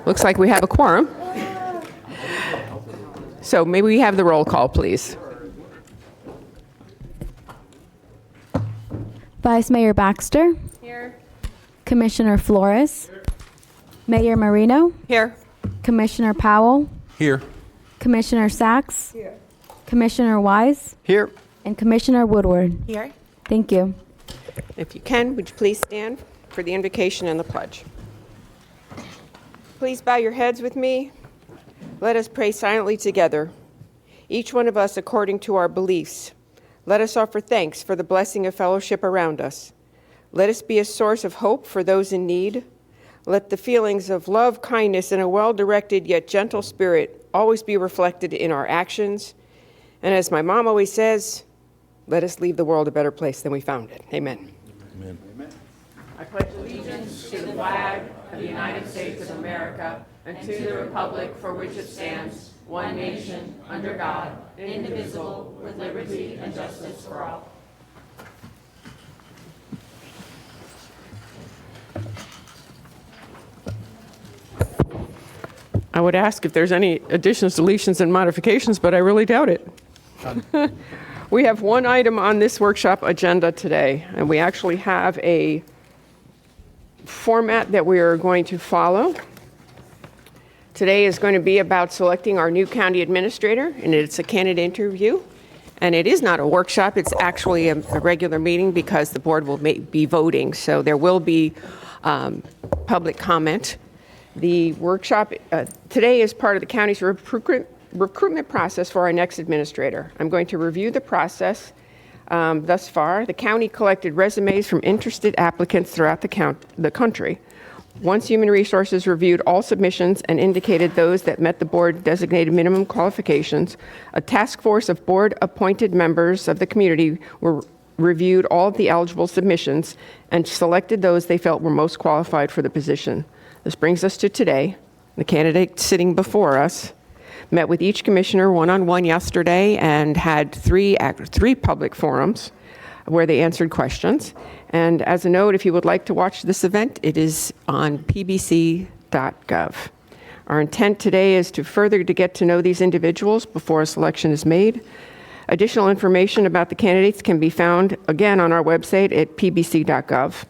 Looks like we have a quorum. So maybe we have the roll call, please. Vice Mayor Baxter. Here. Commissioner Flores. Mayor Marino. Here. Commissioner Powell. Here. Commissioner Sachs. Commissioner Wise. Here. And Commissioner Woodward. Here. Thank you. If you can, would you please stand for the invocation and the pledge? Please bow your heads with me. Let us pray silently together, each one of us according to our beliefs. Let us offer thanks for the blessing of fellowship around us. Let us be a source of hope for those in need. Let the feelings of love, kindness, and a well-directed yet gentle spirit always be reflected in our actions. And as my mom always says, let us leave the world a better place than we found it. Amen. Amen. I pledge allegiance to the flag of the United States of America and to the republic for which it stands, one nation, under God, indivisible, with liberty and justice for all. I would ask if there's any additions, deletions, and modifications, but I really doubt it. We have one item on this workshop agenda today, and we actually have a format that we are going to follow. Today is going to be about selecting our new county administrator, and it's a candidate interview. And it is not a workshop, it's actually a regular meeting because the board will be voting, so there will be public comment. The workshop today is part of the county's recruitment process for our next administrator. I'm going to review the process thus far. The county collected resumes from interested applicants throughout the country. Once Human Resources reviewed all submissions and indicated those that met the board-designated minimum qualifications, a task force of board-appointed members of the community reviewed all of the eligible submissions and selected those they felt were most qualified for the position. This brings us to today. The candidate sitting before us met with each commissioner one-on-one yesterday and had three public forums where they answered questions. And as a note, if you would like to watch this event, it is on pbc.gov. Our intent today is to get to know these individuals before a selection is made. Additional information about the candidates can be found, again, on our website at pbc.gov.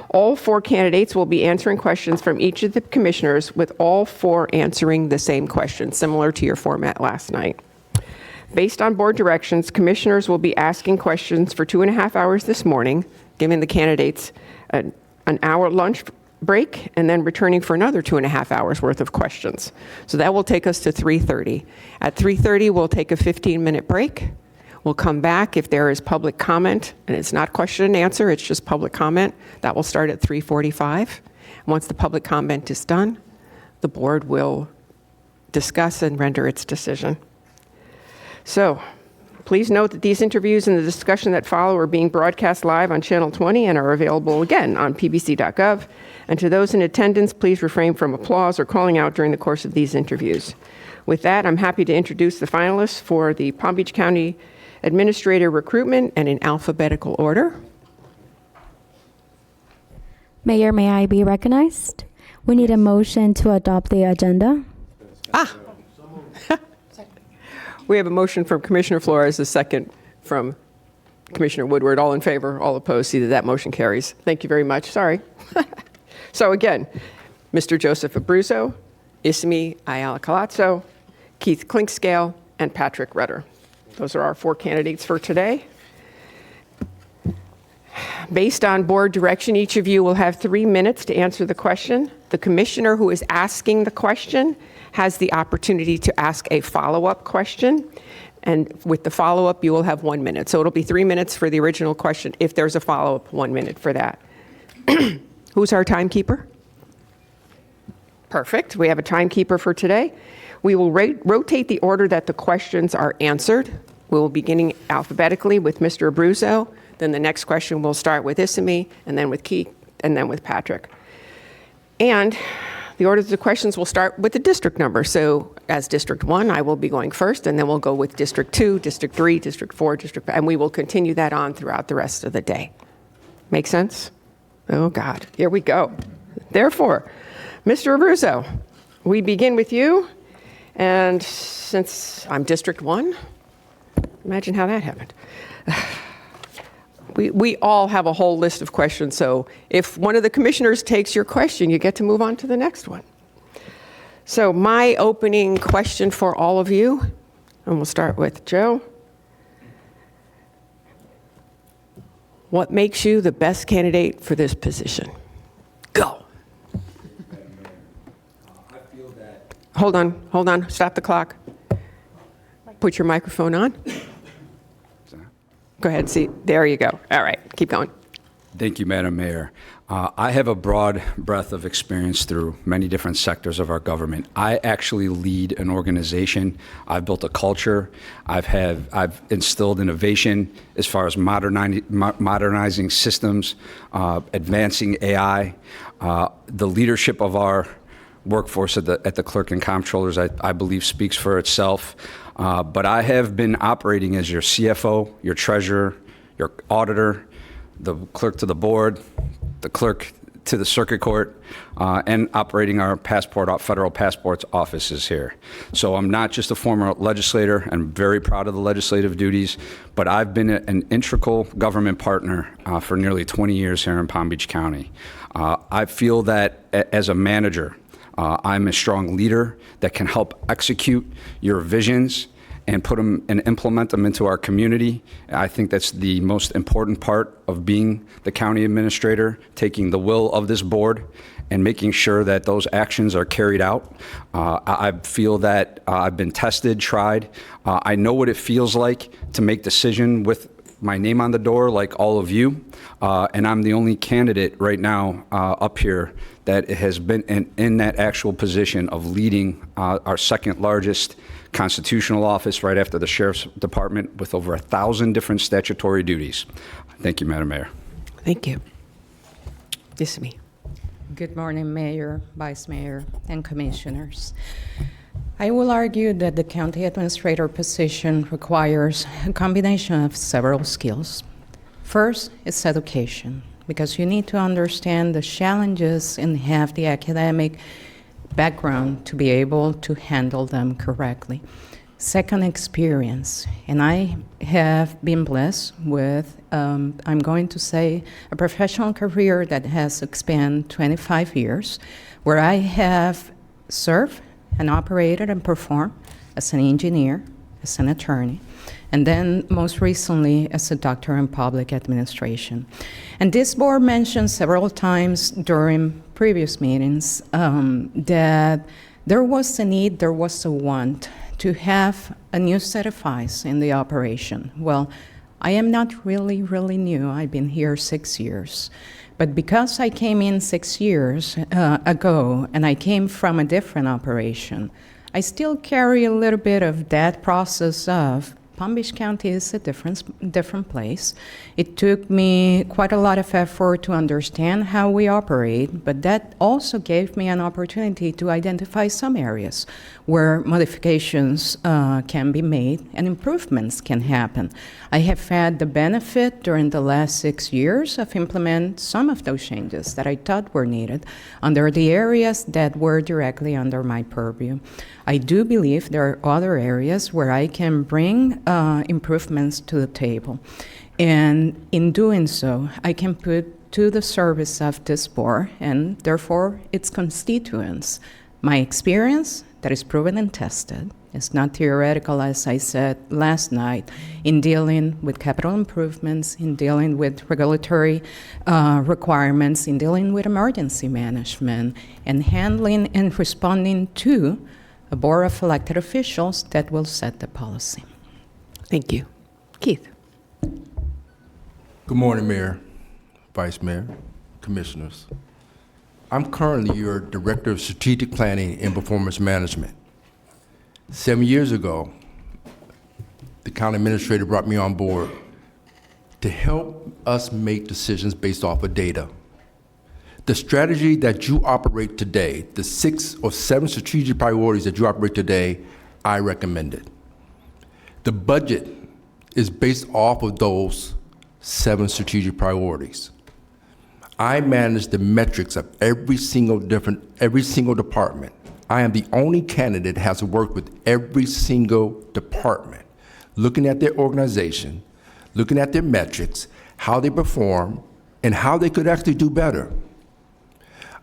All four candidates will be answering questions from each of the commissioners, with all four answering the same question, similar to your format last night. Based on board directions, commissioners will be asking questions for 2.5 hours this morning, giving the candidates an hour lunch break, and then returning for another 2.5 hours worth of questions. So that will take us to 3:30. At 3:30, we'll take a 15-minute break. We'll come back if there is public comment, and it's not question and answer, it's just public comment. That will start at 3:45. Once the public comment is done, the board will discuss and render its decision. So, please note that these interviews and the discussion that follow are being broadcast live on Channel 20 and are available again on pbc.gov. And to those in attendance, please refrain from applause or calling out during the course of these interviews. With that, I'm happy to introduce the finalists for the Palm Beach County Administrator recruitment, and in alphabetical order. Mayor, may I be recognized? We need a motion to adopt the agenda. We have a motion from Commissioner Flores, a second from Commissioner Woodward. All in favor, all opposed. See that motion carries. Thank you very much. Sorry. So again, Mr. Joseph Abruzzo, Ismi Ayala Calazzo, Keith Clinkscale, and Patrick Rutter. Those are our four candidates for today. Based on board direction, each of you will have 3 minutes to answer the question. The commissioner who is asking the question has the opportunity to ask a follow-up question. And with the follow-up, you will have 1 minute. So it'll be 3 minutes for the original question. If there's a follow-up, 1 minute for that. Who's our timekeeper? Perfect. We have a timekeeper for today. We will rotate the order that the questions are answered. We will be beginning alphabetically with Mr. Abruzzo. Then the next question will start with Isami, and then with Keith, and then with Patrick. And the order of the questions will start with the district number. So as District 1, I will be going first, and then we'll go with District 2, District 3, District 4, District 5, and we will continue that on throughout the rest of the day. Make sense? Oh, God. Here we go. Therefore, Mr. Abruzzo, we begin with you. And since I'm District 1, imagine how that happened. We all have a whole list of questions, so if one of the commissioners takes your question, you get to move on to the next one. So my opening question for all of you, and we'll start with Joe. What makes you the best candidate for this position? Go. Hold on, stop the clock. Put your microphone on. Go ahead, see, there you go. All right, keep going. Thank you, Madam Mayor. I have a broad breadth of experience through many different sectors of our government. I actually lead an organization. I've built a culture. I've instilled innovation as far as modernizing systems, advancing AI. The leadership of our workforce at the clerk and comptrollers, I believe, speaks for itself. But I have been operating as your CFO, your treasurer, your auditor, the clerk to the board, the clerk to the circuit court, and operating our federal passports offices here. So I'm not just a former legislator. I'm very proud of the legislative duties, but I've been an integral government partner for nearly 20 years here in Palm Beach County. I feel that as a manager, I'm a strong leader that can help execute your visions and put them and implement them into our community. I think that's the most important part of being the county administrator, taking the will of this board and making sure that those actions are carried out. I feel that I've been tested, tried. I know what it feels like to make decision with my name on the door, like all of you, and I'm the only candidate right now up here that has been in that actual position of leading our second largest constitutional office right after the Sheriff's Department with over 1,000 different statutory duties. Thank you, Madam Mayor. Thank you. This is me. Good morning, Mayor, Vice Mayor, and Commissioners. I will argue that the county administrator position requires a combination of several skills. First is education, because you need to understand the challenges and have the academic background to be able to handle them correctly. Second, experience, and I have been blessed with, I'm going to say, a professional career that has spanned 25 years, where I have served and operated and performed as an engineer, as an attorney, and then most recently as a doctor in public administration. And this board mentioned several times during previous meetings that there was a need, there was a want to have a new set of eyes in the operation. Well, I am not really new. I've been here 6 years. But because I came in 6 years ago and I came from a different operation, I still carry a little bit of that process of Palm Beach County is a different place. It took me quite a lot of effort to understand how we operate, but that also gave me an opportunity to identify some areas where modifications can be made and improvements can happen. I have had the benefit during the last 6 years of implement some of those changes that I thought were needed under the areas that were directly under my purview. I do believe there are other areas where I can bring improvements to the table. And in doing so, I can put to the service of this board and therefore its constituents my experience that is proven and tested. It's not theoretical, as I said last night, in dealing with capital improvements, in dealing with regulatory requirements, in dealing with emergency management, and handling and responding to a board of elected officials that will set the policy. Thank you. Keith. Good morning, Mayor, Vice Mayor, Commissioners. I'm currently your Director of Strategic Planning and Performance Management. 7 years ago, the county administrator brought me on board to help us make decisions based off of data. The strategy that you operate today, the 6 or 7 strategic priorities that you operate today, I recommend it. The budget is based off of those 7 strategic priorities. I manage the metrics of every single department. I am the only candidate that has worked with every single department, looking at their organization, looking at their metrics, how they perform, and how they could actually do better.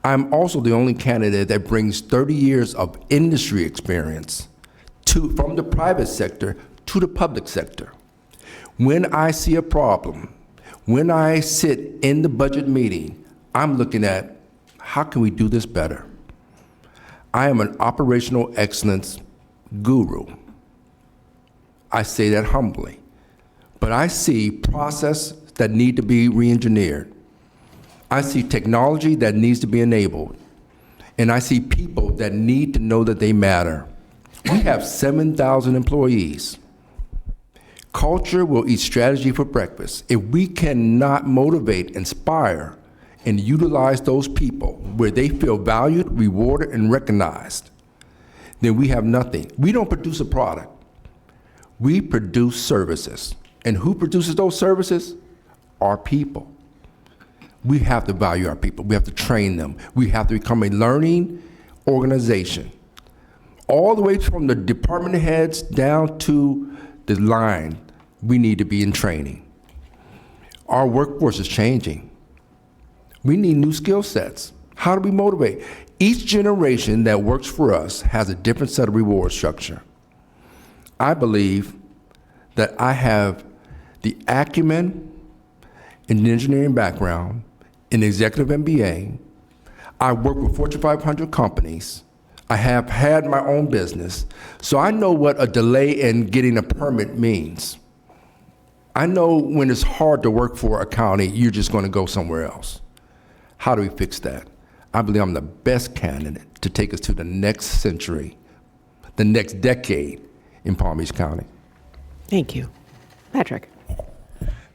I'm also the only candidate that brings 30 years of industry experience from the private sector to the public sector. When I see a problem, when I sit in the budget meeting, I'm looking at how can we do this better? I am an operational excellence guru. I say that humbly. But I see process that need to be re-engineered. I see technology that needs to be enabled. And I see people that need to know that they matter. We have 7,000 employees. Culture will eat strategy for breakfast. If we cannot motivate, inspire, and utilize those people where they feel valued, rewarded, and recognized, then we have nothing. We don't produce a product. We produce services. And who produces those services? Our people. We have to value our people. We have to train them. We have to become a learning organization. All the way from the department heads down to the line, we need to be in training. Our workforce is changing. We need new skill sets. How do we motivate? Each generation that works for us has a different set of reward structure. I believe that I have the acumen and engineering background, an executive MBA. I work with Fortune 500 companies. I have had my own business, so I know what a delay in getting a permit means. I know when it's hard to work for a county, you're just going to go somewhere else. How do we fix that? I believe I'm the best candidate to take us to the next century, the next decade in Palm Beach County. Thank you. Patrick.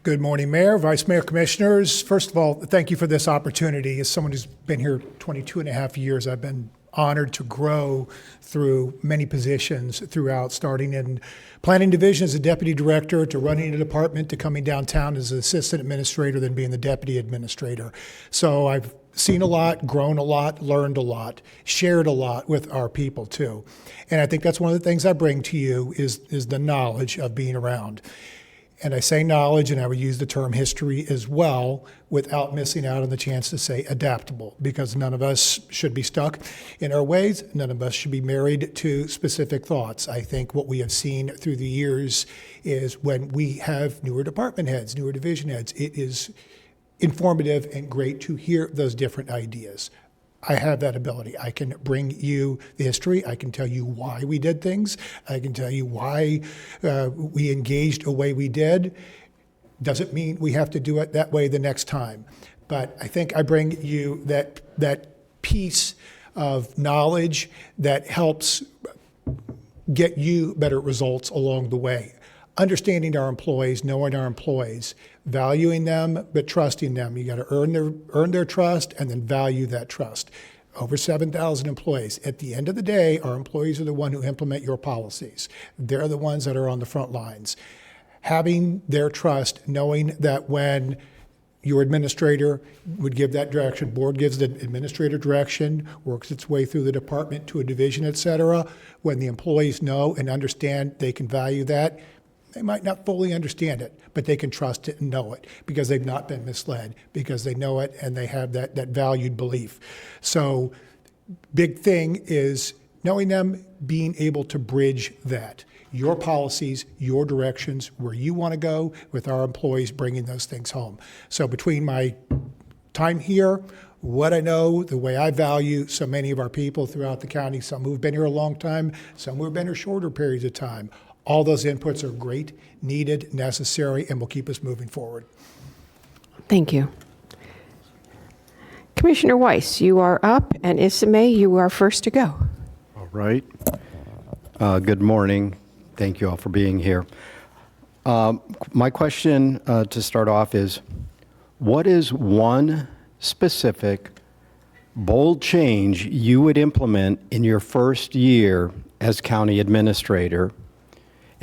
Good morning, Mayor, Vice Mayor, Commissioners. First of all, thank you for this opportunity. As someone who's been here 22 and a half years, I've been honored to grow through many positions throughout, starting in planning division as a deputy director, to running a department, to coming downtown as an assistant administrator, then being the deputy administrator. So I've seen a lot, grown a lot, learned a lot, shared a lot with our people too. And I think that's one of the things I bring to you is the knowledge of being around. And I say knowledge, and I would use the term history as well, without missing out on the chance to say adaptable, because none of us should be stuck in our ways. None of us should be married to specific thoughts. I think what we have seen through the years is when we have newer department heads, newer division heads, it is informative and great to hear those different ideas. I have that ability. I can bring you the history. I can tell you why we did things. I can tell you why we engaged a way we did. Doesn't mean we have to do it that way the next time. But I think I bring you that piece of knowledge that helps get you better results along the way. Understanding our employees, knowing our employees, valuing them, but trusting them. You got to earn their trust and then value that trust. Over 7,000 employees. At the end of the day, our employees are the one who implement your policies. They're the ones that are on the front lines. Having their trust, knowing that when your administrator would give that direction, board gives the administrator direction, works its way through the department to a division, et cetera, when the employees know and understand they can value that, they might not fully understand it, but they can trust it and know it because they've not been misled, because they know it and they have that valued belief. So big thing is knowing them, being able to bridge that. Your policies, your directions, where you want to go with our employees, bringing those things home. So between my time here, what I know, the way I value so many of our people throughout the county, some who've been here a long time, some who've been here shorter periods of time, all those inputs are great, needed, necessary, and will keep us moving forward. Thank you. Commissioner Weiss, you are up, and Isame, you are first to go. All right. Good morning. Thank you all for being here. My question to start off is, what is one specific bold change you would implement in your first year as county administrator?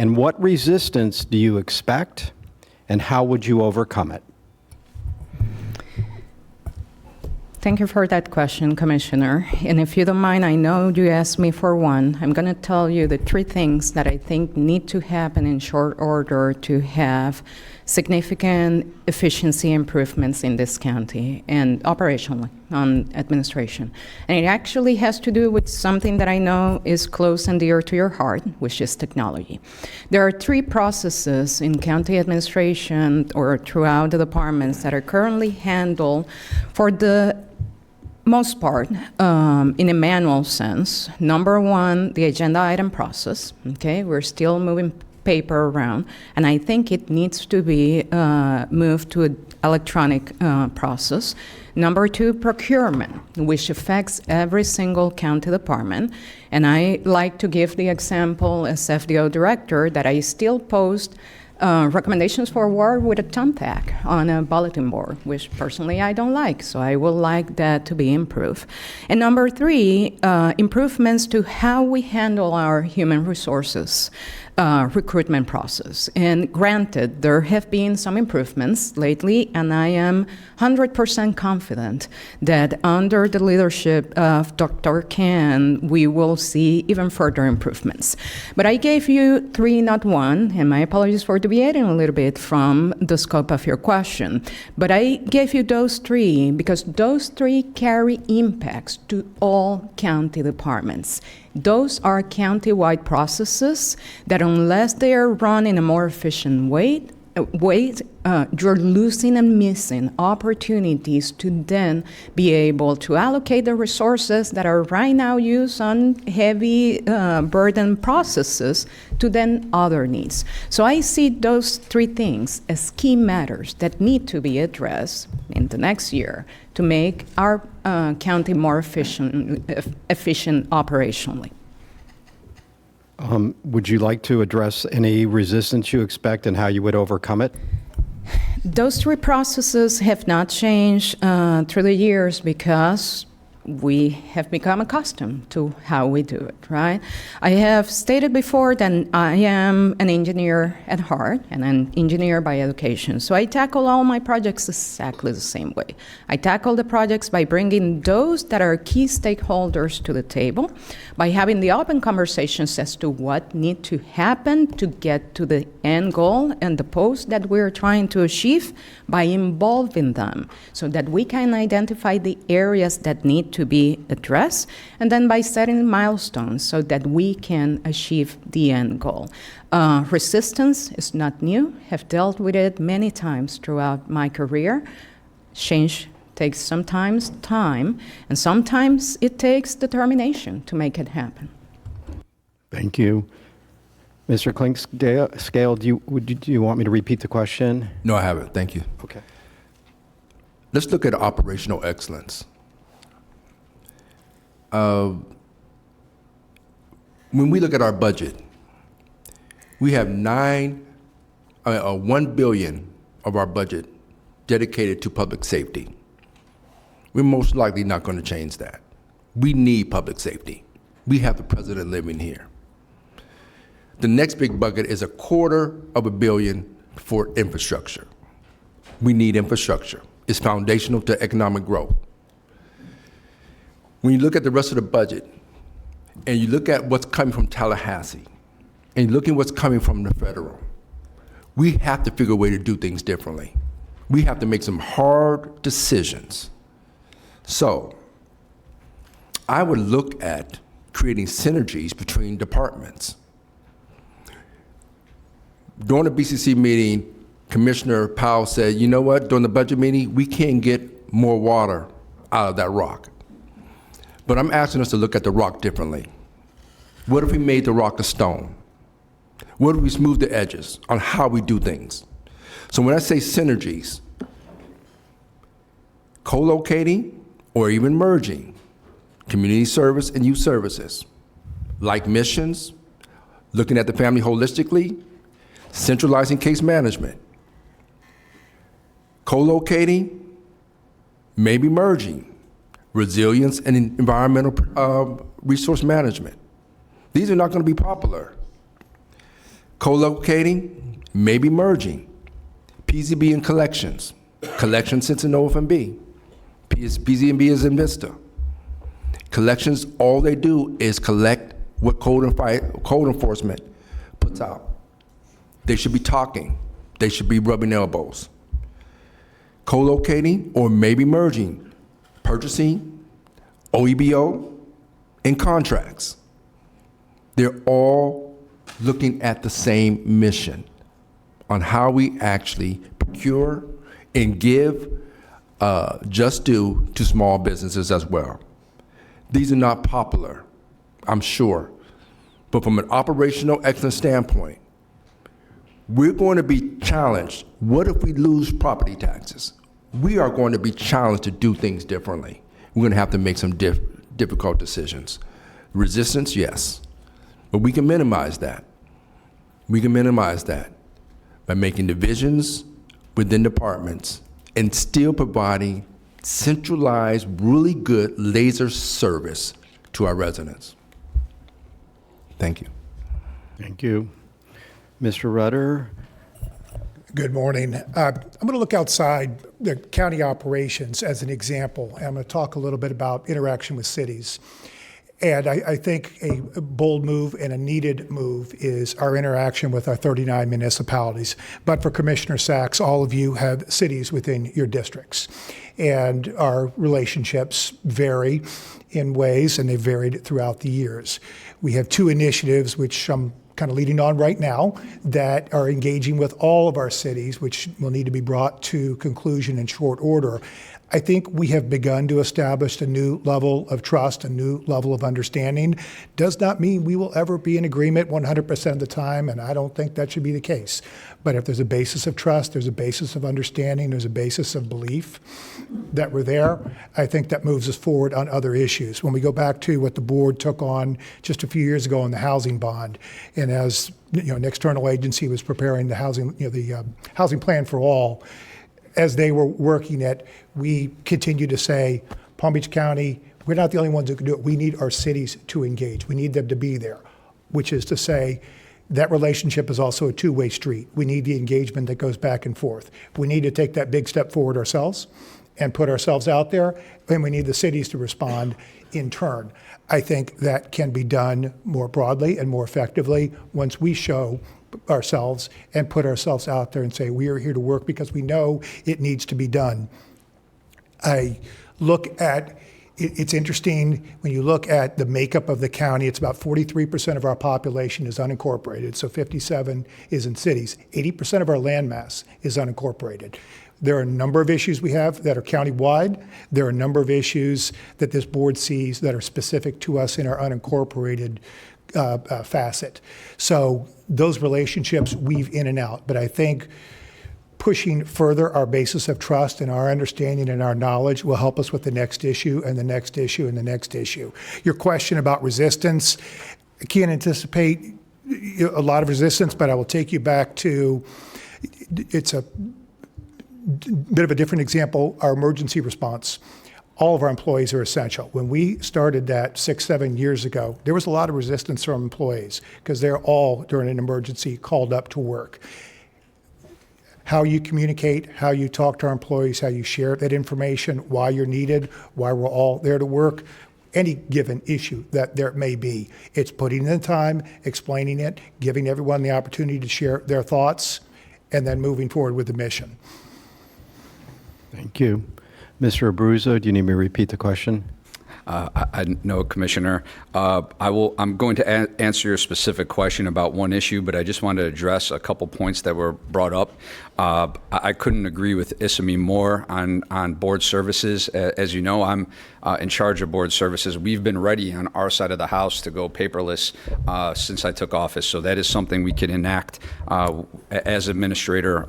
And what resistance do you expect, and how would you overcome it? Thank you for that question, Commissioner. And if you don't mind, I know you asked me for one. I'm going to tell you the three things that I think need to happen in short order to have significant efficiency improvements in this county and operationally on administration. And it actually has to do with something that I know is close and dear to your heart, which is technology. There are three processes in county administration or throughout the departments that are currently handled for the most part, in a manual sense. Number one, the agenda item process. Okay, we're still moving paper around, and I think it needs to be moved to an electronic process. Number two, procurement, which affects every single county department. And I like to give the example as FDO director that I still post recommendations for award with a thumbtack on a bulletin board, which personally I don't like, so I would like that to be improved. And number three, improvements to how we handle our human resources recruitment process. And granted, there have been some improvements lately, and I am 100% confident that under the leadership of Dr. Kan, we will see even further improvements. But I gave you three, not one, and my apologies for deviating a little bit from the scope of your question. But I gave you those three because those three carry impacts to all county departments. Those are county-wide processes that unless they are run in a more efficient way, you're losing and missing opportunities to then be able to allocate the resources that are right now used on heavy burden processes to then other needs. So I see those three things as key matters that need to be addressed in the next year to make our county more efficient operationally. Would you like to address any resistance you expect and how you would overcome it? Those three processes have not changed through the years because we have become accustomed to how we do it, right? I have stated before that I am an engineer at heart and an engineer by education. So I tackle all my projects exactly the same way. I tackle the projects by bringing those that are key stakeholders to the table, by having the open conversations as to what needs to happen to get to the end goal and the post that we're trying to achieve, by involving them so that we can identify the areas that need to be addressed, and then by setting milestones so that we can achieve the end goal. Resistance is not new. Have dealt with it many times throughout my career. Change takes sometimes time, and sometimes it takes determination to make it happen. Thank you. Mr. Clinkscale, do you want me to repeat the question? No, I haven't. Thank you. Okay. Let's look at operational excellence. When we look at our budget, we have $1 billion of our budget dedicated to public safety. We're most likely not going to change that. We need public safety. We have the president living here. The next big bucket is $250 million for infrastructure. We need infrastructure. It's foundational to economic growth. When you look at the rest of the budget, and you look at what's coming from Tallahassee, and you look at what's coming from the federal, we have to figure a way to do things differently. We have to make some hard decisions. So, I would look at creating synergies between departments. During the BCC meeting, Commissioner Powell said, you know what, during the budget meeting, we can't get more water out of that rock. But I'm asking us to look at the rock differently. What if we made the rock a stone? What if we smooth the edges on how we do things? So when I say synergies, co-locating or even merging community service and youth services, like missions, looking at the family holistically, centralizing case management, co-locating, maybe merging, resilience and environmental resource management. These are not going to be popular. Co-locating, maybe merging, PZB and collections, collection sits in OFMB, PZMB is in Vista. Collections, all they do is collect what code enforcement puts out. They should be talking. They should be rubbing elbows. Co-locating or maybe merging, purchasing, OEBO, and contracts. They're all looking at the same mission on how we actually procure and give just due to small businesses as well. These are not popular, I'm sure, but from an operational excellence standpoint, we're going to be challenged. What if we lose property taxes? We are going to be challenged to do things differently. We're going to have to make some difficult decisions. Resistance, yes, but we can minimize that. We can minimize that by making divisions within departments and still providing centralized, really good laser service to our residents. Thank you. Thank you. Mr. Rudder? Good morning. I'm going to look outside the county operations as an example. I'm going to talk a little bit about interaction with cities. And I think a bold move and a needed move is our interaction with our 39 municipalities. But for Commissioner Sachs, all of you have cities within your districts. And our relationships vary in ways, and they've varied throughout the years. We have two initiatives, which I'm kind of leading on right now, that are engaging with all of our cities, which will need to be brought to conclusion in short order. I think we have begun to establish a new level of trust, a new level of understanding. Does not mean we will ever be in agreement 100% of the time, and I don't think that should be the case. But if there's a basis of trust, there's a basis of understanding, there's a basis of belief that we're there, I think that moves us forward on other issues. When we go back to what the board took on just a few years ago on the housing bond, and as an external agency was preparing the housing, the housing plan for all, as they were working it, we continue to say, Palm Beach County, we're not the only ones who can do it. We need our cities to engage. We need them to be there, which is to say that relationship is also a two-way street. We need the engagement that goes back and forth. We need to take that big step forward ourselves and put ourselves out there, and we need the cities to respond in turn. I think that can be done more broadly and more effectively once we show ourselves and put ourselves out there and say, we are here to work because we know it needs to be done. I look at, it's interesting, when you look at the makeup of the county, it's about 43% of our population is unincorporated, so 57 is in cities. 80% of our landmass is unincorporated. There are a number of issues we have that are county-wide. There are a number of issues that this board sees that are specific to us in our unincorporated facet. So those relationships weave in and out. But I think pushing further our basis of trust and our understanding and our knowledge will help us with the next issue and the next issue and the next issue. Your question about resistance, I can't anticipate a lot of resistance, but I will take you back to, it's a bit of a different example, our emergency response. All of our employees are essential. When we started that 6-7 years ago, there was a lot of resistance from employees because they're all, during an emergency, called up to work. How you communicate, how you talk to our employees, how you share that information, why you're needed, why we're all there to work, any given issue that there may be. It's putting in the time, explaining it, giving everyone the opportunity to share their thoughts, and then moving forward with the mission. Thank you. Mr. Abruzzo, do you need me to repeat the question? I know, Commissioner. I'm going to answer your specific question about one issue, but I just wanted to address a couple points that were brought up. I couldn't agree with Isami more on board services. As you know, I'm in charge of board services. We've been ready on our side of the house to go paperless since I took office. So that is something we can enact as administrator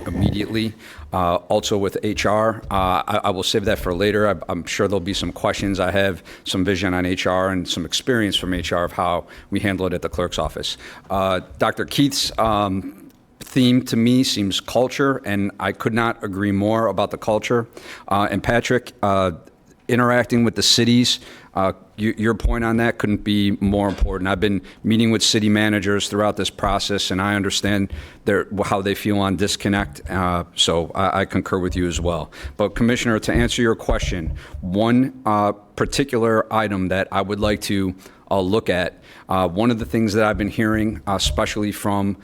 immediately. Also with HR, I will save that for later. I'm sure there'll be some questions. I have some vision on HR and some experience from HR of how we handle it at the clerk's office. Dr. Keith's theme to me seems culture, and I could not agree more about the culture. And Patrick, interacting with the cities, Your point on that couldn't be more important. I've been meeting with city managers throughout this process, and I understand how they feel on disconnect, so I concur with you as well. But Commissioner, to answer your question, one particular item that I would like to look at, one of the things that I've been hearing, especially from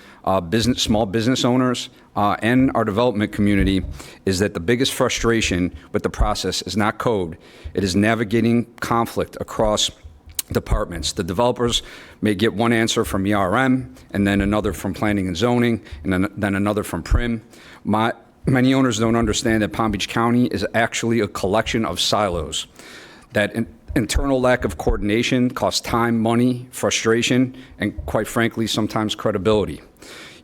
small business owners and our development community, is that the biggest frustration with the process is not code. It is navigating conflict across departments. The developers may get one answer from ERM, and then another from planning and zoning, and then another from PRIM. Many owners don't understand that Palm Beach County is actually a collection of silos. That internal lack of coordination costs time, money, frustration, and quite frankly, sometimes credibility.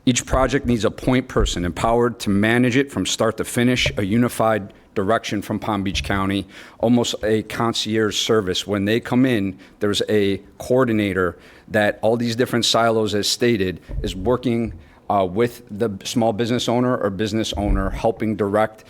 Each project needs a point person empowered to manage it from start to finish, a unified direction from Palm Beach County, almost a concierge service. When they come in, there's a coordinator that all these different silos, as stated, is working with the small business owner or business owner, helping direct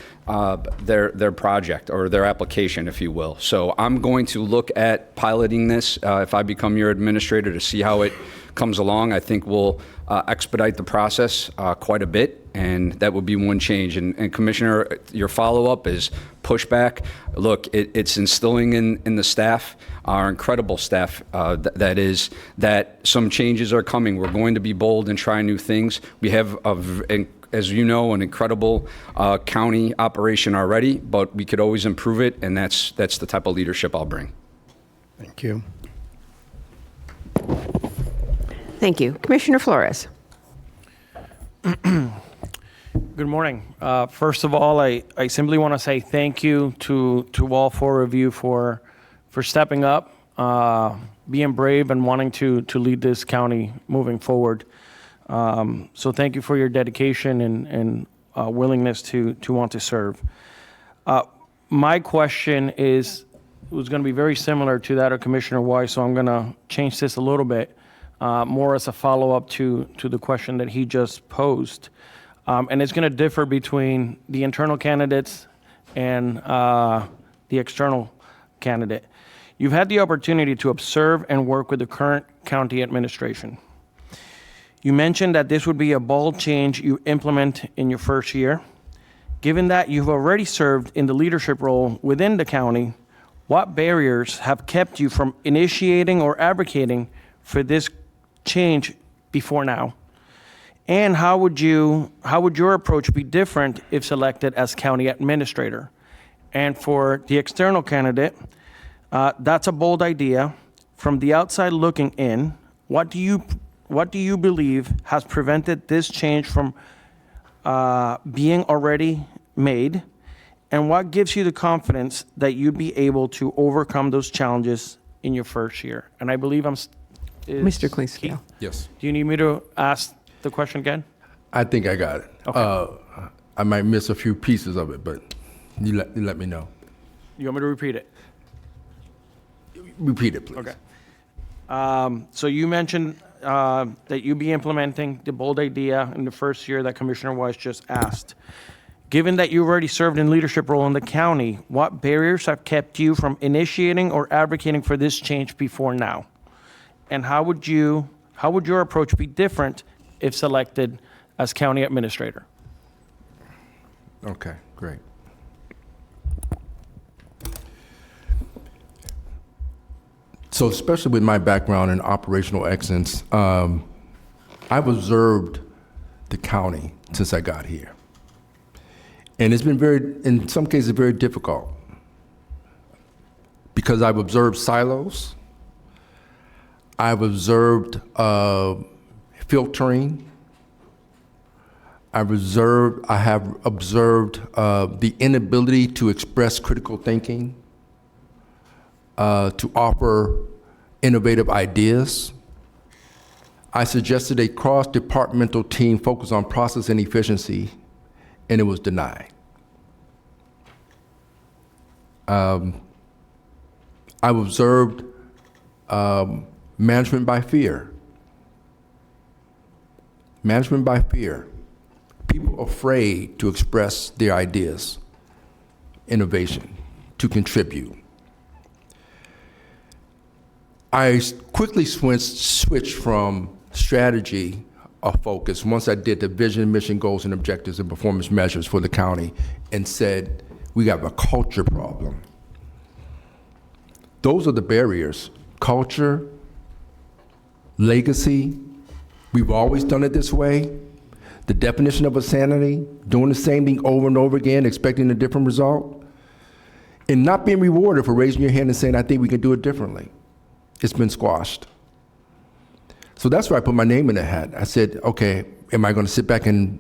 their project or their application, if you will. So I'm going to look at piloting this if I become your administrator to see how it comes along. I think we'll expedite the process quite a bit, and that would be one change. And Commissioner, your follow-up is pushback. Look, it's instilling in the staff, our incredible staff, that some changes are coming. We're going to be bold and try new things. We have, as you know, an incredible county operation already, but we could always improve it, and that's the type of leadership I'll bring. Thank you. Thank you. Commissioner Flores. Good morning. First of all, I simply want to say thank you to all four of you for stepping up, being brave, and wanting to lead this county moving forward. So thank you for your dedication and willingness to want to serve. My question was going to be very similar to that of Commissioner Weiss, so I'm going to change this a little bit, more as a follow-up to the question that he just posed. And it's going to differ between the internal candidates and the external candidate. You've had the opportunity to observe and work with the current county administration. You mentioned that this would be a bold change you implement in your first year. Given that you've already served in the leadership role within the county, what barriers have kept you from initiating or advocating for this change before now? And how would your approach be different if selected as county administrator? And for the external candidate, that's a bold idea. From the outside looking in, what do you believe has prevented this change from being already made? And what gives you the confidence that you'd be able to overcome those challenges in your first year? And I believe Mr. Klingscale. Yes. Do you need me to ask the question again? I think I got it. Okay. I might miss a few pieces of it, but you let me know. You want me to repeat it? Repeat it, please. Okay. So you mentioned that you'd be implementing the bold idea in the first year that Commissioner Weiss just asked. Given that you've already served in leadership role in the county, what barriers have kept you from initiating or advocating for this change before now? And how would your approach be different if selected as county administrator? Okay, great. So especially with my background in operational excellence, I've observed the county since I got here. And it's been in some cases, very difficult because I've observed silos. I've observed filtering. I have observed the inability to express critical thinking, to offer innovative ideas. I suggested a cross-departmental team focus on process and efficiency, and it was denied. I've observed management by fear. Management by fear. People afraid to express their ideas, innovation, to contribute. I quickly switched from strategy of focus once I did the vision, mission, goals, and objectives and performance measures for the county and said, we got a culture problem. Those are the barriers. Culture, legacy, we've always done it this way. The definition of insanity, doing the same thing over and over again, expecting a different result, and not being rewarded for raising your hand and saying, I think we can do it differently. It's been squashed. So that's where I put my name in the hat. I said, okay, am I going to sit back and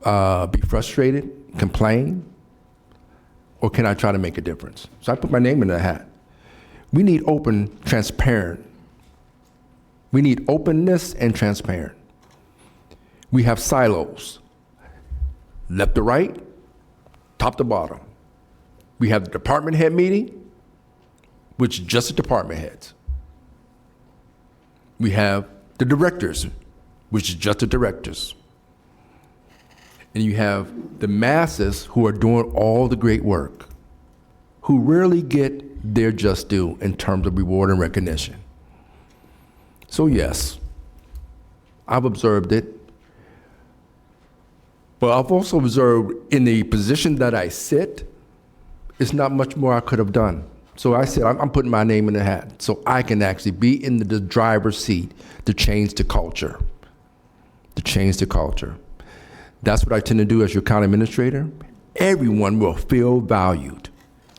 be frustrated, complain, or can I try to make a difference? So I put my name in the hat. We need open, transparent. We need openness and transparent. We have silos, left to right, top to bottom. We have the department head meeting, which is just the department heads. We have the directors, which is just the directors. And you have the masses who are doing all the great work, who rarely get their just due in terms of reward and recognition. So yes, I've observed it. But I've also observed in the position that I sit, it's not much more I could have done. So I said, I'm putting my name in the hat so I can actually be in the driver's seat to change the culture. To change the culture. That's what I tend to do as your county administrator. Everyone will feel valued.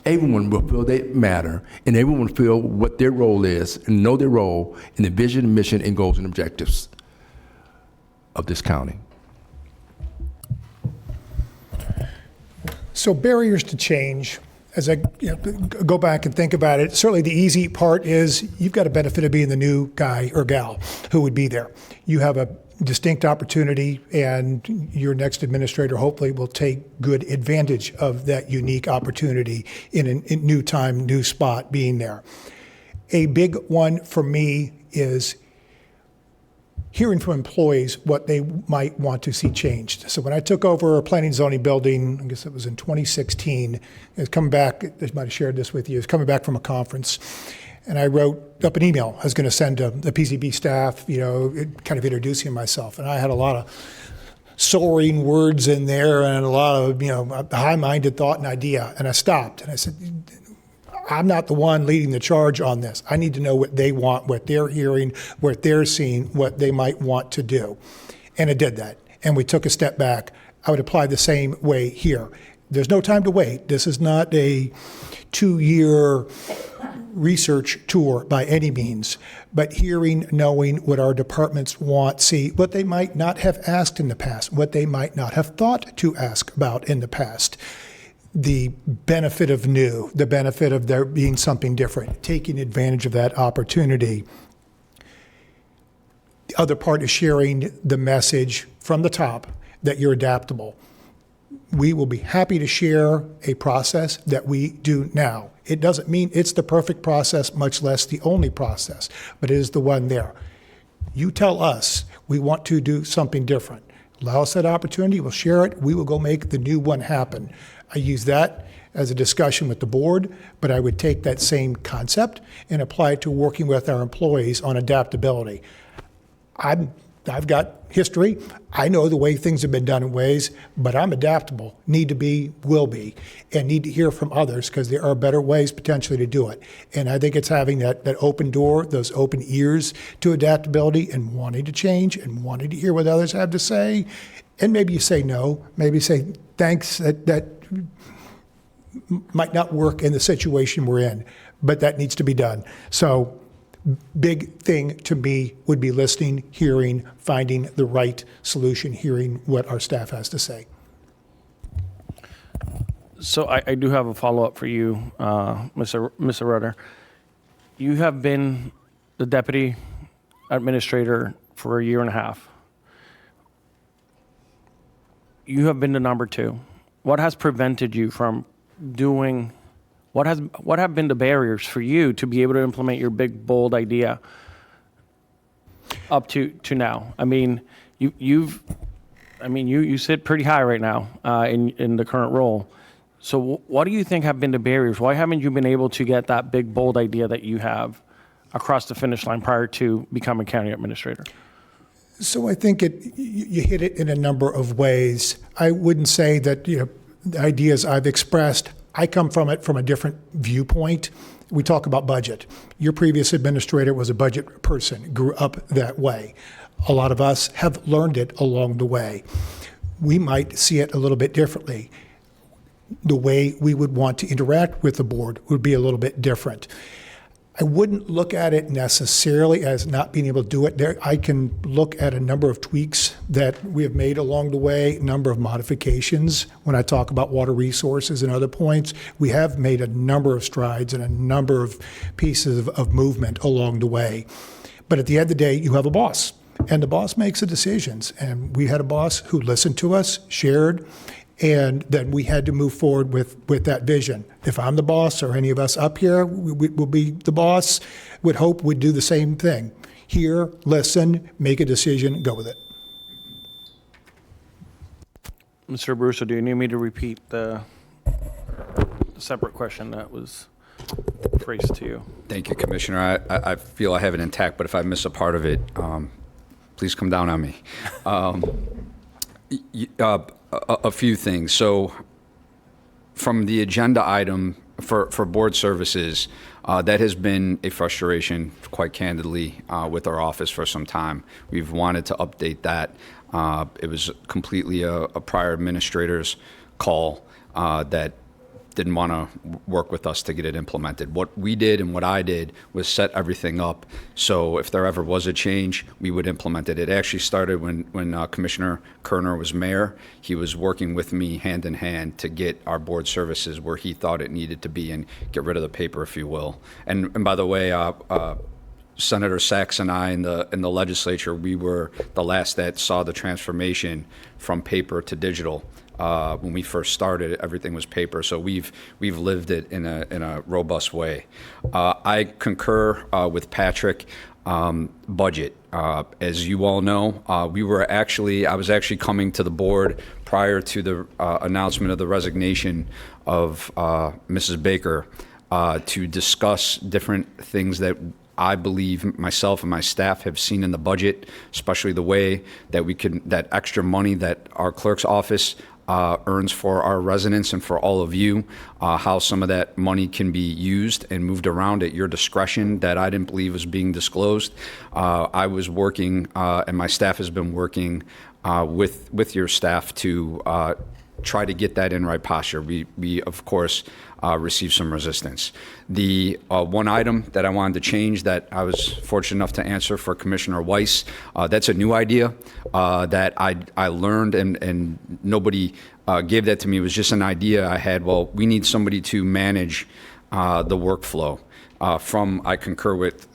Everyone will feel they matter, and everyone will feel what their role is and know their role in the vision, mission, and goals and objectives of this county. So barriers to change, as I go back and think about it, certainly the easy part is you've got a benefit of being the new guy or gal who would be there. You have a distinct opportunity, and your next administrator hopefully will take good advantage of that unique opportunity in a new time, new spot being there. A big one for me is hearing from employees what they might want to see changed. So when I took over a planning zoning building, I guess it was in 2016, it's coming back, I might have shared this with you, it's coming back from a conference, and I wrote up an email I was going to send to the PZB staff, kind of introducing myself. And I had a lot of soaring words in there and a lot of, high-minded thought and idea. And I stopped and I said, I'm not the one leading the charge on this. I need to know what they want, what they're hearing, what they're seeing, what they might want to do. And I did that. And we took a step back. I would apply the same way here. There's no time to wait. This is not a 2-year research tour by any means, but hearing, knowing what our departments want, see what they might not have asked in the past, what they might not have thought to ask about in the past. The benefit of new, the benefit of there being something different, taking advantage of that opportunity. The other part is sharing the message from the top that you're adaptable. We will be happy to share a process that we do now. It doesn't mean it's the perfect process, much less the only process, but it is the one there. You tell us we want to do something different. Allow us that opportunity, we'll share it, we will go make the new one happen. I use that as a discussion with the board, but I would take that same concept and apply it to working with our employees on adaptability. I've got history. I know the way things have been done in ways, but I'm adaptable, need to be, will be, and need to hear from others because there are better ways potentially to do it. And I think it's having that open door, those open ears to adaptability and wanting to change and wanting to hear what others have to say. And maybe you say no, maybe say thanks, that might not work in the situation we're in, but that needs to be done. So big thing to me would be listening, hearing, finding the right solution, hearing what our staff has to say. So I do have a follow-up for you, Mr. Rudder. You have been the deputy administrator for a year and a half. You have been the number 2. What has prevented you from doing? What have been the barriers for you to be able to implement your big, bold idea up to now? I mean, you sit pretty high right now in the current role. So what do you think have been the barriers? Why haven't you been able to get that big, bold idea that you have across the finish line prior to becoming county administrator? So I think you hit it in a number of ways. I wouldn't say that, the ideas I've expressed, I come from it from a different viewpoint. We talk about budget. Your previous administrator was a budget person, grew up that way. A lot of us have learned it along the way. We might see it a little bit differently. The way we would want to interact with the board would be a little bit different. I wouldn't look at it necessarily as not being able to do it. I can look at a number of tweaks that we have made along the way, a number of modifications. When I talk about water resources and other points, we have made a number of strides and a number of pieces of movement along the way. But at the end of the day, you have a boss, and the boss makes the decisions. And we had a boss who listened to us, shared, and then we had to move forward with that vision. If I'm the boss or any of us up here will be the boss, would hope we'd do the same thing. Hear, listen, make a decision, go with it. Mr. Brusso, do you need me to repeat the separate question that was phrased to you? Thank you, Commissioner. I feel I have it intact, but if I miss a part of it, please come down on me. A few things. So from the agenda item for board services, that has been a frustration, quite candidly, with our office for some time. We've wanted to update that. It was completely a prior administrator's call that didn't want to work with us to get it implemented. What we did and what I did was set everything up so if there ever was a change, we would implement it. It actually started when Commissioner Kerner was mayor. He was working with me hand in hand to get our board services where he thought it needed to be and get rid of the paper, if you will. And by the way, Senator Sachs and I in the legislature, we were the last that saw the transformation from paper to digital. When we first started, everything was paper, so we've lived it in a robust way. I concur with Patrick. Budget, as you all know, I was actually coming to the board prior to the announcement of the resignation of Mrs. Baker to discuss different things that I believe myself and my staff have seen in the budget, especially the way that that extra money that our clerk's office earns for our residents and for all of you, how some of that money can be used and moved around at your discretion that I didn't believe was being disclosed. I was working, and my staff has been working with your staff to try to get that in right posture. We of course, received some resistance. The one item that I wanted to change that I was fortunate enough to answer for Commissioner Weiss, that's a new idea that I learned and nobody gave that to me. It was just an idea I had. Well, we need somebody to manage the workflow. I concur with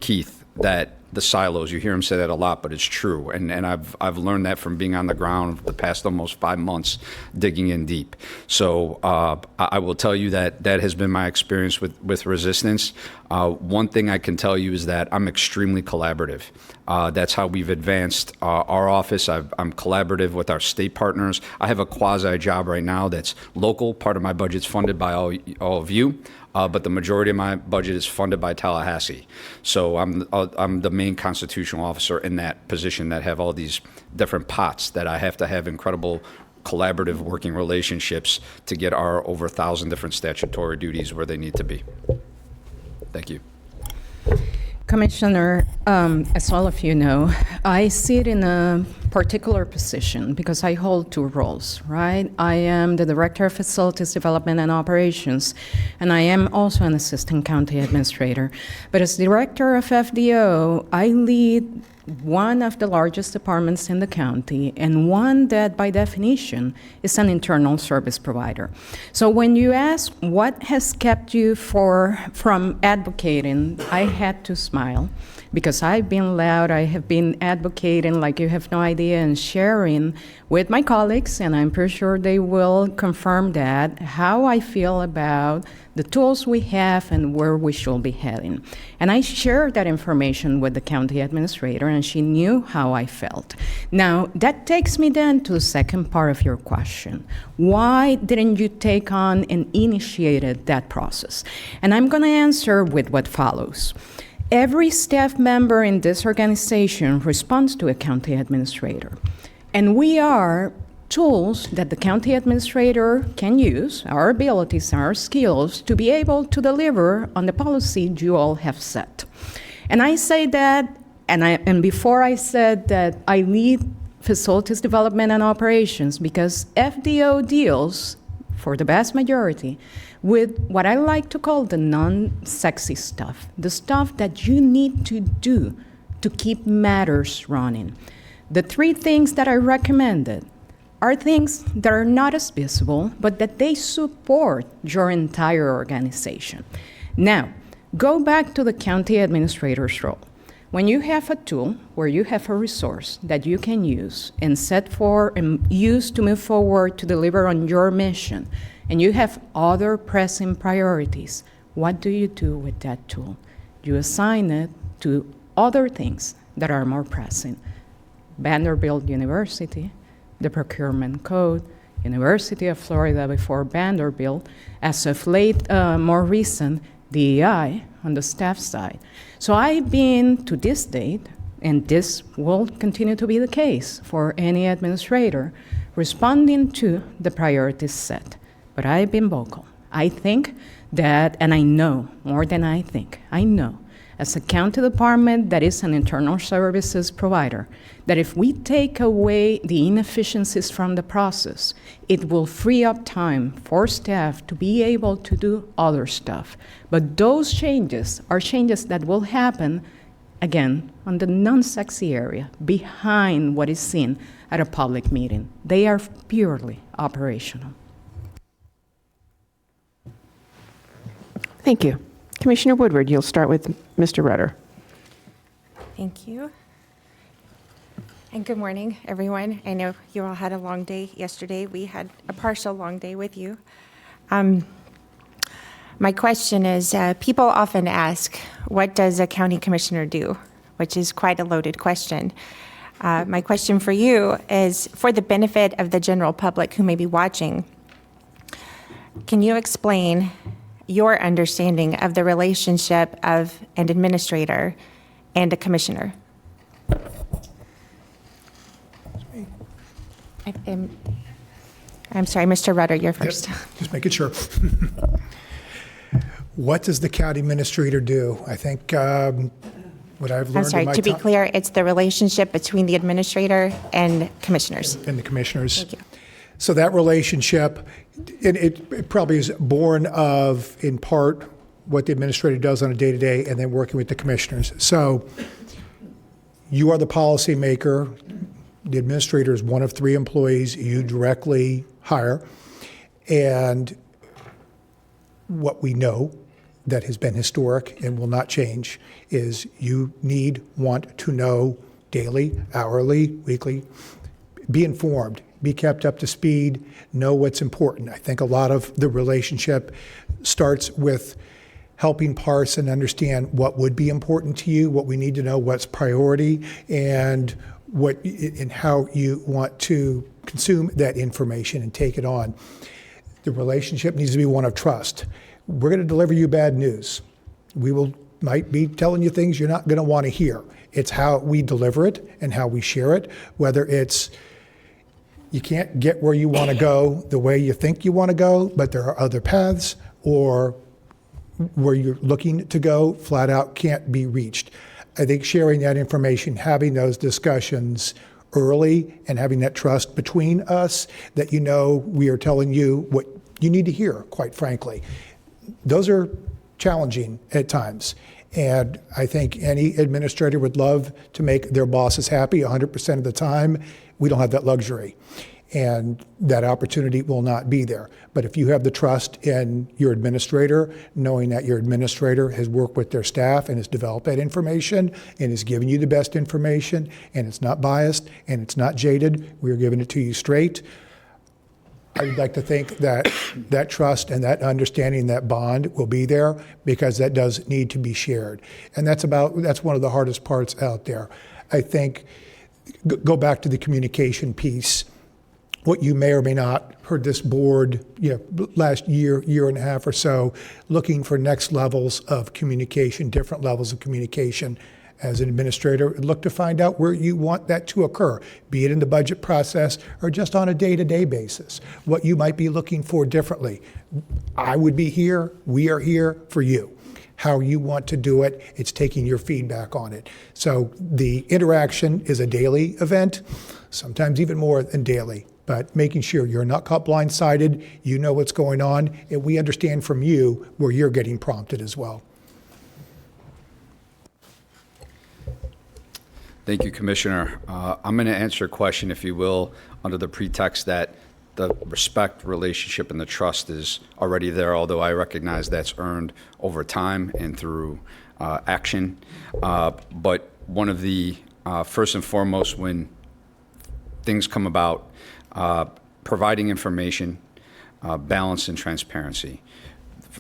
Keith that the silos, you hear him say that a lot, but it's true. And I've learned that from being on the ground the past almost 5 months, digging in deep. So I will tell you that has been my experience with resistance. One thing I can tell you is that I'm extremely collaborative. That's how we've advanced our office. I'm collaborative with our state partners. I have a quasi job right now that's local. Part of my budget's funded by all of you. But the majority of my budget is funded by Tallahassee. So I'm the main constitutional officer in that position that have all these different pots that I have to have incredible collaborative working relationships to get our over 1,000 different statutory duties where they need to be. Thank you. Commissioner, as all of you know, I sit in a particular position because I hold two roles, right? I am the Director of Facilities Development and Operations, and I am also an Assistant County Administrator. But as Director of FDO, I lead one of the largest departments in the county, and one that, by definition, is an internal service provider. So when you ask what has kept you from advocating, I had to smile, because I've been loud, I have been advocating like you have no idea, and sharing with my colleagues, and I'm pretty sure they will confirm that, how I feel about the tools we have and where we should be heading. And I shared that information with the county administrator, and she knew how I felt. Now, that takes me then to the second part of your question. Why didn't you take on and initiated that process? And I'm going to answer with what follows. Every staff member in this organization responds to a county administrator. And we are tools that the county administrator can use, our abilities, our skills, to be able to deliver on the policy you all have set. And I say that, and before I said that I lead facilities development and operations, because FDO deals, for the vast majority, with what I like to call the non-sexy stuff, the stuff that you need to do to keep matters running. The 3 things that I recommended are things that are not as visible, but that they support your entire organization. Now, go back to the county administrator's role. When you have a tool where you have a resource that you can use and set for and use to move forward to deliver on your mission, and you have other pressing priorities, what do you do with that tool? You assign it to other things that are more pressing. Vanderbilt University, the procurement code, University of Florida before Vanderbilt, as of late, more recent, DEI on the staff side. So I've been, to this date, and this will continue to be the case for any administrator, responding to the priorities set. But I've been vocal. I think that, and I know, more than I think, I know, as a county department that is an internal services provider, that if we take away the inefficiencies from the process, it will free up time for staff to be able to do other stuff. But those changes are changes that will happen, again, on the non-sexy area, behind what is seen at a public meeting. They are purely operational. Thank you. Commissioner Woodward, you'll start with Mr. Rudder. Thank you. And good morning, everyone. I know you all had a long day yesterday. We had a partial long day with you. My question is, people often ask, what does a county commissioner do? Which is quite a loaded question. My question for you is, for the benefit of the general public who may be watching, can you explain your understanding of the relationship of an administrator and a commissioner? I'm sorry, Mr. Rudder, you're first. Yep, just making sure. What does the county administrator do? I think what I've learned I'm sorry, in my to be time- clear, it's the relationship between the administrator and commissioners. and the commissioners. Thank you. So that relationship, and it probably is born of, in part, what the administrator does on a day-to-day and then working with the commissioners. So you are the policymaker. The administrator is one of 3 employees you directly hire. And what we know that has been historic and will not change is you want to know daily, hourly, weekly, be informed, be kept up to speed, know what's important. I think a lot of the relationship starts with helping parse and understand what would be important to you, what we need to know, what's priority, and how you want to consume that information and take it on. The relationship needs to be one of trust. We're going to deliver you bad news. Might be telling you things you're not going to want to hear. It's how we deliver it and how we share it, whether it's you can't get where you want to go the way you think you want to go, but there are other paths, or where you're looking to go flat out can't be reached. I think sharing that information, having those discussions early, and having that trust between us that we are telling you what you need to hear, quite frankly. Those are challenging at times. And I think any administrator would love to make their bosses happy 100% of the time. We don't have that luxury. And that opportunity will not be there. But if you have the trust in your administrator, knowing that your administrator has worked with their staff and has developed that information and is giving you the best information, and it's not biased and it's not jaded, we're giving it to you straight, I would like to think that that trust and that understanding, that bond will be there, because that does need to be shared. And that's one of the hardest parts out there. I think, go back to the communication piece. what you may or may not heard this board, last year and a half or so, looking for next levels of communication, different levels of communication. As an administrator, look to find out where you want that to occur, be it in the budget process or just on a day-to-day basis, what you might be looking for differently. I would be here, we are here for you. How you want to do it, it's taking your feedback on it. So the interaction is a daily event, sometimes even more than daily, but making sure you're not caught blindsided, you know what's going on, and we understand from you where you're getting prompted as well. Thank you, Commissioner. I'm going to answer a question, if you will, under the pretext that the respect, relationship, and the trust is already there, although I recognize that's earned over time and through action. But one of the, first and foremost, when things come about, providing information, balance, and transparency.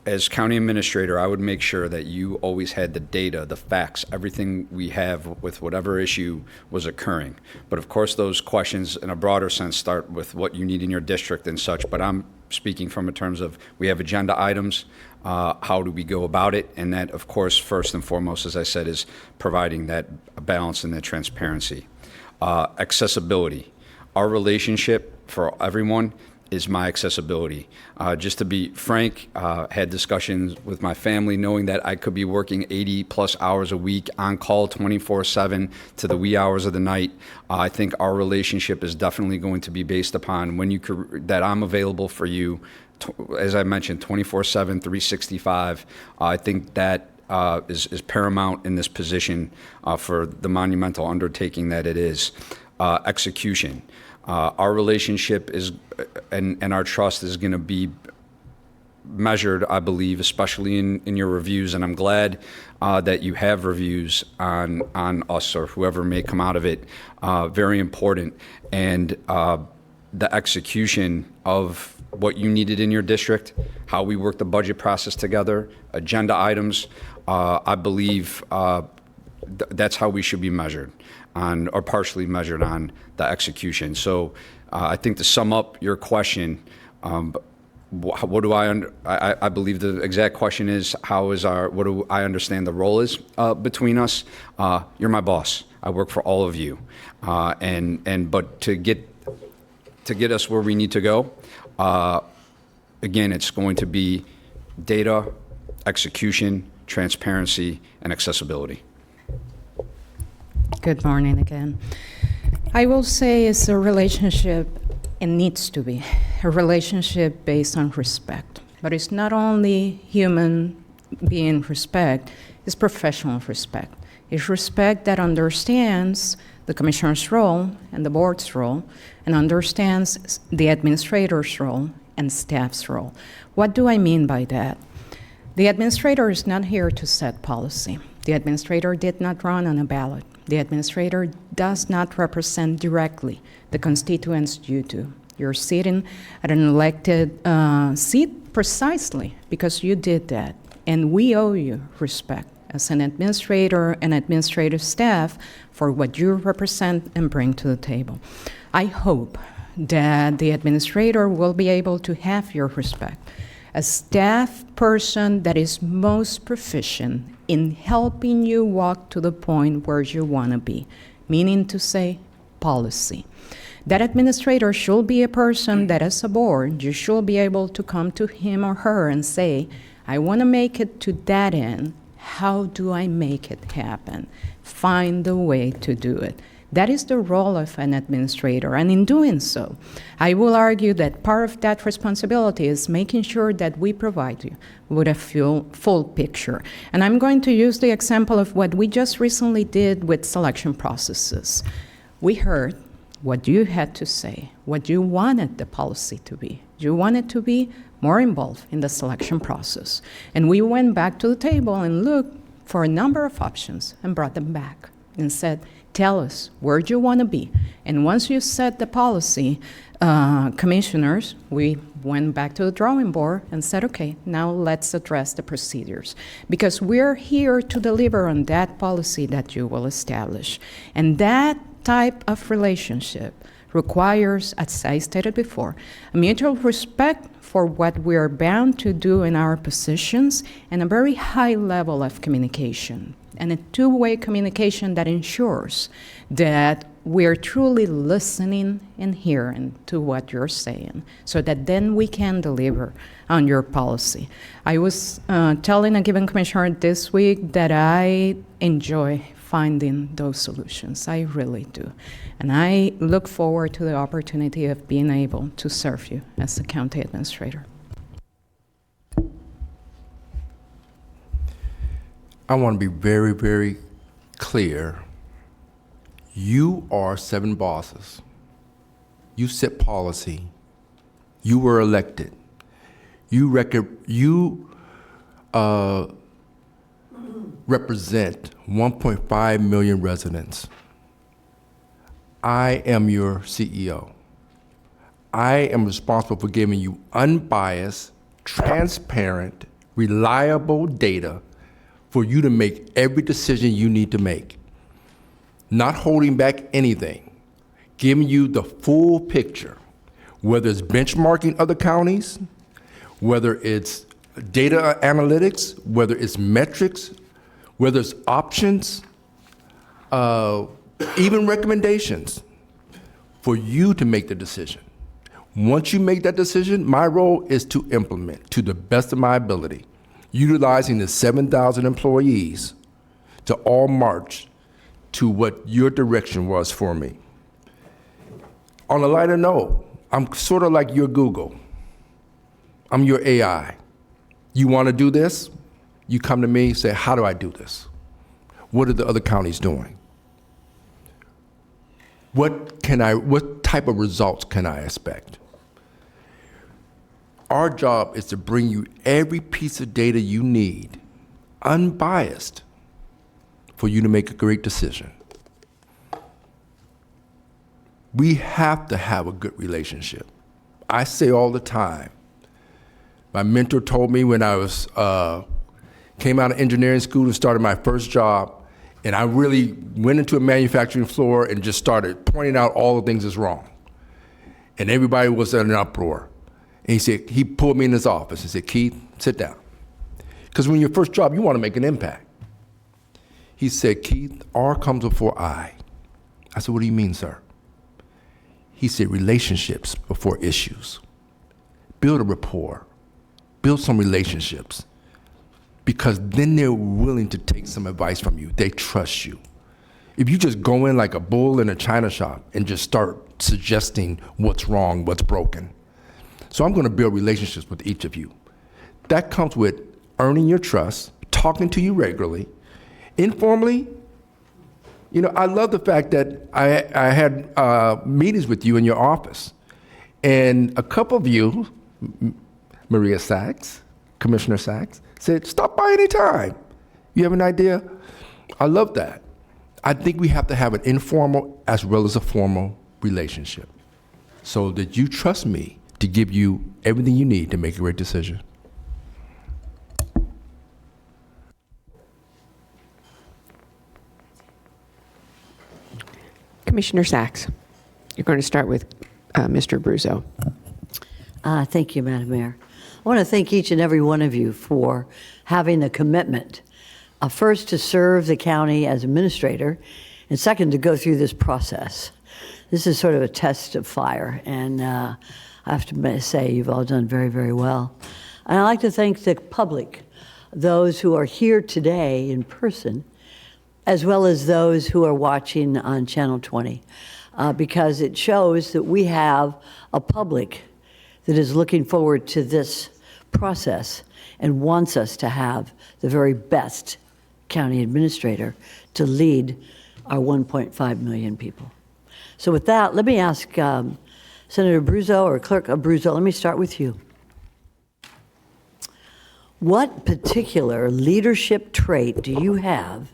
As county administrator, I would make sure that you always had the data, the facts, everything we have with whatever issue was occurring. But of course, those questions in a broader sense start with what you need in your district and such. But I'm speaking from in terms of we have agenda items, how do we go about it? And that, of course, first and foremost, as I said, is providing that balance and that transparency. Accessibility. Our relationship for everyone is my accessibility. Just to be frank, had discussions with my family knowing that I could be working 80 plus hours a week on call 24/7 to the wee hours of the night. I think our relationship is definitely going to be based upon when that I'm available for you, as I mentioned, 24/7, 365. I think that is paramount in this position for the monumental undertaking that it is. Execution. Our relationship is, and our trust is going to be measured, I believe, especially in your reviews. And I'm glad that you have reviews on us or whoever may come out of it. Very important. And the execution of what you needed in your district, how we work the budget process together, agenda items, I believe that's how we should be measured on, or partially measured on, the execution. So I think to sum up your question, what do I believe the exact question is, what do I understand the role is between us? You're my boss. I work for all of you. But to get us where we need to go, again, it's going to be data, execution, transparency, and accessibility. Good morning again. I will say it's a relationship, and needs to be, a relationship based on respect. But it's not only human being respect, it's professional respect. It's respect that understands the commissioner's role and the board's role, and understands the administrator's role and staff's role. What do I mean by that? The administrator is not here to set policy. The administrator did not run on a ballot. The administrator does not represent directly the constituents you do. You're sitting at an elected seat precisely because you did that. And we owe you respect as an administrator and administrative staff for what you represent and bring to the table. I hope that the administrator will be able to have your respect. A staff person that is most proficient in helping you walk to the point where you want to be, meaning to say policy. That administrator should be a person that as a board, you should be able to come to him or her and say, I want to make it to that end. How do I make it happen? Find a way to do it. That is the role of an administrator, and in doing so, I will argue that part of that responsibility is making sure that we provide you with a full picture. And I'm going to use the example of what we just recently did with selection processes. We heard what you had to say, what you wanted the policy to be. You wanted to be more involved in the selection process. And we went back to the table and looked for a number of options and brought them back and said, tell us where you want to be. And once you set the policy, commissioners, we went back to the drawing board and said, okay, now let's address the procedures. Because we're here to deliver on that policy that you will establish. And that type of relationship requires, as I stated before, a mutual respect for what we are bound to do in our positions and a very high level of communication, and a two-way communication that ensures that we're truly listening and hearing to what you're saying so that then we can deliver on your policy. I was telling a given commissioner this week that I enjoy finding those solutions. I really do. And I look forward to the opportunity of being able to serve you as a county administrator. I want to be very, very clear. You are 7 bosses. You set policy. You were elected. You represent 1.5 million residents. I am your CEO. I am responsible for giving you unbiased, transparent, reliable data for you to make every decision you need to make. Not holding back anything, giving you the full picture, whether it's benchmarking other counties, whether it's data analytics, whether it's metrics, whether it's options, even recommendations, for you to make the decision. Once you make that decision, my role is to implement to the best of my ability, utilizing the 7,000 employees to all march to what your direction was for me. On a lighter note, I'm sort of like your Google. I'm your AI. You want to do this? You come to me, say, how do I do this? What are the other counties doing? What type of results can I expect? Our job is to bring you every piece of data you need, unbiased, for you to make a great decision. We have to have a good relationship. I say all the time, my mentor told me when I was came out of engineering school and started my first job, and I really went into a manufacturing floor and just started pointing out all the things that's wrong. And everybody was in an uproar. And he pulled me in his office and said, Keith, sit down. Because when your first job, you want to make an impact. He said, Keith, R comes before I. I said, what do you mean, sir? He said, relationships before issues. Build a rapport. Build some relationships. Because then they're willing to take some advice from you. They trust you. If you just go in like a bull in a china shop and just start suggesting what's wrong, what's broken. So I'm going to build relationships with each of you. That comes with earning your trust, talking to you regularly, informally. You know, I love the fact that I had meetings with you in your office. And a couple of you, Maria Sachs, Commissioner Sachs, said, stop by anytime. You have an idea? I love that. I think we have to have an informal as well as a formal relationship so that you trust me to give you everything you need to make a great decision. Commissioner Sachs, you're going to start with Mr. Abruzzo. Thank you, Madam Mayor. I want to thank each and every one of you for having the commitment, first to serve the county as administrator, and second to go through this process. This is sort of a test of fire, and I have to say you've all done very, very well. And I'd like to thank the public, those who are here today in person, as well as those who are watching on Channel 20, because it shows that we have a public that is looking forward to this process and wants us to have the very best county administrator to lead our 1.5 million people. So with that, let me ask Senator Abruzzo or Clerk Abruzzo, let me start with you. What particular leadership trait do you have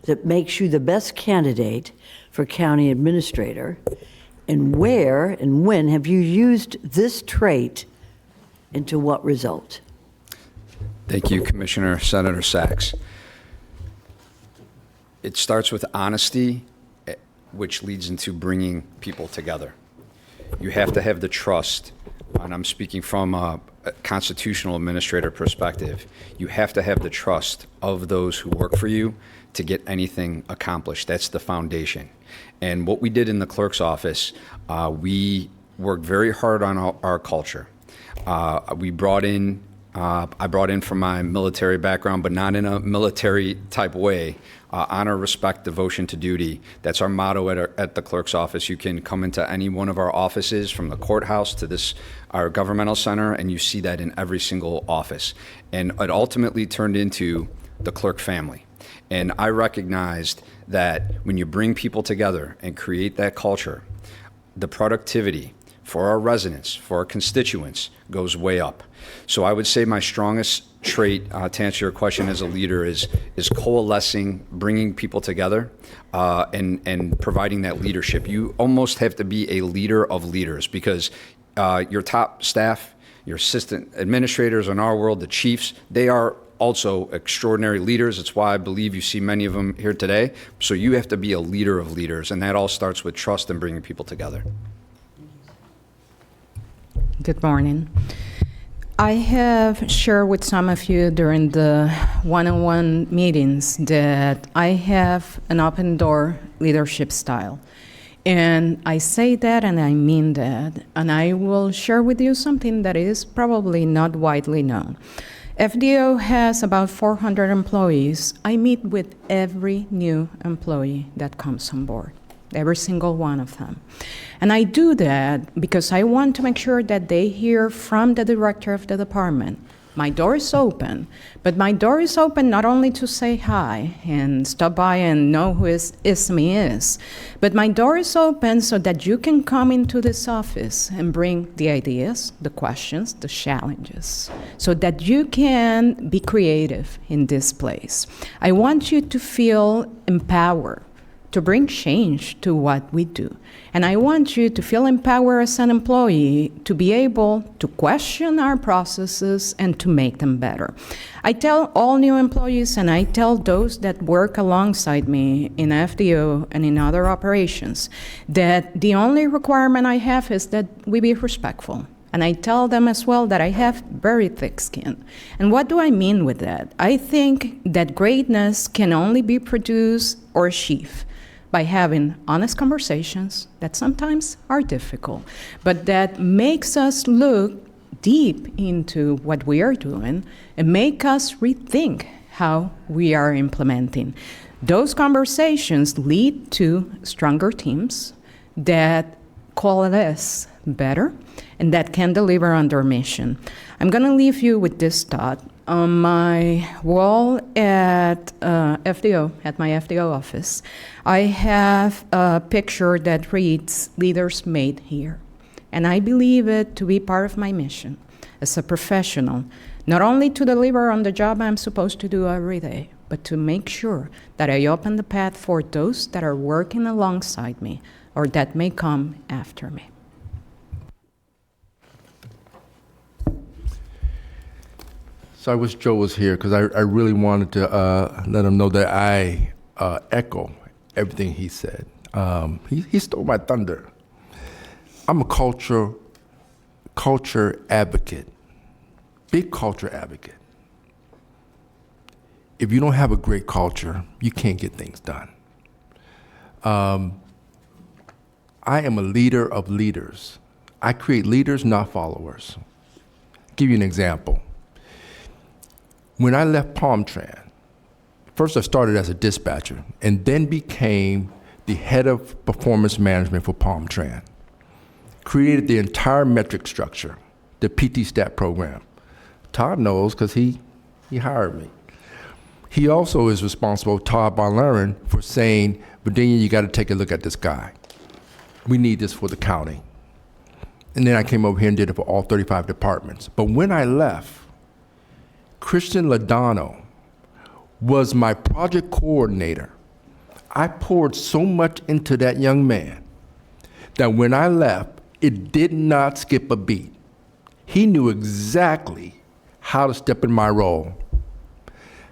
that makes you the best candidate for county administrator? And where and when have you used this trait and to what result? Thank you, Commissioner Senator Sachs. It starts with honesty, which leads into bringing people together. You have to have the trust, and I'm speaking from a constitutional administrator perspective. You have to have the trust of those who work for you to get anything accomplished. That's the foundation. And what we did in the clerk's office, we worked very hard on our culture. I brought in from my military background, but not in a military type way. Honor, respect, devotion to duty. That's our motto at the clerk's office. You can come into any one of our offices, from the courthouse to our governmental center, and you see that in every single office. And it ultimately turned into the clerk family. And I recognized that when you bring people together and create that culture, the productivity for our residents, for our constituents, goes way up. So I would say my strongest trait, to answer your question as a leader, is coalescing, bringing people together, and providing that leadership. You almost have to be a leader of leaders, because your top staff, your assistant administrators in our world, the chiefs, they are also extraordinary leaders. It's why I believe you see many of them here today. So you have to be a leader of leaders, and that all starts with trust and bringing people together. Good morning. I have shared with some of you during the one-on-one meetings that I have an open door leadership style. And I say that and I mean that. And I will share with you something that is probably not widely known. FDO has about 400 employees. I meet with every new employee that comes on board, every single one of them. And I do that because I want to make sure that they hear from the director of the department. My door is open, but my door is open not only to say hi and stop by and know who ISME is, but my door is open so that you can come into this office and bring the ideas, the questions, the challenges, so that you can be creative in this place. I want you to feel empowered to bring change to what we do. And I want you to feel empowered as an employee to be able to question our processes and to make them better. I tell all new employees, and I tell those that work alongside me in FDO and in other operations, that the only requirement I have is that we be respectful. And I tell them as well that I have very thick skin. And what do I mean with that? I think that greatness can only be produced or achieved by having honest conversations that sometimes are difficult, but that makes us look deep into what we are doing and make us rethink how we are implementing. Those conversations lead to stronger teams that coalesce better and that can deliver on their mission. I'm going to leave you with this thought. On my wall at FDO, at my FDO office, I have a picture that reads, "Leaders Made Here." And I believe it to be part of my mission as a professional, not only to deliver on the job I'm supposed to do every day, but to make sure that I open the path for those that are working alongside me or that may come after me. So I wish Joe was here, because I really wanted to let him know that I echo everything he said. He stole my thunder. I'm a culture advocate, big culture advocate. If you don't have a great culture, you can't get things done. I am a leader of leaders. I create leaders, not followers. I'll give you an example. When I left Palmtran, first I started as a dispatcher and then became the head of performance management for Palmtran. Created the entire metric structure, the PT Stat program. Todd knows because he hired me. He also is responsible, Todd Bonlaren, for saying, Virginia, you got to take a look at this guy. We need this for the county. And then I came over here and did it for all 35 departments. But when I left, Christian Ladano was my project coordinator. I poured so much into that young man that when I left, it did not skip a beat. He knew exactly how to step in my role.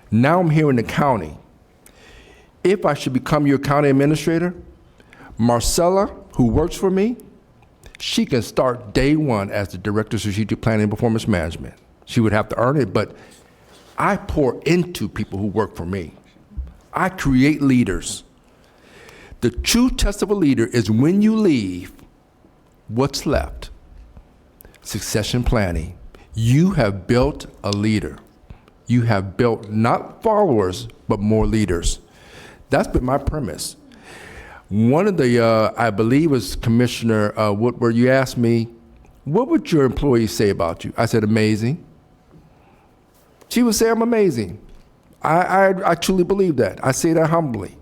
Now I'm here in the county. If I should become your county administrator, Marcella, who works for me, she can start day one as the Director of Strategic Planning and Performance Management. She would have to earn it, but I pour into people who work for me. I create leaders. The true test of a leader is when you leave, what's left? Succession planning. You have built a leader. You have built not followers, but more leaders. That's been my premise. One of the, I believe it was Commissioner Woodward, you asked me, what would your employees say about you? I said, amazing. She would say, I'm amazing. I truly believe that. I say that humbly.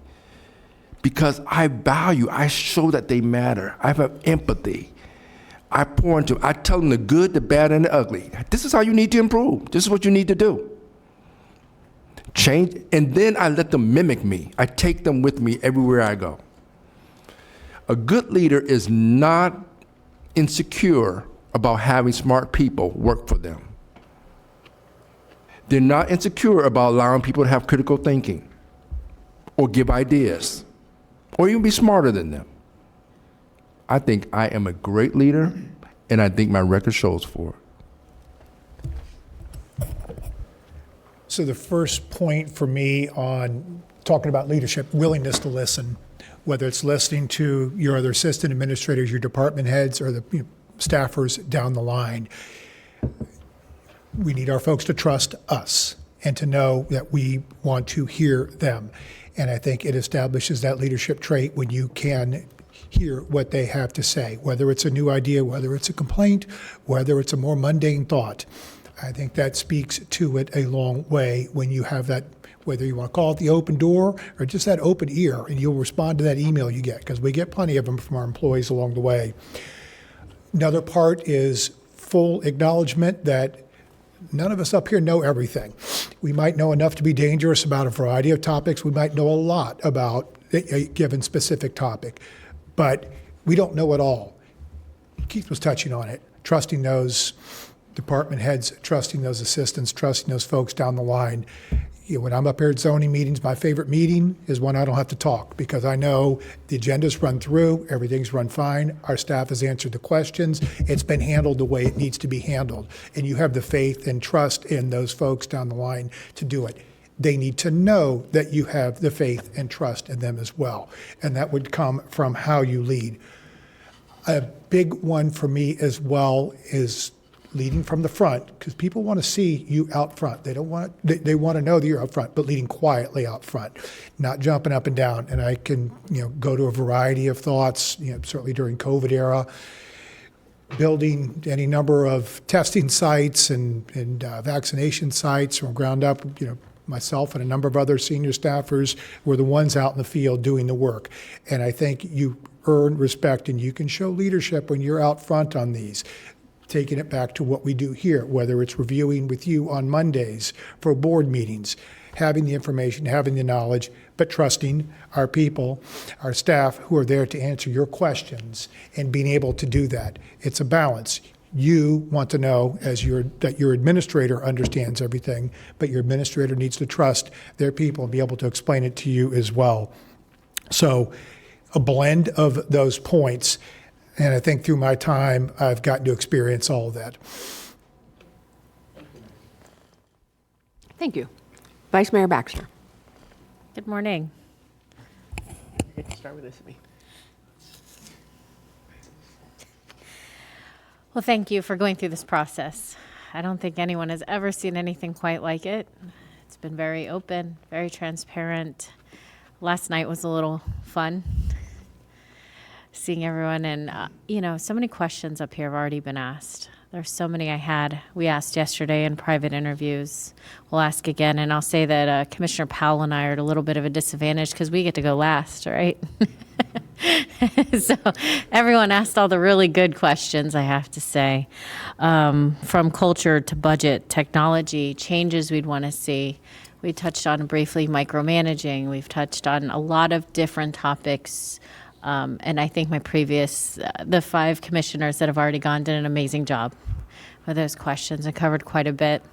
Because I value, I show that they matter. I have empathy. I pour into them. I tell them the good, the bad, and the ugly. This is how you need to improve. This is what you need to do. Change, and then I let them mimic me. I take them with me everywhere I go. A good leader is not insecure about having smart people work for them. They're not insecure about allowing people to have critical thinking or give ideas or even be smarter than them. I think I am a great leader, and I think my record shows for it. So the first point for me on talking about leadership, willingness to listen, whether it's listening to your other assistant administrators, your department heads, or the staffers down the line. We need our folks to trust us and to know that we want to hear them. And I think it establishes that leadership trait when you can hear what they have to say, whether it's a new idea, whether it's a complaint, whether it's a more mundane thought. I think that speaks to it a long way when you have that, whether you want to call it the open door or just that open ear, and you'll respond to that email you get, because we get plenty of them from our employees along the way. Another part is full acknowledgement that none of us up here know everything. We might know enough to be dangerous about a variety of topics. We might know a lot about a given specific topic, but we don't know it all. Keith was touching on it, trusting those department heads, trusting those assistants, trusting those folks down the line. When I'm up here at zoning meetings, my favorite meeting is when I don't have to talk, because I know the agenda's run through, everything's run fine, our staff has answered the questions, it's been handled the way it needs to be handled, and you have the faith and trust in those folks down the line to do it. They need to know that you have the faith and trust in them as well, and that would come from how you lead. A big one for me as well is leading from the front, because people want to see you out front. They don't want they want to know that you're out front, but leading quietly out front, not jumping up and down. And I can go to a variety of thoughts. Certainly during COVID era, building any number of testing sites and vaccination sites from ground up. Myself and a number of other senior staffers were the ones out in the field doing the work. And I think you earn respect and you can show leadership when you're out front on these. Taking it back to what we do here, whether it's reviewing with you on Mondays for board meetings, having the information, having the knowledge, but trusting our people, our staff who are there to answer your questions and being able to do that. It's a balance. You want to know that your administrator understands everything, but your administrator needs to trust their people and be able to explain it to you as well. So a blend of those points. And I think through my time, I've gotten to experience all of that. Thank you. Vice Mayor Baxter. Good morning. Start with this. Well, thank you for going through this process. I don't think anyone has ever seen anything quite like it. It's been very open, very transparent. Last night was a little fun. Seeing everyone, and so many questions up here have already been asked. There's so many we asked yesterday in private interviews. We'll ask again, and I'll say that Commissioner Powell and I are at a little bit of a disadvantage because we get to go last, right? So everyone asked all the really good questions, I have to say, from culture to budget, technology, changes we'd want to see. We touched on briefly micromanaging. We've touched on a lot of different topics. And I think the 5 commissioners that have already gone did an amazing job with those questions and covered quite a bit.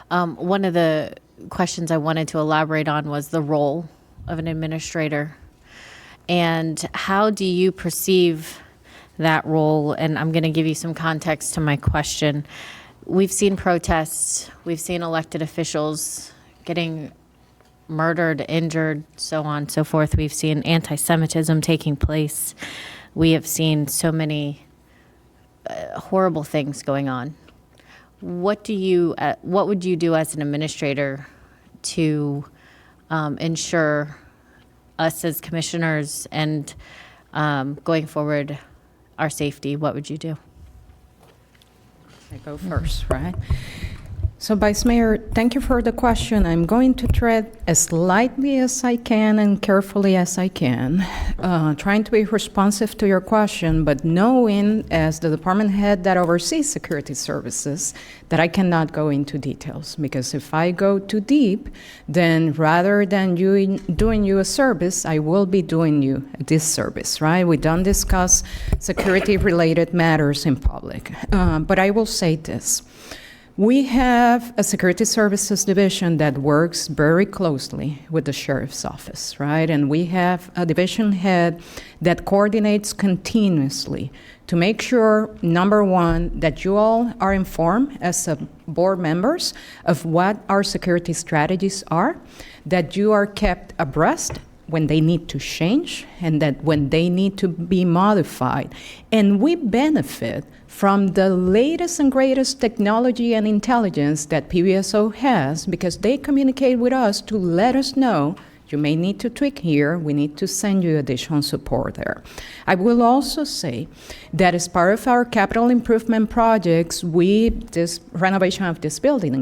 One of the questions I wanted to elaborate on was the role of an administrator. And how do you perceive that role? And I'm going to give you some context to my question. We've seen protests, we've seen elected officials getting murdered, injured, so on and so forth. We've seen anti-Semitism taking place. We have seen so many horrible things going on. What would you do as an administrator to ensure us as commissioners and going forward our safety? What would you do? I go first, right? So, Vice Mayor, thank you for the question. I'm going to tread as lightly as I can and carefully as I can, trying to be responsive to your question, but knowing as the department head that oversees security services that I cannot go into details, because if I go too deep, then rather than doing you a service, I will be doing you a disservice, right? We don't discuss security-related matters in public, but I will say this. We have a security services division that works very closely with the sheriff's office, right? And we have a division head that coordinates continuously to make sure, number one, that you all are informed as board members of what our security strategies are, that you are kept abreast when they need to change and that when they need to be modified. And we benefit from the latest and greatest technology and intelligence that PBSO has because they communicate with us to let us know you may need to tweak here, we need to send you additional support there. I will also say that as part of our capital improvement projects, this renovation of this building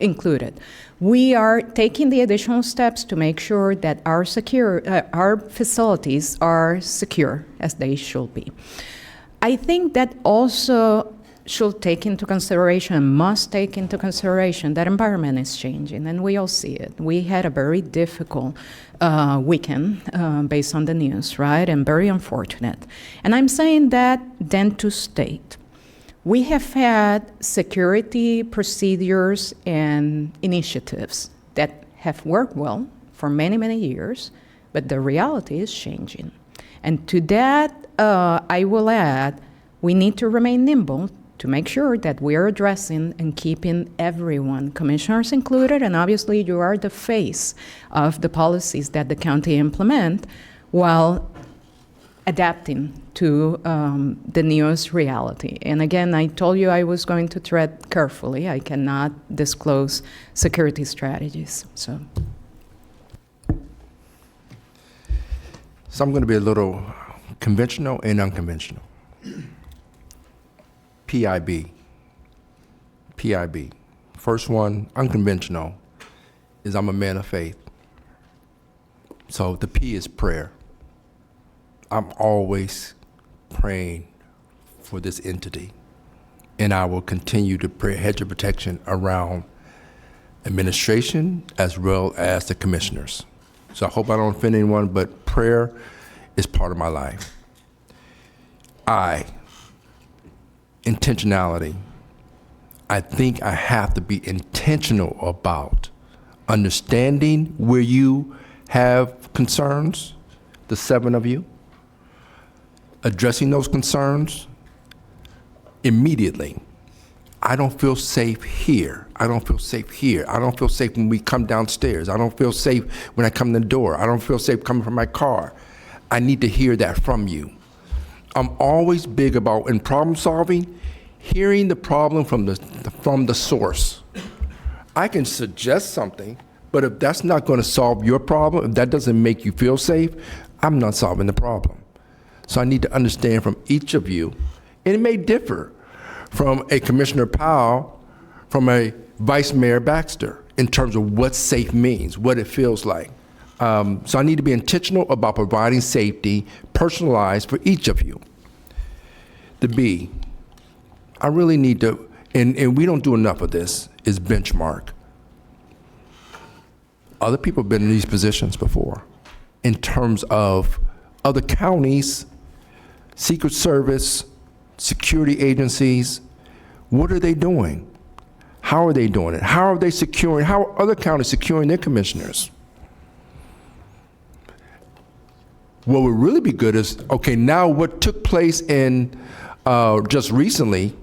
included, we are taking the additional steps to make sure that our facilities are secure as they should be. I think that also should take into consideration, must take into consideration that environment is changing, and we all see it. We had a very difficult weekend based on the news, right, and very unfortunate. And I'm saying that then to state, we have had security procedures and initiatives that have worked well for many, many years, but the reality is changing. And to that, I will add, we need to remain nimble to make sure that we are addressing and keeping everyone, commissioners included, and obviously you are the face of the policies that the county implement, while adapting to the newest reality. And again, I told you I was going to tread carefully. I cannot disclose security strategies. So I'm going to be a little conventional and unconventional. PIB. First one, unconventional, is I'm a man of faith. So the P is prayer. I'm always praying for this entity, and I will continue to pray a hedge of protection around administration as well as the commissioners. So I hope I don't offend anyone, but prayer is part of my life. Intentionality. I think I have to be intentional about understanding where you have concerns, the 7 of you, addressing those concerns immediately. I don't feel safe here. I don't feel safe here. I don't feel safe when we come downstairs. I don't feel safe when I come in the door. I don't feel safe coming from my car. I need to hear that from you. I'm always big about, in problem solving, hearing the problem from the source. I can suggest something, but if that's not going to solve your problem, if that doesn't make you feel safe, I'm not solving the problem. So I need to understand from each of you, and it may differ from a Commissioner Powell, from a Vice Mayor Baxter, in terms of what safe means, what it feels like. So I need to be intentional about providing safety, personalized for each of you. The B, I really need to, and we don't do enough of this, is benchmark. Other people have been in these positions before in terms of other counties, Secret Service, security agencies. What are they doing? How are they doing it? How are they securing, how are other counties securing their commissioners? what would really be good is, okay, now what took place in just recently,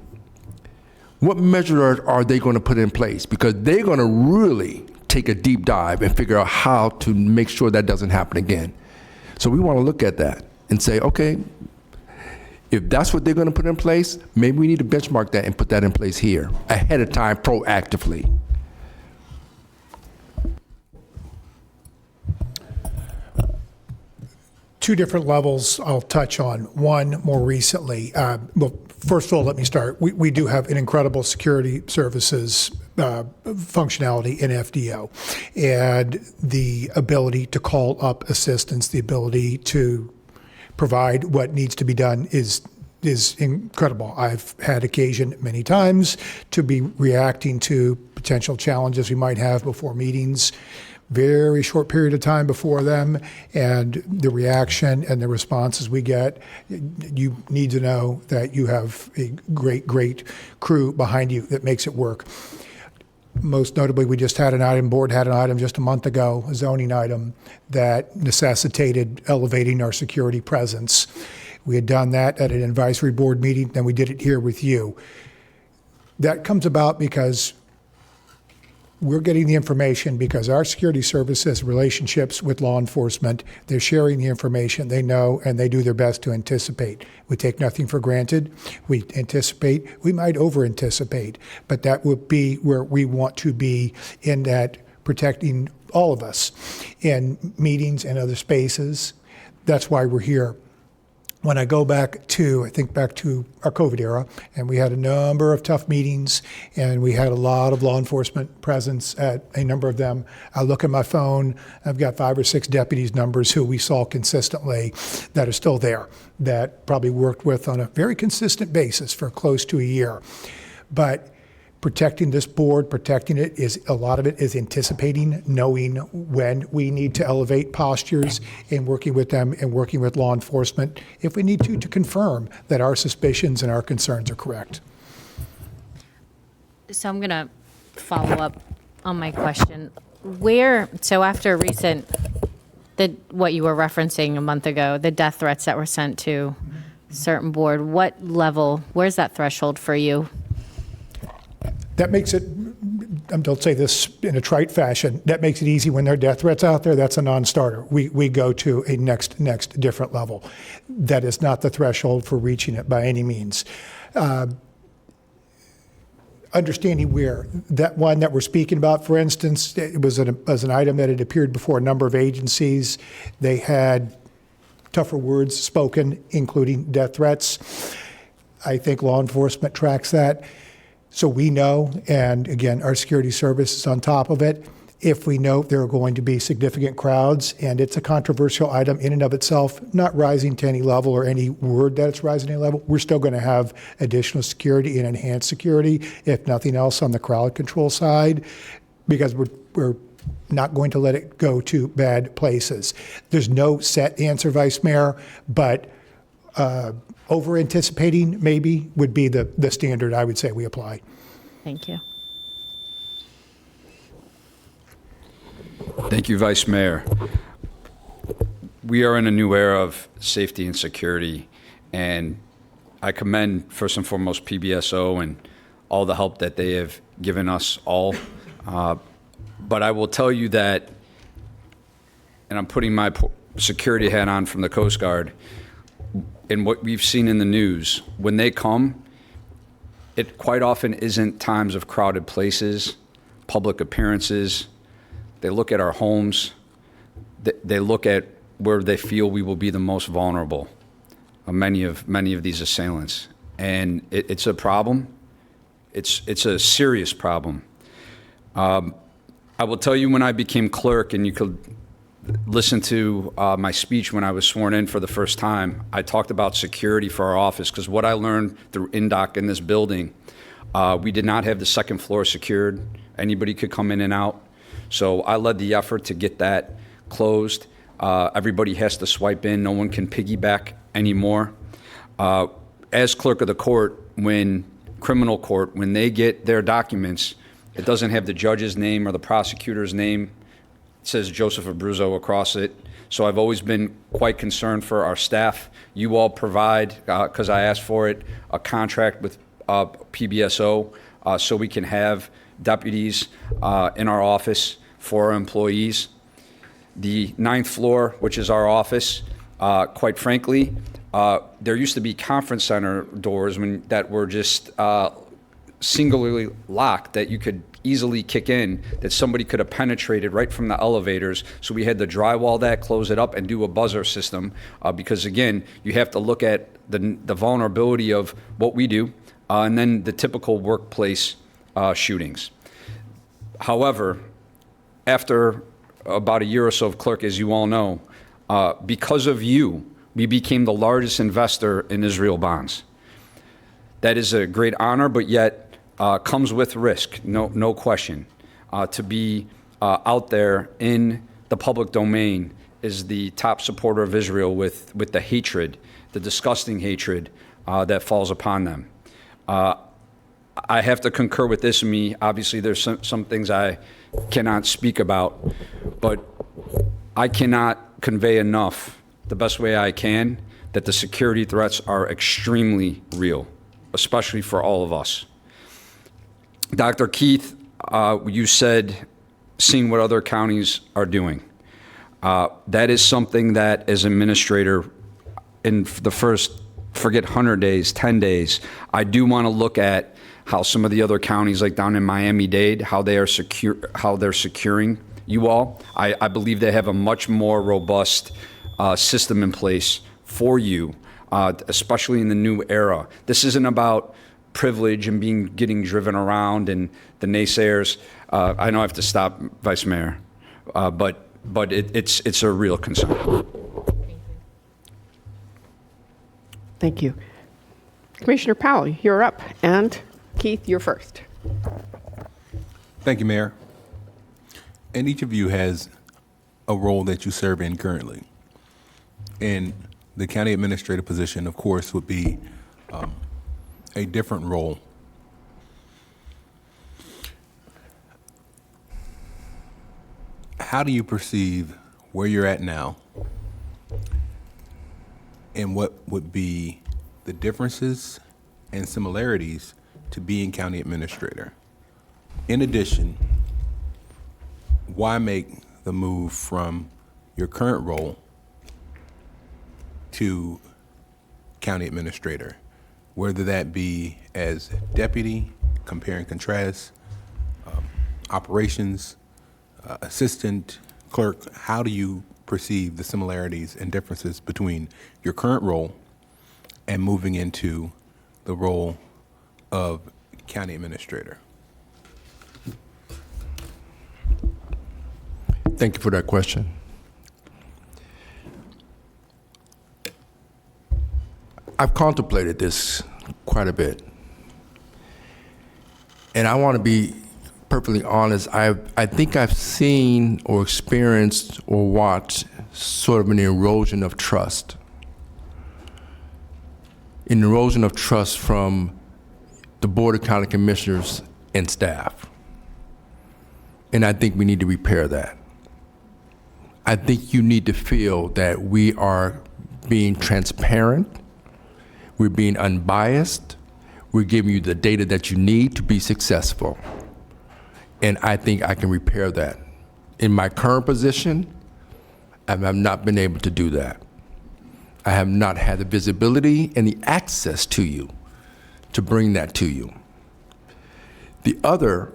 what measures are they going to put in place? Because they're going to really take a deep dive and figure out how to make sure that doesn't happen again. So we want to look at that and say, okay, if that's what they're going to put in place, maybe we need to benchmark that and put that in place here ahead of time proactively. Two different levels I'll touch on. One more recently. Well, first of all, let me start. We do have an incredible security services functionality in FDO, and the ability to call up assistance, the ability to provide what needs to be done is incredible. I've had occasion many times to be reacting to potential challenges we might have before meetings, very short period of time before them, and the reaction and the responses we get, you need to know that you have a great crew behind you that makes it work. Most notably, we just had an item, board had an item just a month ago, a zoning item that necessitated elevating our security presence. We had done that at an advisory board meeting, then we did it here with you. That comes about because we're getting the information because our security service has relationships with law enforcement. They're sharing the information they know, and they do their best to anticipate. We take nothing for granted. We anticipate. We might over-anticipate, but that would be where we want to be in that protecting all of us in meetings and other spaces. That's why we're here. When I go back to, I think back to our COVID era, and we had a number of tough meetings, and we had a lot of law enforcement presence at a number of them. I look at my phone, I've got 5 or 6 deputies' numbers who we saw consistently that are still there, that probably worked with on a very consistent basis for close to a year. But protecting this board, protecting it, is a lot of it is anticipating, knowing when we need to elevate postures, and working with them and working with law enforcement if we need to confirm that our suspicions and our concerns are correct. So I'm going to follow up on my question. So after what you were referencing a month ago, the death threats that were sent to certain board, what level, where's that threshold for you? That makes it, don't say this in a trite fashion, that makes it easy when there are death threats out there. That's a non-starter. We go to a next different level. That is not the threshold for reaching it by any means. Understanding where that one that we're speaking about, for instance, it was an item that had appeared before a number of agencies. They had tougher words spoken, including death threats. I think law enforcement tracks that. So we know, and again, our security service is on top of it. If we know there are going to be significant crowds and it's a controversial item in and of itself, not rising to any level or any word that it's rising to any level, we're still going to have additional security and enhanced security, if nothing else, on the crowd control side, because we're not going to let it go to bad places. There's no set answer, Vice Mayor, but over-anticipating maybe would be the standard I would say we apply. Thank you. Thank you, Vice Mayor. We are in a new era of safety and security, and I commend first and foremost PBSO and all the help that they have given us all. But I will tell you that, and I'm putting my security hat on from the Coast Guard, and what we've seen in the news, when they come, it quite often isn't times of crowded places, public appearances. They look at our homes. They look at where they feel we will be the most vulnerable of many of these assailants. And it's a problem. It's a serious problem. I will tell you, when I became clerk, and you could listen to my speech when I was sworn in for the first time, I talked about security for our office, because what I learned through INDOC in this building, we did not have the second floor secured. Anybody could come in and out. So I led the effort to get that closed. Everybody has to swipe in. No one can piggyback anymore. As clerk of the court, criminal court, when they get their documents, it doesn't have the judge's name or the prosecutor's name. It says Joseph Abruzzo across it. So I've always been quite concerned for our staff. You all provide, because I asked for it, a contract with PBSO so we can have deputies in our office for our employees. The 9th floor, which is our office, quite frankly, there used to be conference center doors that were just singularly locked that you could easily kick in, that somebody could have penetrated right from the elevators. So we had to drywall that, close it up, and do a buzzer system because, again, you have to look at the vulnerability of what we do and then the typical workplace shootings. However, after about a year or so of clerk, as you all know, because of you, we became the largest investor in Israel bonds. That is a great honor, but yet comes with risk, no question. To be out there in the public domain is the top supporter of Israel with the hatred, the disgusting hatred that falls upon them. I have to concur with this, obviously there's some things I cannot speak about, but I cannot convey enough, the best way I can, that the security threats are extremely real, especially for all of us. Dr. Keith, you said seeing what other counties are doing. That is something that, as administrator, in the first, forget 100 days, 10 days, I do want to look at how some of the other counties, like down in Miami-Dade, how they're securing you all. I believe they have a much more robust system in place for you, especially in the new era. This isn't about privilege and getting driven around and the naysayers. I know I have to stop, Vice Mayor, but it's a real concern. Thank you. Commissioner Powell, you're up, and Keith, you're first. Thank you, Mayor. And each of you has a role that you serve in currently. And the county administrator position, of course, would be a different role. How do you perceive where you're at now and what would be the differences and similarities to being county administrator? In addition, why make the move from your current role to county administrator, whether that be as deputy, compare and contrast, operations, assistant, clerk? How do you perceive the similarities and differences between your current role and moving into the role of county administrator? Thank you for that question. I've contemplated this quite a bit. And I want to be perfectly honest, I think I've seen or experienced or watched sort of an erosion of trust. An erosion of trust from the Board of County Commissioners and staff. And I think we need to repair that. I think you need to feel that we are being transparent, we're being unbiased, we're giving you the data that you need to be successful. And I think I can repair that. In my current position, I have not been able to do that. I have not had the visibility and the access to you to bring that to you. The other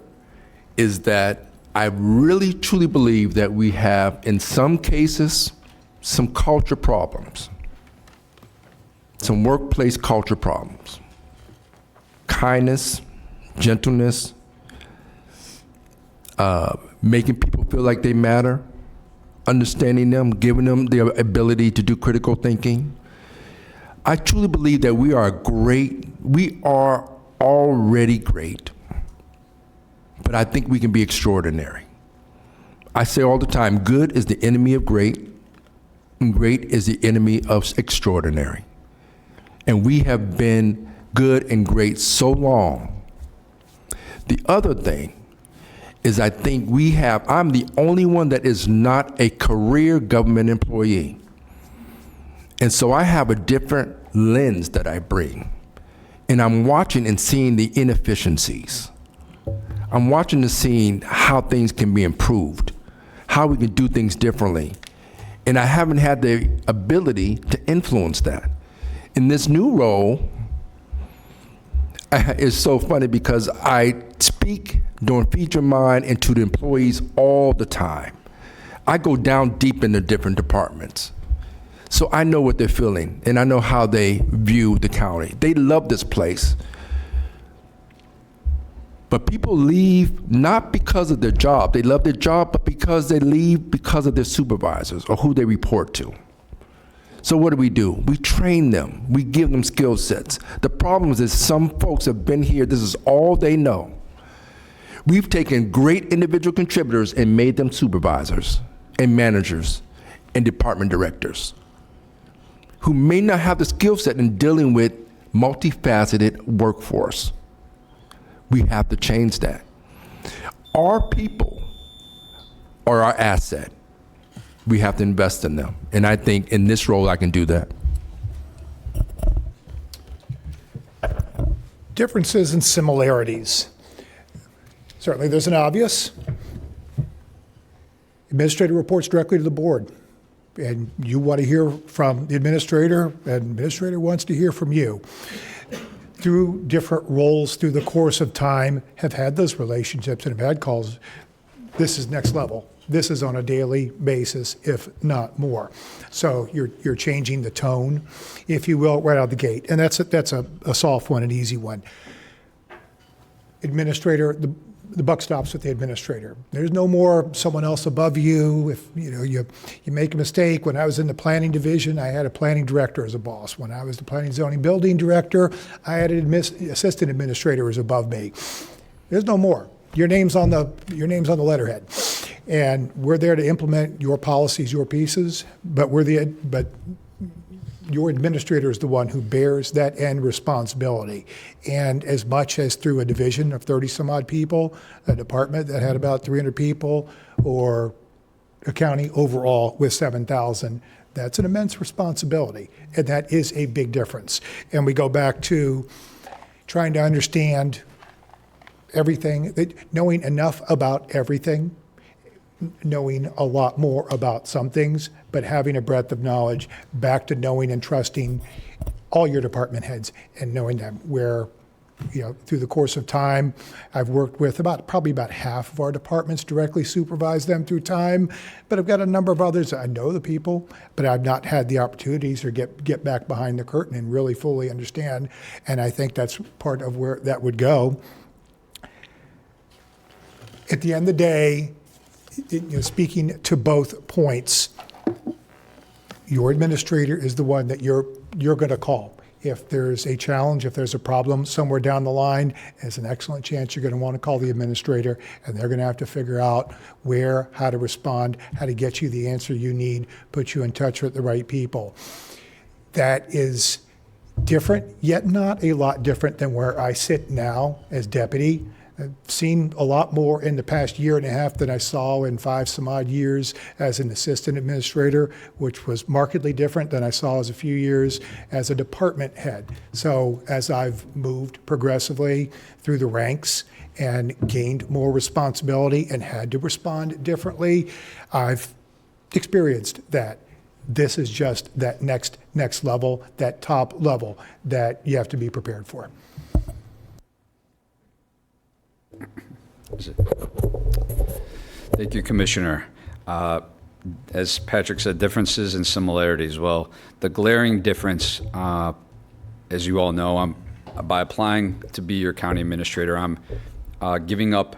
is that I really truly believe that we have, in some cases, some culture problems, some workplace culture problems. Kindness, gentleness, making people feel like they matter, understanding them, giving them the ability to do critical thinking. I truly believe that we are already great, but I think we can be extraordinary. I say all the time, good is the enemy of great, and great is the enemy of extraordinary. And we have been good and great so long. The other thing is I think I'm the only one that is not a career government employee. And so I have a different lens that I bring. And I'm watching and seeing the inefficiencies. I'm watching and seeing how things can be improved, how we can do things differently. And I haven't had the ability to influence that. In this new role, it's so funny because I speak during Feature Mind and to the employees all the time. I go down deep into different departments. So I know what they're feeling, and I know how they view the county. They love this place. But people leave not because of their job. They love their job, but because they leave because of their supervisors or who they report to. So what do? We train them. We give them skill sets. The problem is some folks have been here, this is all they know. We've taken great individual contributors and made them supervisors and managers and department directors who may not have the skill set in dealing with multifaceted workforce. We have to change that. Our people are our asset. We have to invest in them. And I think in this role, I can do that. Differences and similarities. Certainly, there's an obvious. Administrator reports directly to the board. And you want to hear from the administrator, and the administrator wants to hear from you. Through different roles through the course of time, have had those relationships and have had calls. This is next level. This is on a daily basis, if not more. So you're changing the tone, if you will, right out of the gate. And that's a soft one, an easy one. Administrator, the buck stops with the administrator. There's no more someone else above you. If you make a mistake. When I was in the planning division, I had a planning director as a boss. When I was the planning zoning building director, I had an assistant administrator as above me. There's no more. Your name's on the letterhead, and we're there to implement your policies, your pieces. But your administrator is the one who bears that end responsibility. And as much as through a division of 30 some odd people, a department that had about 300 people, or a county overall with 7,000, that's an immense responsibility. And that is a big difference. And we go back to trying to understand everything, knowing enough about everything, knowing a lot more about some things, but having a breadth of knowledge back to knowing and trusting all your department heads and knowing them. Where, through the course of time, I've worked with probably about half of our departments, directly supervise them through time, but I've got a number of others. I know the people, but I've not had the opportunities or get back behind the curtain and really fully understand. And I think that's part of where that would go. At the end of the day, speaking to both points, your administrator is the one that you're going to call. If there's a challenge, if there's a problem somewhere down the line, there's an excellent chance you're going to want to call the administrator, and they're going to have to figure out how to respond, how to get you the answer you need, put you in touch with the right people. That is different, yet not a lot different than where I sit now as deputy. I've seen a lot more in the past year and a half than I saw in 5 some odd years as an assistant administrator, which was markedly different than I saw as a few years as a department head. So as I've moved progressively through the ranks and gained more responsibility and had to respond differently, I've experienced that. This is just that next level, that top level that you have to be prepared for. Thank you, Commissioner. As Patrick said, differences and similarities. Well, the glaring difference, as you all know, by applying to be your county administrator, I'm giving up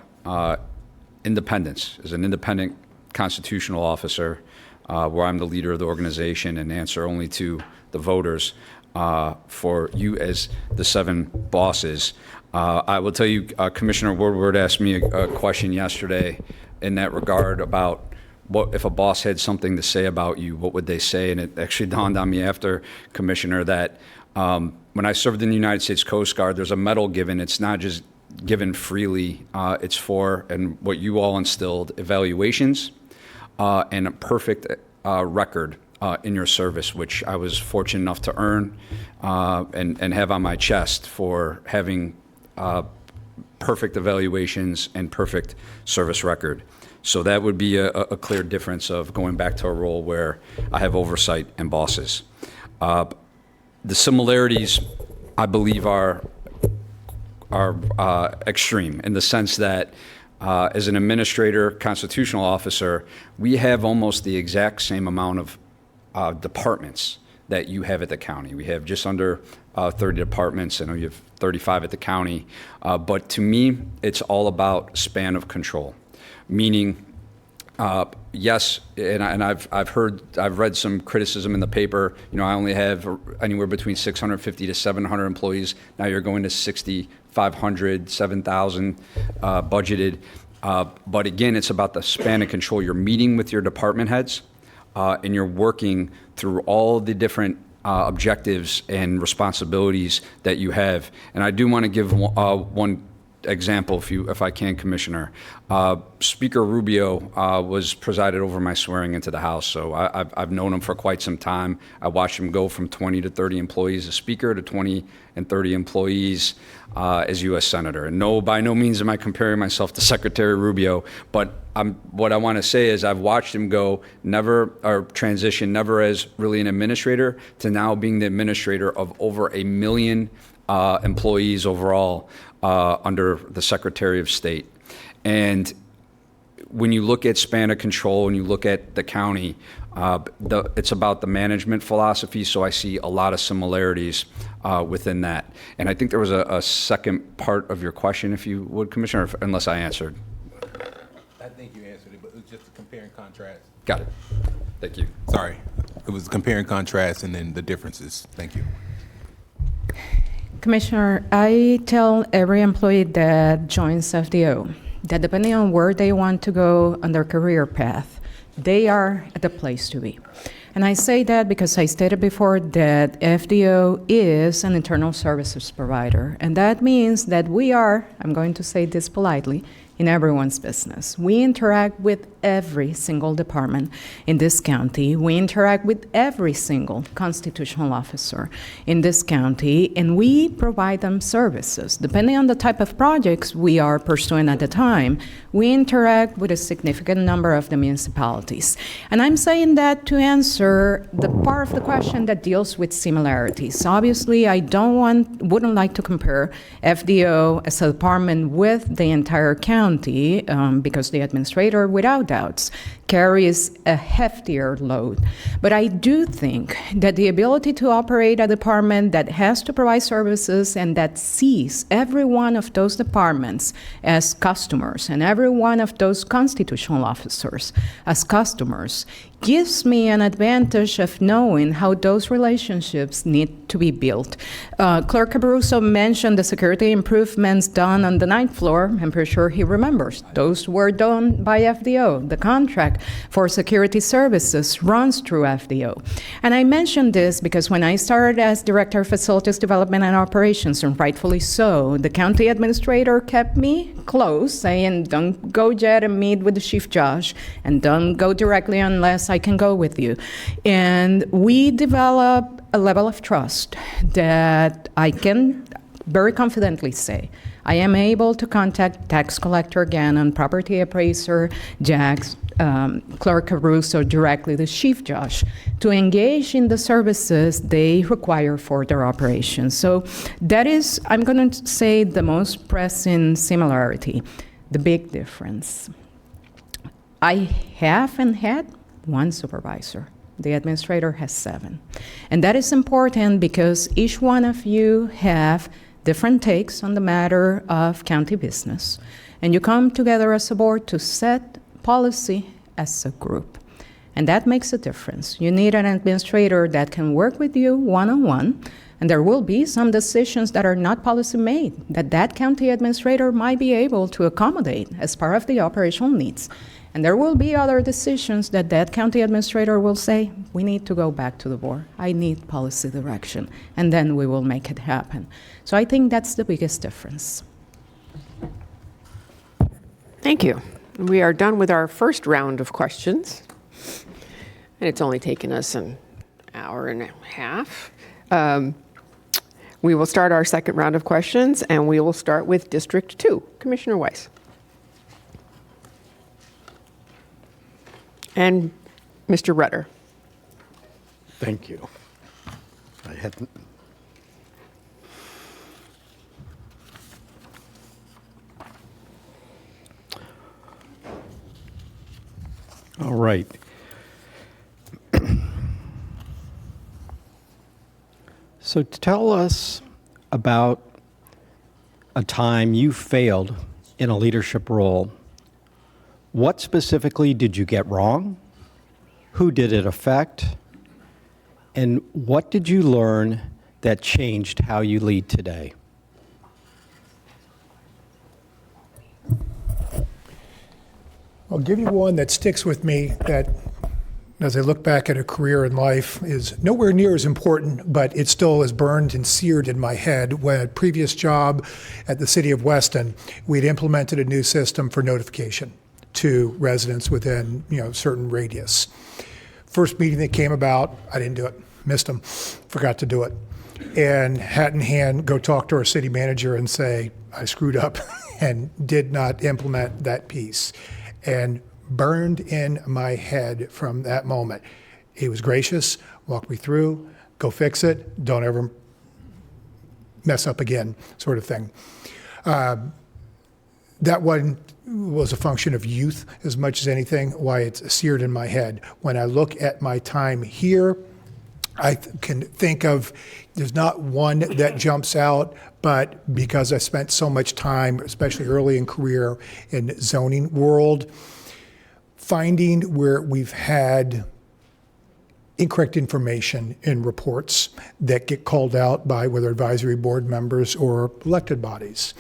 independence as an independent constitutional officer, where I'm the leader of the organization and answer only to the voters. For you as the 7 bosses, I will tell you, Commissioner Woodward asked me a question yesterday in that regard about what if a boss had something to say about you, what would they say? And it actually dawned on me after, Commissioner, that when I served in the United States Coast Guard, there's a medal given. It's not just given freely. It's for, and what you all instilled, evaluations and a perfect record in your service, which I was fortunate enough to earn and have on my chest for having perfect evaluations and perfect service record. So that would be a clear difference of going back to a role where I have oversight and bosses. The similarities, I believe, are extreme in the sense that as an administrator, constitutional officer, we have almost the exact same amount of departments that you have at the county. We have just under 30 departments. I know you have 35 at the county. But to me, it's all about span of control, meaning yes, and I've read some criticism in the paper. You know, I only have anywhere between 650 to 700 employees. Now you're going to 6,500, 7,000 budgeted. But again, it's about the span of control. You're meeting with your department heads, and you're working through all the different objectives and responsibilities that you have. And I do want to give one example, if I can, Commissioner. Speaker Rubio was presided over my swearing into the House, so I've known him for quite some time. I watched him go from 20 to 30 employees as Speaker to 20 and 30 employees as U.S. Senator. And no, by no means am I comparing myself to Secretary Rubio, but what I want to say is I've watched him go transition never as really an administrator to now being the administrator of over 1 million employees overall under the Secretary of State. And when you look at span of control and you look at the county, it's about the management philosophy, so I see a lot of similarities within that. And I think there was a second part of your question, if you would, Commissioner, unless I answered. I think you answered it, but it was just a compare and contrast. Got it. Thank you. Sorry. It was compare and contrast and then the differences. Thank you. Commissioner, I tell every employee that joins FDO that depending on where they want to go on their career path, they are at the place to be. And I say that because I stated before that FDO is an internal services provider. And that means that we are, I'm going to say this politely, in everyone's business. We interact with every single department in this county. We interact with every single constitutional officer in this county, and we provide them services. Depending on the type of projects we are pursuing at the time, we interact with a significant number of the municipalities. And I'm saying that to answer the part of the question that deals with similarities. Obviously, I wouldn't like to compare FDO as a department with the entire county, because the administrator, without doubts, carries a heftier load. But I do think that the ability to operate a department that has to provide services and that sees every one of those departments as customers and every one of those constitutional officers as customers gives me an advantage of knowing how those relationships need to be built. Clerk Caruso mentioned the security improvements done on the ninth floor. I'm pretty sure he remembers. Those were done by FDO. The contract for security services runs through FDO. And I mentioned this because when I started as Director of Facilities Development and Operations, and rightfully so, the county administrator kept me close, saying, don't go yet and meet with the Chief Judge, and don't go directly unless I can go with you. And we develop a level of trust that I can very confidently say I am able to contact tax collector again and property appraiser, Jax, Clerk Caruso directly, the Chief Judge, to engage in the services they require for their operations. So that is, I'm going to say, the most pressing similarity, the big difference. I have and had one supervisor. The administrator has 7. And that is important because each one of you have different takes on the matter of county business. And you come together as a board to set policy as a group. And that makes a difference. You need an administrator that can work with you one-on-one, and there will be some decisions that are not policy made that county administrator might be able to accommodate as part of the operational needs. And there will be other decisions that county administrator will say, we need to go back to the board. I need policy direction. And then we will make it happen. So I think that's the biggest difference. Thank you. We are done with our first round of questions, and it's only taken us an hour and a half. We will start our second round of questions, and we will start with District 2. Commissioner Weiss. And Mr. Rutter. Thank you. I hadn't. All right. So tell us about a time you failed in a leadership role. What specifically did you get wrong? Who did it affect? And what did you learn that changed how you lead today? I'll give you one that sticks with me that, as I look back at a career in life, is nowhere near as important, but it still is burned and seared in my head. When a previous job at the city of Weston, we'd implemented a new system for notification to residents within, certain radius. First meeting that came about, I didn't do it, missed them, forgot to do it. And hat in hand, go talk to our city manager and say, I screwed up and did not implement that piece. And burned in my head from that moment. He was gracious, walked me through, go fix it, don't ever mess up again, sort of thing. That one was a function of youth as much as anything, why it's seared in my head. When I look at my time here, I can think of, there's not one that jumps out, but because I spent so much time, especially early in career, in zoning world, finding where we've had incorrect information in reports that get called out by whether advisory board members or elected bodies,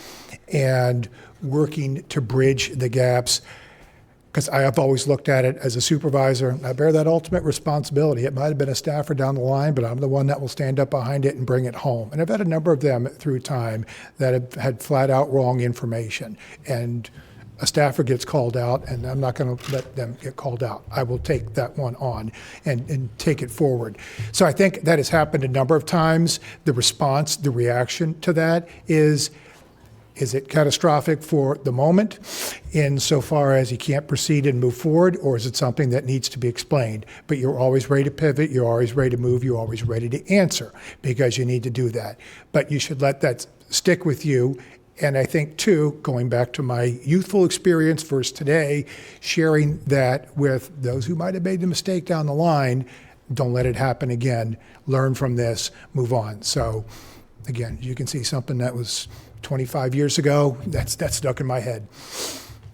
and working to bridge the gaps. Because I have always looked at it as a supervisor, I bear that ultimate responsibility. It might have been a staffer down the line, but I'm the one that will stand up behind it and bring it home. And I've had a number of them through time that have had flat out wrong information. And a staffer gets called out, and I'm not going to let them get called out. I will take that one on and take it forward. So I think that has happened a number of times. The response, the reaction to that is it catastrophic for the moment insofar as you can't proceed and move forward, or is it something that needs to be explained? But you're always ready to pivot, you're always ready to move, you're always ready to answer because you need to do that. But you should let that stick with you. And I think, too, going back to my youthful experience versus today, sharing that with those who might have made the mistake down the line, don't let it happen again. Learn from this, move on. So, again, you can see something that was 25 years ago, that's stuck in my head.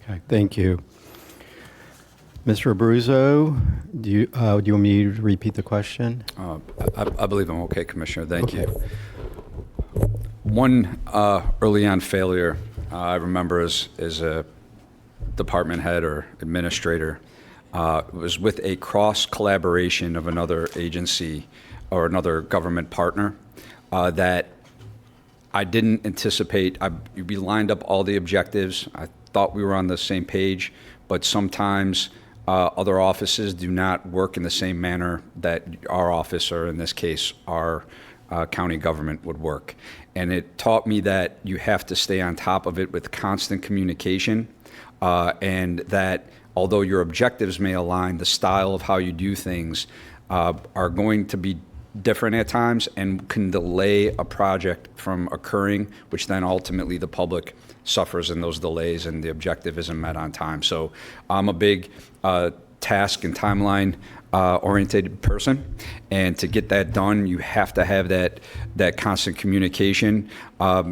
Okay, thank you. Mr. Abruzzo, do you want me to repeat the question? I believe I'm okay, Commissioner. Thank you. One early on failure I remember as a department head or administrator was with a cross collaboration of another agency or another government partner that I didn't anticipate. We lined up all the objectives. I thought we were on the same page, but sometimes other offices do not work in the same manner that our office, or in this case, our county government would work. And it taught me that you have to stay on top of it with constant communication, and that although your objectives may align, the style of how you do things are going to be different at times and can delay a project from occurring, which then ultimately the public suffers in those delays and the objective isn't met on time. So I'm a big task and timeline oriented person, and to get that done, you have to have that constant communication,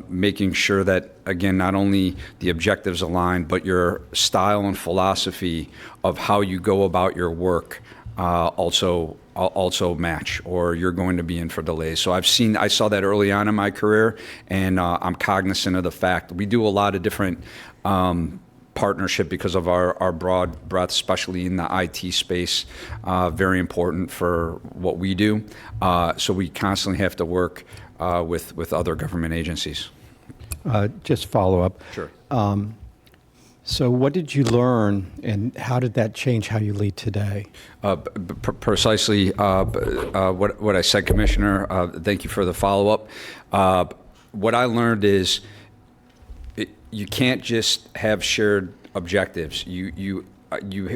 making sure that, again, not only the objectives align, but your style and philosophy of how you go about your work also match, or you're going to be in for delays. So I saw that early on in my career, and I'm cognizant of the fact we do a lot of different partnership because of our broad breadth, especially in the IT space, very important for what we do. So we constantly have to work with other government agencies. Just follow up. Sure. So what did you learn, and how did that change how you lead today? Precisely what I said, Commissioner. Thank you for the follow-up. What I learned is you can't just have shared objectives. You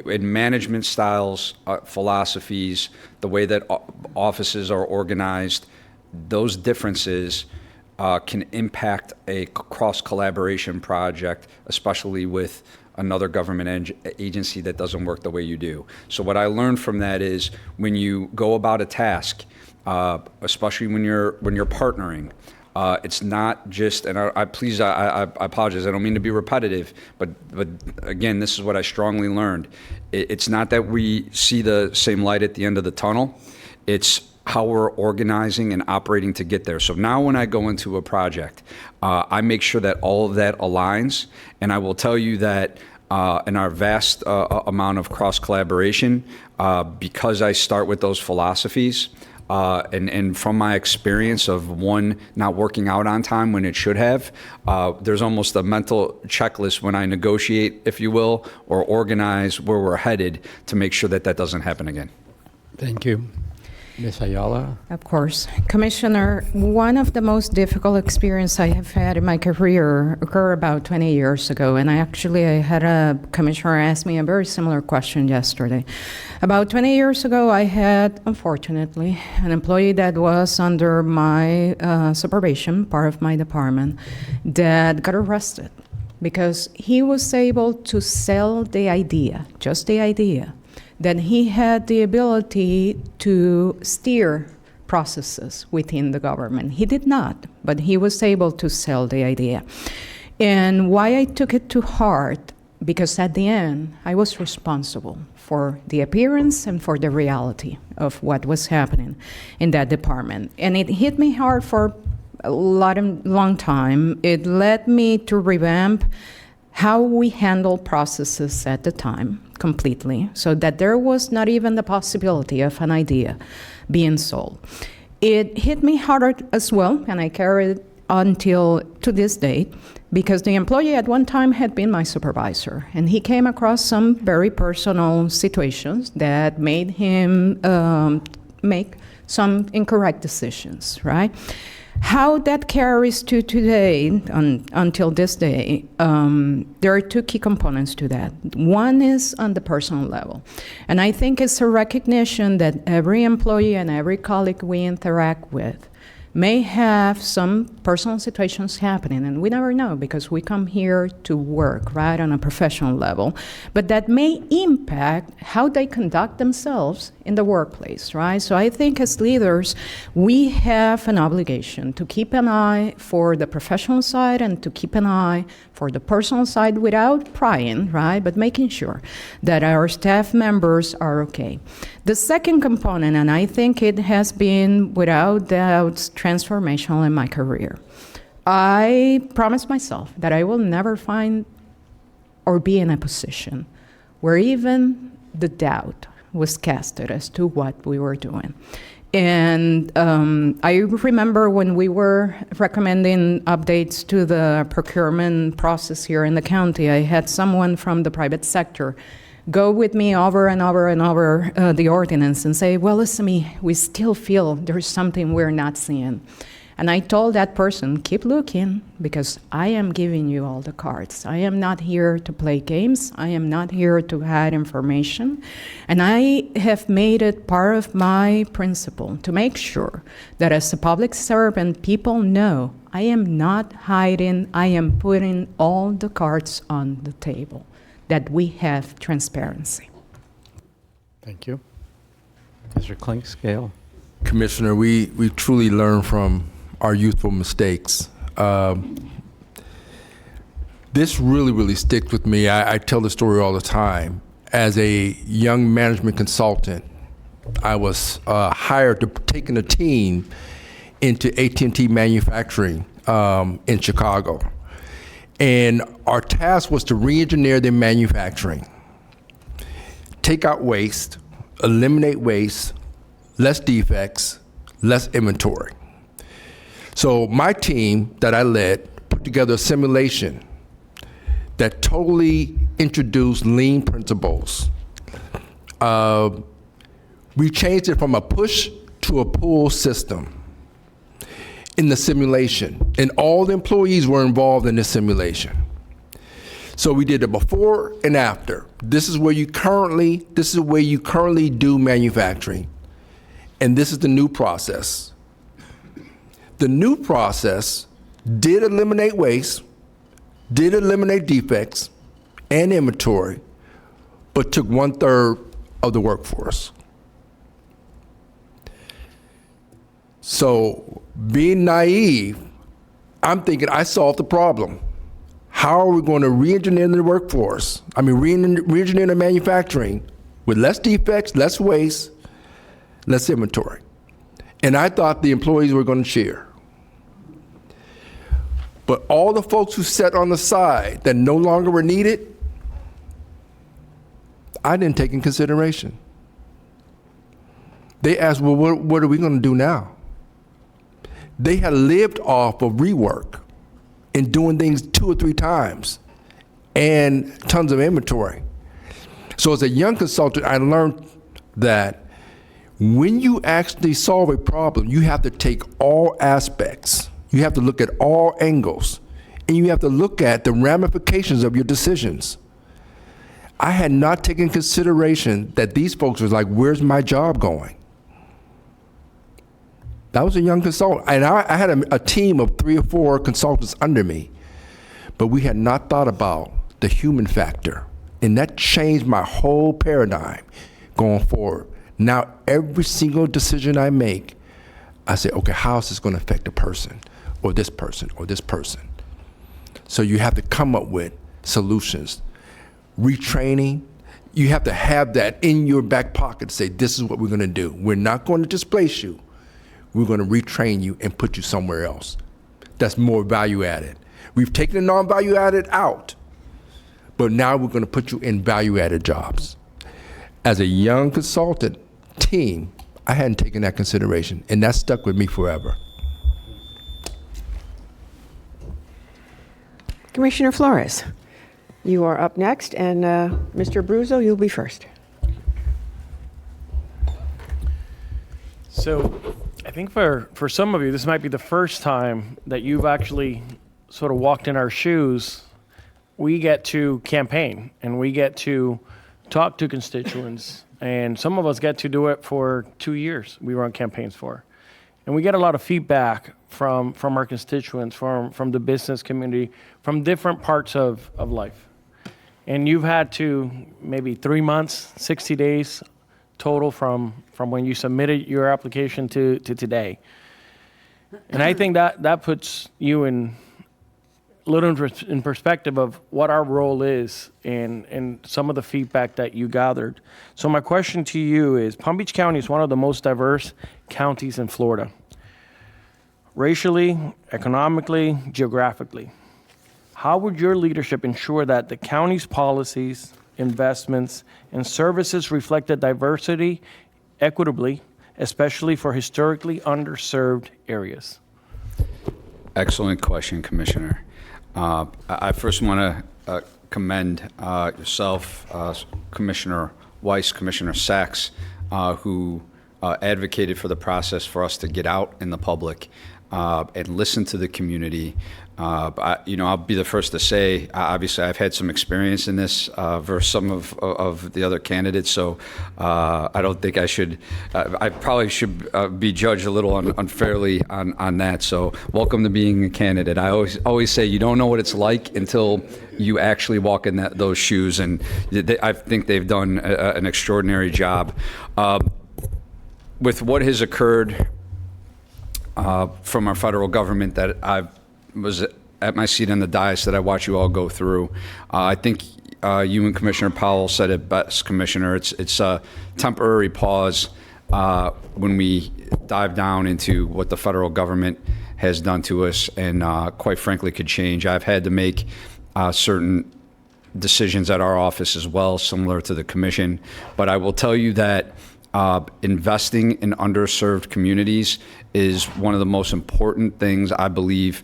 in management styles, philosophies, the way that offices are organized, those differences can impact a cross-collaboration project, especially with another government agency that doesn't work the way you do. So what I learned from that is when you go about a task, especially when you're partnering, it's not just, and I apologize, I don't mean to be repetitive, but again, this is what I strongly learned. It's not that we see the same light at the end of the tunnel, it's how we're organizing and operating to get there. So now when I go into a project, I make sure that all of that aligns, and I will tell you that in our vast amount of cross-collaboration, because I start with those philosophies, and from my experience of one not working out on time when it should have, there's almost a mental checklist when I negotiate, if you will, or organize where we're headed to make sure that that doesn't happen again. Thank you. Ms. Ayala? Of course. Commissioner, one of the most difficult experiences I have had in my career occurred about 20 years ago, and I had a commissioner ask me a very similar question yesterday. About 20 years ago, I had, unfortunately, an employee that was under my supervision, part of my department, that got arrested because he was able to sell the idea, just the idea, that he had the ability to steer processes within the government. He did not, but he was able to sell the idea. And why I took it to heart, because at the end, I was responsible for the appearance and for the reality of what was happening in that department. And it hit me hard for a long time. It led me to revamp how we handle processes at the time completely, so that there was not even the possibility of an idea being sold. It hit me harder as well, and I carried it until to this date, because the employee at one time had been my supervisor, and he came across some very personal situations that made him make some incorrect decisions, right? How that carries to today, until this day, there are two key components to that. One is on the personal level. And I think it's a recognition that every employee and every colleague we interact with may have some personal situations happening, and we never know because we come here to work, right, on a professional level, but that may impact how they conduct themselves in the workplace, right? So I think as leaders, we have an obligation to keep an eye for the professional side and to keep an eye for the personal side without prying, right, but making sure that our staff members are okay. The second component, and I think it has been without doubt transformational in my career, I promised myself that I will never find or be in a position where even the doubt was casted as to what we were doing. And I remember when we were recommending updates to the procurement process here in the county, I had someone from the private sector go with me over and over and over the ordinance and say, well, listen to me, we still feel there's something we're not seeing. And I told that person, keep looking, because I am giving you all the cards. I am not here to play games. I am not here to hide information. And I have made it part of my principle to make sure that as a public servant, people know I am not hiding. I am putting all the cards on the table, that we have transparency. Thank you. Mr. Clinkscale. Commissioner, we truly learn from our youthful mistakes. This really sticks with me. I tell the story all the time. As a young management consultant, I was hired to take a team into AT&T manufacturing in Chicago. And our task was to re-engineer their manufacturing, take out waste, eliminate waste, less defects, less inventory. So my team that I led put together a simulation that totally introduced lean principles. We changed it from a push to a pull system in the simulation, and all the employees were involved in the simulation. So we did a before and after. This is where you currently do manufacturing, and this is the new process. The new process did eliminate waste, did eliminate defects and inventory, but took 1/3 of the workforce. So being naive, I'm thinking I solved the problem. How are we going to re-engineer the workforce? Re-engineer the manufacturing with less defects, less waste, less inventory. And I thought the employees were going to cheer. But all the folks who sat on the side that no longer were needed, I didn't take in consideration. They asked, well, what are we going to do now? They had lived off of rework and doing things 2 or 3 times and tons of inventory. So as a young consultant, I learned that when you actually solve a problem, you have to take all aspects. You have to look at all angles, and you have to look at the ramifications of your decisions. I had not taken consideration that these folks was like, where's my job going? I was a young consultant, and I had a team of 3 or 4 consultants under me, but we had not thought about the human factor, and that changed my whole paradigm going forward. Now, every single decision I make, I say, okay, how is this going to affect a person, or this person, or this person? So you have to come up with solutions. Retraining, you have to have that in your back pocket to say, this is what we're going to do. We're not going to displace you. We're going to retrain you and put you somewhere else that's more value added. We've taken the non-value added out, but now we're going to put you in value added jobs. As a young consultant team, I hadn't taken that consideration, and that stuck with me forever. Commissioner Flores, you are up next, and Mr. Abruzzo, you'll be first. So I think for some of you, this might be the first time that you've actually sort of walked in our shoes. We get to campaign, and we get to talk to constituents, and some of us get to do it for 2 years we run campaigns for. And we get a lot of feedback from our constituents, from the business community, from different parts of life. And you've had to maybe 3 months, 60 days total from when you submitted your application to today. And I think that puts you in a little in perspective of what our role is and some of the feedback that you gathered. So my question to you is, Palm Beach County is one of the most diverse counties in Florida, racially, economically, geographically. How would your leadership ensure that the county's policies, investments, and services reflect the diversity equitably, especially for historically underserved areas? Excellent question, Commissioner. I first want to commend yourself, Commissioner Weiss, Commissioner Sachs, who advocated for the process for us to get out in the public and listen to the community. I'll be the first to say, obviously, I've had some experience in this versus some of the other candidates, so I don't think I should. I probably should be judged a little unfairly on that. So, welcome to being a candidate. I always say you don't know what it's like until you actually walk in those shoes, and I think they've done an extraordinary job. With what has occurred from our federal government that I was at my seat on the dais that I watched you all go through. I think you and Commissioner Powell said it best, Commissioner. It's a temporary pause when we dive down into what the federal government has done to us and quite frankly could change. I've had to make certain decisions at our office as well, similar to the commission. But I will tell you that investing in underserved communities is one of the most important things I believe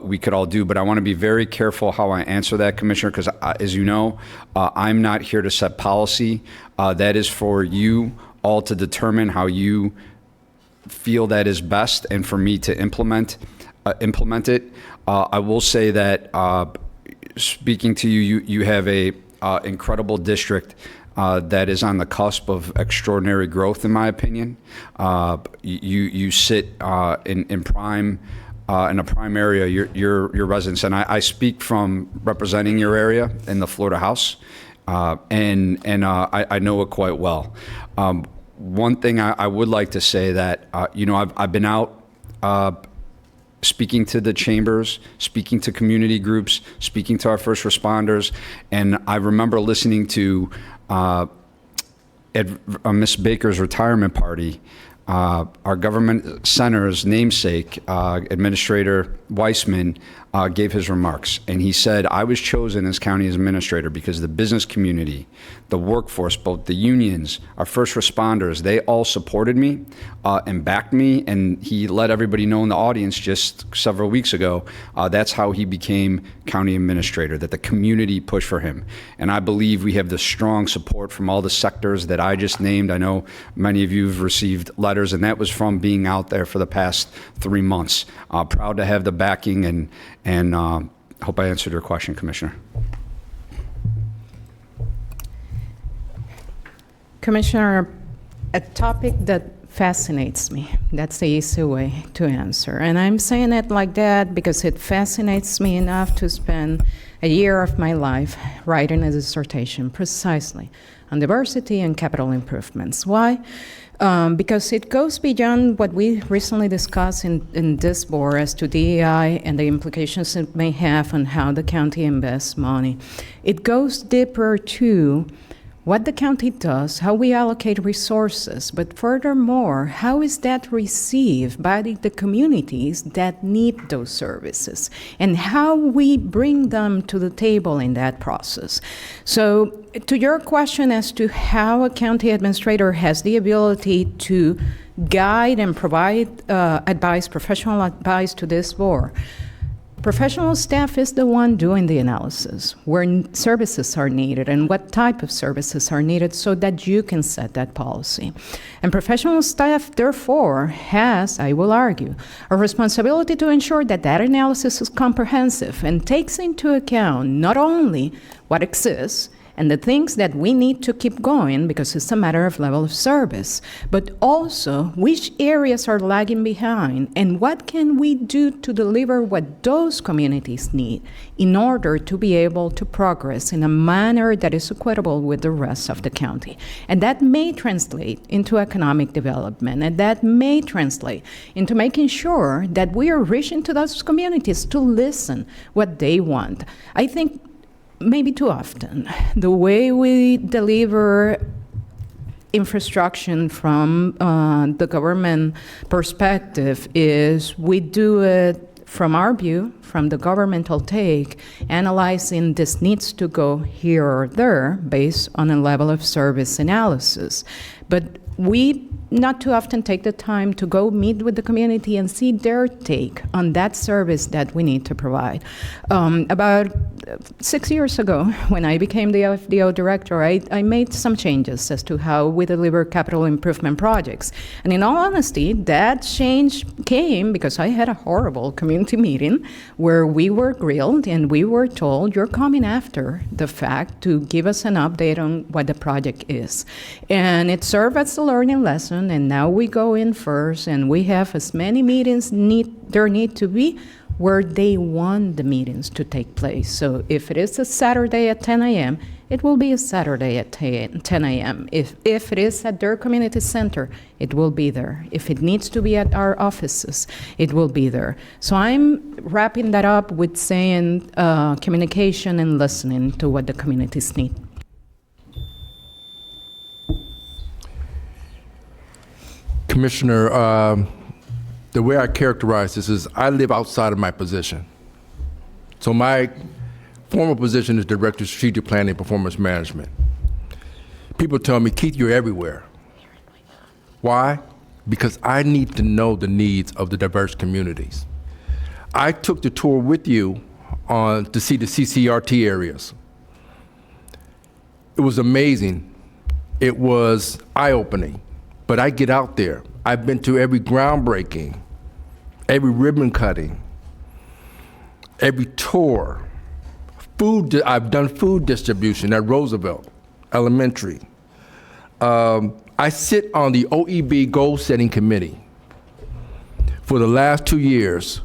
we could all do. But I want to be very careful how I answer that, Commissioner, because as you know, I'm not here to set policy. That is for you all to determine how you feel that is best, and for me to implement it. I will say that speaking to you, you have a incredible district that is on the cusp of extraordinary growth, in my opinion. You sit in prime. In a prime area, your residents, and I speak from representing your area in the Florida House, and I know it quite well. One thing I would like to say that I've been out speaking to the chambers, speaking to community groups, speaking to our first responders, and I remember listening to Miss Baker's retirement party. Our government center's namesake, Administrator Weissman, gave his remarks. And he said, I was chosen as county administrator because the business community, the workforce, both the unions, our first responders, they all supported me and backed me. And he let everybody know in the audience just several weeks ago, that's how he became county administrator, that the community pushed for him. And I believe we have the strong support from all the sectors that I just named. I know many of you have received letters, and that was from being out there for the past 3 months. Proud to have the backing, and hope I answered your question, Commissioner. Commissioner, a topic that fascinates me. That's the easy way to answer. And I'm saying it like that because it fascinates me enough to spend a year of my life writing a dissertation precisely on diversity and capital improvements. Why? Because it goes beyond what we recently discussed in this board as to DEI and the implications it may have on how the county invests money. It goes deeper to what the county does, how we allocate resources, but furthermore, how is that received by the communities that need those services, and how we bring them to the table in that process. So to your question as to how a county administrator has the ability to guide and provide advice, professional advice to this board, professional staff is the one doing the analysis, where services are needed and what type of services are needed so that you can set that policy. And professional staff, therefore, has, I will argue, a responsibility to ensure that that analysis is comprehensive and takes into account not only what exists and the things that we need to keep going because it's a matter of level of service, but also which areas are lagging behind and what can we do to deliver what those communities need in order to be able to progress in a manner that is equitable with the rest of the county. And that may translate into economic development, and that may translate into making sure that we are reaching to those communities to listen what they want. I think maybe too often, the way we deliver infrastructure from the government perspective is we do it from our view, from the governmental take, analyzing this needs to go here or there based on a level of service analysis. But we not too often take the time to go meet with the community and see their take on that service that we need to provide. About 6 years ago, when I became the FDO director, I made some changes as to how we deliver capital improvement projects. And in all honesty, that change came because I had a horrible community meeting where we were grilled and we were told, you're coming after the fact to give us an update on what the project is. And it served as a learning lesson, and now we go in first and we have as many meetings there need to be where they want the meetings to take place. So if it is a Saturday at 10 a.m., it will be a Saturday at 10 a.m. If it is at their community center, it will be there. If it needs to be at our offices, it will be there. So I'm wrapping that up with saying communication and listening to what the communities need. Commissioner, the way I characterize this is I live outside of my position. So my former position is Director of Strategic Planning and Performance Management. People tell me, Keith, you're everywhere. Why? Because I need to know the needs of the diverse communities. I took the tour with you to see the CCRT areas. It was amazing. It was eye-opening. But I get out there. I've been to every groundbreaking, every ribbon cutting, every tour. I've done food distribution at Roosevelt Elementary. I sit on the OEB goal setting committee for the last 2 years,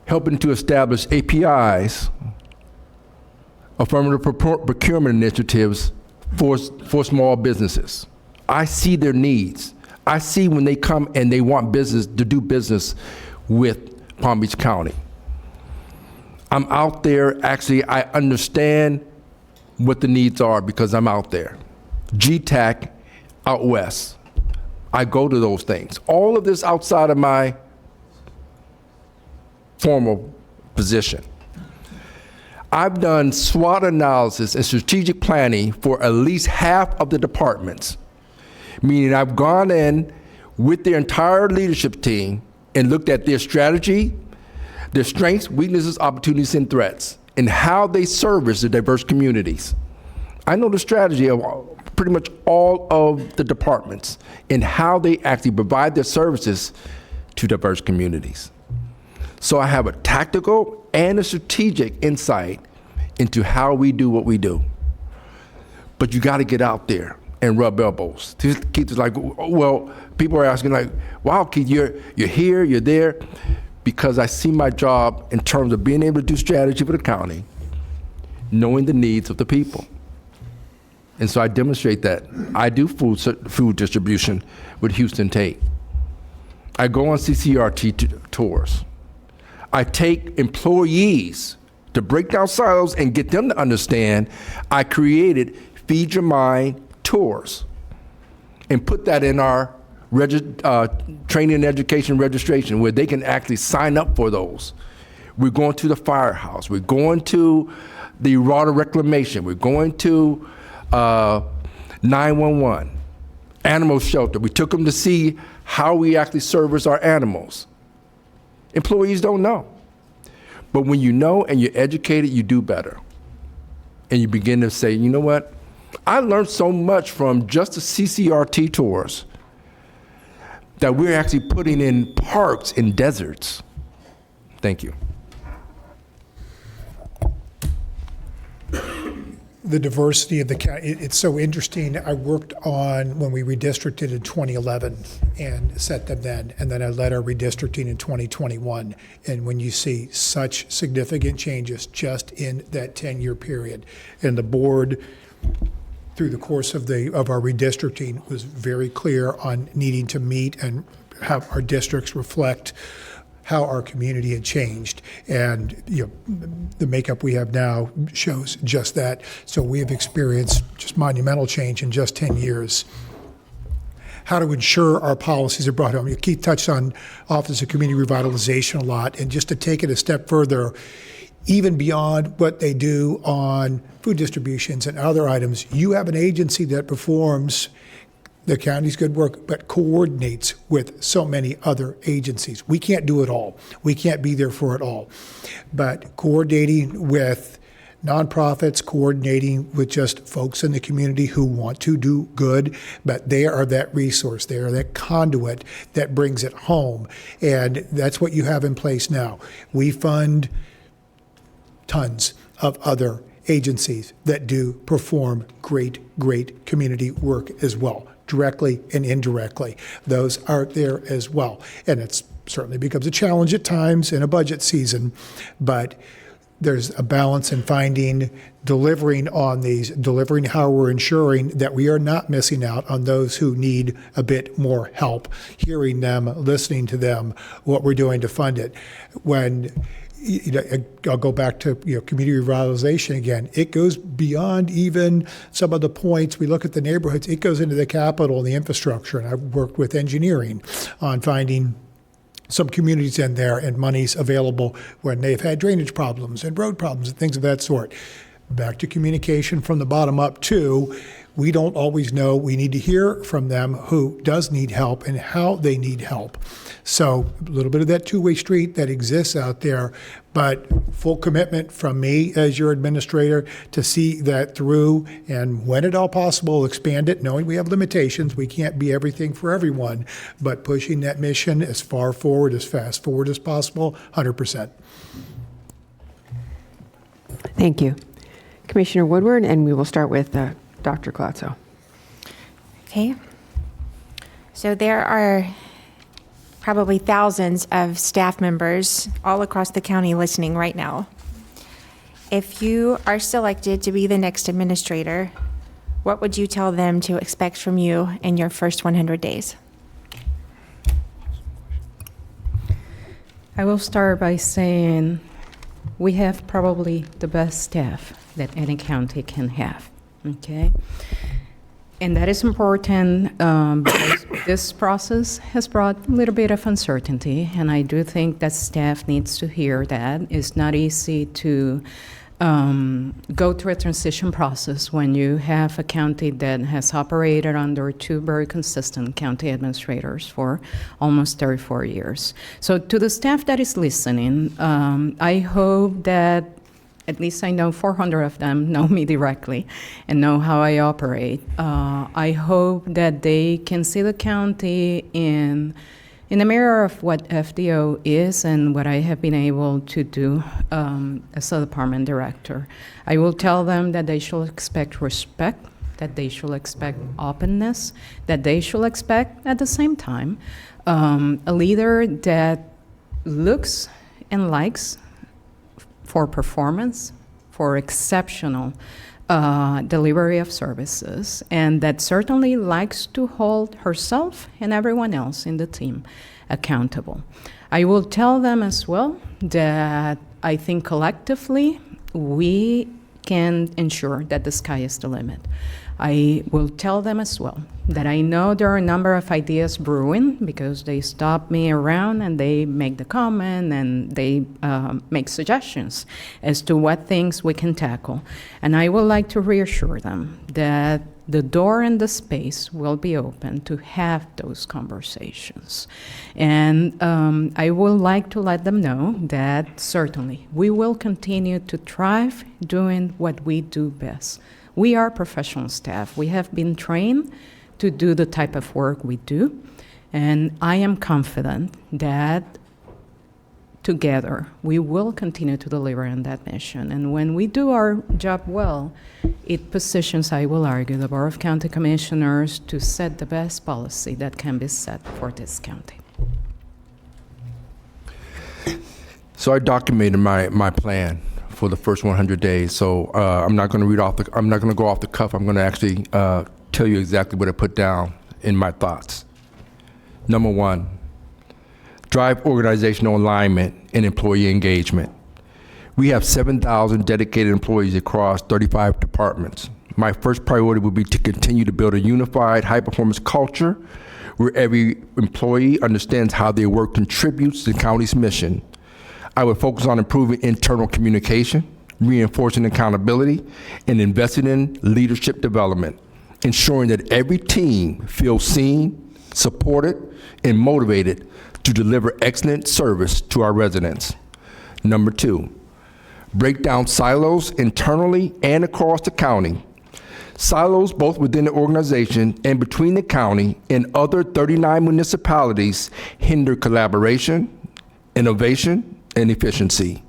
helping to establish APIs, affirmative procurement initiatives for small businesses. I see their needs. I see when they come and they want business to do business with Palm Beach County. I'm out there, actually, I understand what the needs are because I'm out there. GTAC out west. I go to those things. All of this outside of my formal position. I've done SWOT analysis and strategic planning for at least half of the departments, meaning I've gone in with their entire leadership team and looked at their strategy, their strengths, weaknesses, opportunities, and threats, and how they service the diverse communities. I know the strategy of pretty much all of the departments and how they actually provide their services to diverse communities. So I have a tactical and a strategic insight into how we do what we do. But you got to get out there and rub elbows. Keith is like, well, people are asking like, wow, Keith, you're here, you're there, because I see my job in terms of being able to do strategy for the county, knowing the needs of the people. And so I demonstrate that. I do food distribution with Houston Tate. I go on CCRT tours. I take employees to break down silos and get them to understand. I created Feed Your Mind tours and put that in our training and education registration where they can actually sign up for those. We're going to the firehouse. We're going to the water reclamation. We're going to 911, animal shelter. We took them to see how we actually service our animals. Employees don't know. But when you know and you're educated, you do better. And you begin to say, you know what? I learned so much from just the CCRT tours that we're actually putting in parks in deserts. Thank you. The diversity of the county, it's so interesting. I worked on when we redistricted in 2011 and set them then, and then I led our redistricting in 2021. And when you see such significant changes just in that 10-year period, and the board, through the course of our redistricting, was very clear on needing to meet and have our districts reflect how our community had changed. And the makeup we have now shows just that. So we have experienced just monumental change in just 10 years. How to ensure our policies are brought home. Keith touched on Office of Community Revitalization a lot, and just to take it a step further, even beyond what they do on food distributions and other items, you have an agency that performs the county's good work, but coordinates with so many other agencies. We can't do it all. We can't be there for it all. But coordinating with nonprofits, coordinating with just folks in the community who want to do good, but they are that resource, they are that conduit that brings it home. And that's what you have in place now. We fund tons of other agencies that do perform great community work as well, directly and indirectly. Those are there as well. And it certainly becomes a challenge at times in a budget season, but there's a balance in delivering on these, delivering how we're ensuring that we are not missing out on those who need a bit more help, hearing them, listening to them, what we're doing to fund it. When I'll go back to community revitalization again. It goes beyond even some of the points. We look at the neighborhoods. It goes into the capital and the infrastructure. And I've worked with engineering on finding some communities in there and monies available when they've had drainage problems and road problems and things of that sort. back to communication from the bottom up too. We don't always know. We need to hear from them who does need help and how they need help. So a little bit of that two-way street that exists out there, but full commitment from me as your administrator to see that through, and when at all possible, expand it, knowing we have limitations. We can't be everything for everyone, but pushing that mission as far forward, as fast forward as possible, 100%. Thank you. Commissioner Woodward, and we will start with Dr. Colazzo. Okay. So there are probably thousands of staff members all across the county listening right now. If you are selected to be the next administrator, what would you tell them to expect from you in your first 100 days? I will start by saying we have probably the best staff that any county can have, okay? And that is important because this process has brought a little bit of uncertainty, and I do think that staff needs to hear that. It's not easy to go through a transition process when you have a county that has operated under two very consistent county administrators for almost 34 years. So to the staff that is listening, I hope that at least I know 400 of them know me directly and know how I operate. I hope that they can see the county in the mirror of what FDO is and what I have been able to do as a department director. I will tell them that they should expect respect, that they should expect openness, that they should expect, at the same time, a leader that looks and likes for performance, for exceptional delivery of services, and that certainly likes to hold herself and everyone else in the team accountable. I will tell them as well that I think collectively we can ensure that the sky is the limit. I will tell them as well that I know there are a number of ideas brewing because they stop me around and they make the comment and they make suggestions as to what things we can tackle. And I would like to reassure them that the door and the space will be open to have those conversations. And I would like to let them know that certainly we will continue to thrive doing what we do best. We are professional staff. We have been trained to do the type of work we do, and I am confident that together we will continue to deliver on that mission. And when we do our job well, it positions, I will argue, the Board of County Commissioners to set the best policy that can be set for this county. So I documented my plan for the first 100 days. So I'm not going to I'm not going to go off the cuff. I'm going to actually tell you exactly what I put down in my thoughts. Number one, drive organizational alignment and employee engagement. We have 7,000 dedicated employees across 35 departments. My first priority would be to continue to build a unified high-performance culture where every employee understands how their work contributes to the county's mission. I would focus on improving internal communication, reinforcing accountability, and investing in leadership development, ensuring that every team feels seen, supported, and motivated to deliver excellent service to our residents. Number two, break down silos internally and across the county. Silos both within the organization and between the county and other 39 municipalities hinder collaboration, innovation, and efficiency.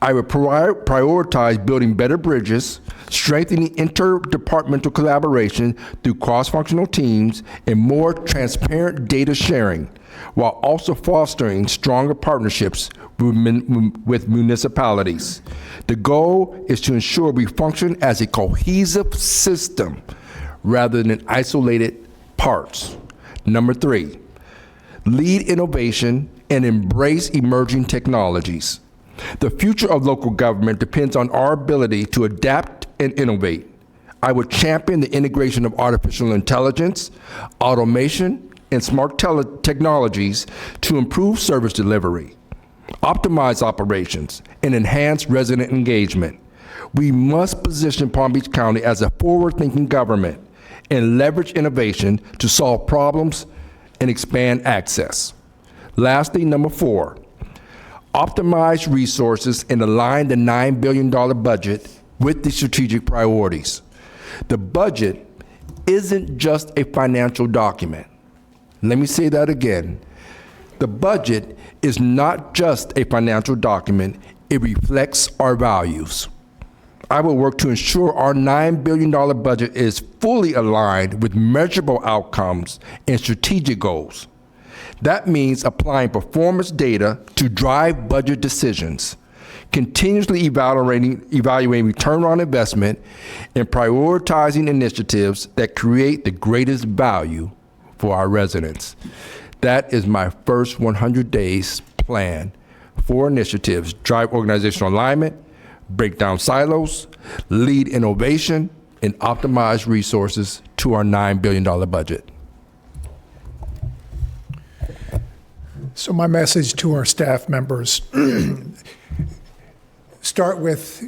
I would prioritize building better bridges, strengthening interdepartmental collaboration through cross-functional teams, and more transparent data sharing, while also fostering stronger partnerships with municipalities. The goal is to ensure we function as a cohesive system rather than isolated parts. Number three, lead innovation and embrace emerging technologies. The future of local government depends on our ability to adapt and innovate. I would champion the integration of artificial intelligence, automation, and smart technologies to improve service delivery, optimize operations, and enhance resident engagement. We must position Palm Beach County as a forward-thinking government and leverage innovation to solve problems and expand access. Lastly, number 4, optimize resources and align the $9 billion budget with the strategic priorities. The budget isn't just a financial document. Let me say that again. The budget is not just a financial document, it reflects our values. I will work to ensure our $9 billion budget is fully aligned with measurable outcomes and strategic goals. That means applying performance data to drive budget decisions, continuously evaluating return on investment, and prioritizing initiatives that create the greatest value for our residents. That is my first 100 days plan. 4 initiatives: drive organizational alignment, break down silos, lead innovation, and optimize resources to our $9 billion budget. So my message to our staff members, start with,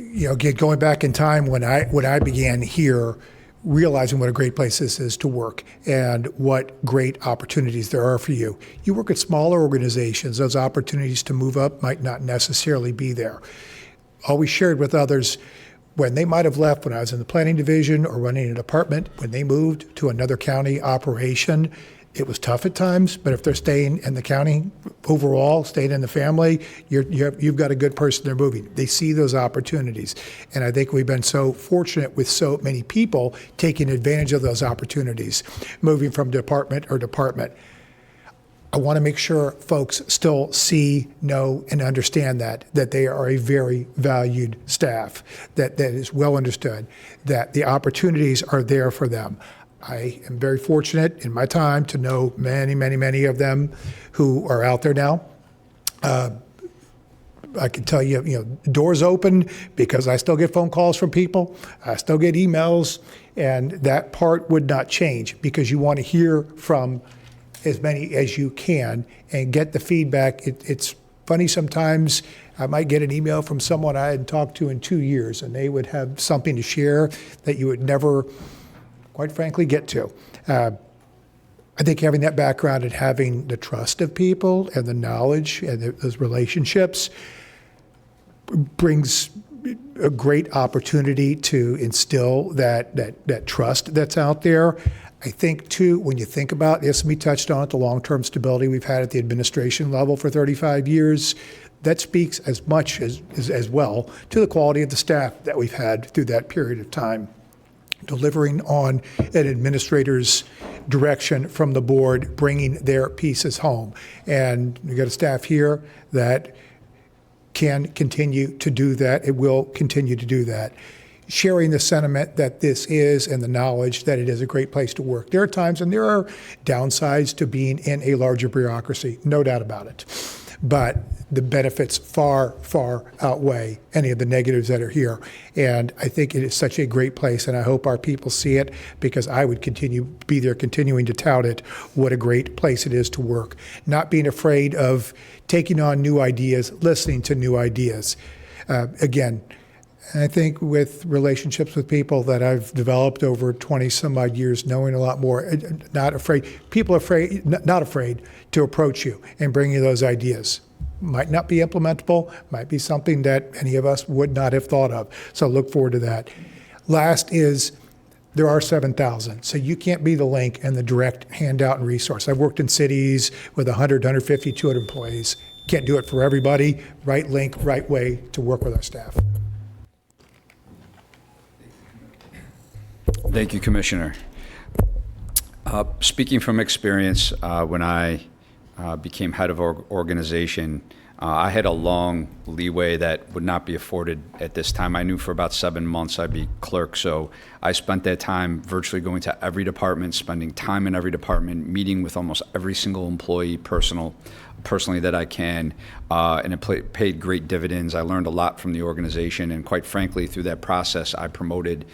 going back in time when I began here, realizing what a great place this is to work and what great opportunities there are for you. You work at smaller organizations, those opportunities to move up might not necessarily be there. Always shared with others when they might have left when I was in the planning division or running a department, when they moved to another county operation, it was tough at times, but if they're staying in the county overall, staying in the family, you've got a good person they're moving. They see those opportunities. And I think we've been so fortunate with so many people taking advantage of those opportunities, moving from department or department. I want to make sure folks still see, know, and understand that they are a very valued staff, that is well understood, that the opportunities are there for them. I am very fortunate in my time to know many, many, many of them who are out there now. I can tell you, doors open because I still get phone calls from people. I still get emails, and that part would not change because you want to hear from as many as you can and get the feedback. It's funny sometimes. I might get an email from someone I hadn't talked to in 2 years, and they would have something to share that you would never, quite frankly, get to. I think having that background and having the trust of people and the knowledge and those relationships brings a great opportunity to instill that trust that's out there. I think, too, when you think about, Ismi touched on it, the long-term stability we've had at the administration level for 35 years, that speaks as much as well to the quality of the staff that we've had through that period of time. Delivering on an administrator's direction from the board, bringing their pieces home. And we've got a staff here that can continue to do that. It will continue to do that. Sharing the sentiment that this is and the knowledge that it is a great place to work. There are times and there are downsides to being in a larger bureaucracy, no doubt about it. But the benefits far, far outweigh any of the negatives that are here. And I think it is such a great place, and I hope our people see it because I would be there continuing to tout it, what a great place it is to work. Not being afraid of taking on new ideas, listening to new ideas. Again, I think with relationships with people that I've developed over 20 some odd years, knowing a lot more, not afraid to approach you and bring you those ideas. Might not be implementable, might be something that any of us would not have thought of. So look forward to that. Last is, there are 7,000, so you can't be the link and the direct handout and resource. I've worked in cities with 100, 150, 200 employees. Can't do it for everybody. Right link, right way to work with our staff. Thank you, Commissioner. Speaking from experience, when I became head of our organization, I had a long leeway that would not be afforded at this time. I knew for about 7 months I'd be clerk, so I spent that time virtually going to every department, spending time in every department, meeting with almost every single employee personally that I can, and it paid great dividends. I learned a lot from the organization, and quite frankly, through that process, I promoted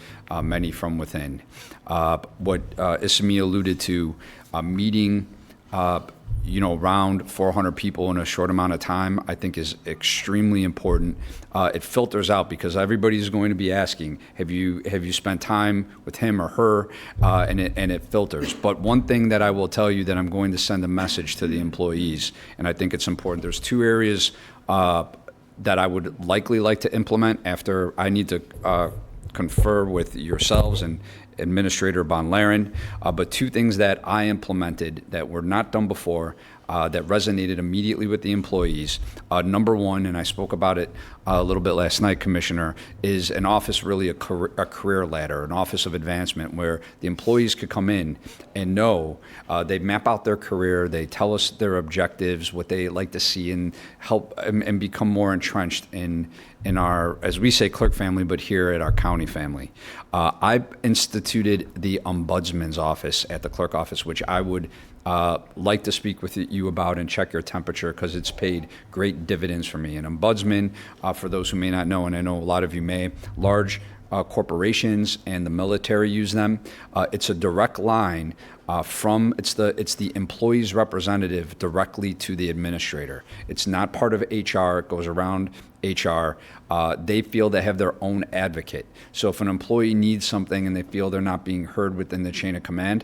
many from within. What Ismi alluded to, meeting around 400 people in a short amount of time, I think is extremely important. It filters out because everybody's going to be asking, have you spent time with him or her? And it filters. But one thing that I will tell you that I'm going to send a message to the employees, and I think it's important. There's two areas that I would likely like to implement after I need to confer with yourselves and Administrator Bonlaren, but two things that I implemented that were not done before that resonated immediately with the employees. Number one, and I spoke about it a little bit last night, Commissioner, is an office, really a career ladder, an office of advancement where the employees could come in and know they map out their career, they tell us their objectives, what they like to see, and help and become more entrenched in our, as we say, clerk family, but here at our county family. I instituted the ombudsman's office at the clerk office, which I would like to speak with you about and check your temperature because it's paid great dividends for me. An ombudsman, for those who may not know, and I know a lot of you may, large corporations and the military use them. It's a direct line it's the employee's representative directly to the administrator. It's not part of HR. It goes around HR. They feel they have their own advocate. So if an employee needs something and they feel they're not being heard within the chain of command,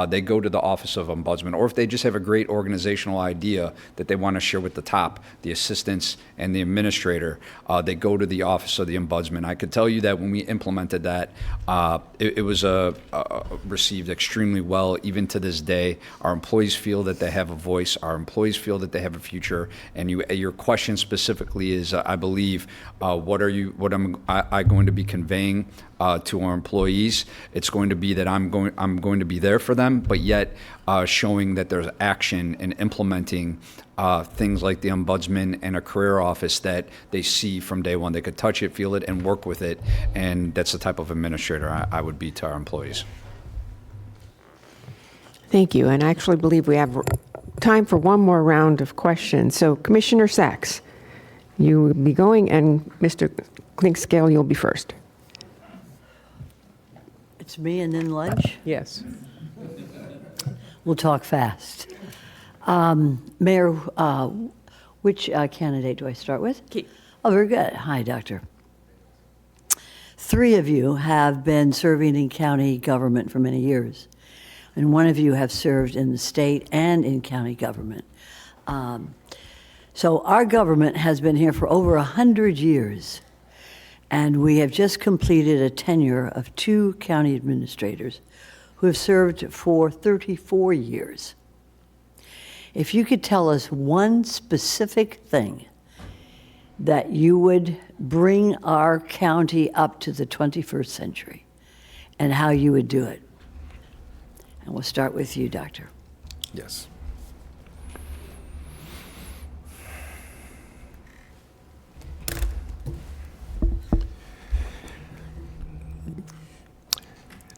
they go to the Office of Ombudsman. Or if they just have a great organizational idea that they want to share with the top, the assistants and the administrator, they go to the Office of the Ombudsman. I could tell you that when we implemented that, it was received extremely well. Even to this day, our employees feel that they have a voice. Our employees feel that they have a future. And your question specifically is, I believe, what am I going to be conveying to our employees? It's going to be that I'm going to be there for them, but yet showing that there's action in implementing things like the ombudsman and a career office that they see from day one. They could touch it, feel it, and work with it. And that's the type of administrator I would be to our employees. Thank you. And I actually believe we have time for one more round of questions. So Commissioner Sachs, you will be going, and Mr. Clinkscale, you'll be first. It's me and then lunch? Yes. We'll talk fast. Mayor, which candidate do I start with? Keith. Oh, very good. Hi, Doctor. 3 of you have been serving in county government for many years, and 1 of you have served in the state and in county government. So our government has been here for over 100 years, and we have just completed a tenure of 2 county administrators who have served for 34 years. If you could tell us one specific thing that you would bring our county up to the 21st century and how you would do it. And we'll start with you, Doctor. Yes.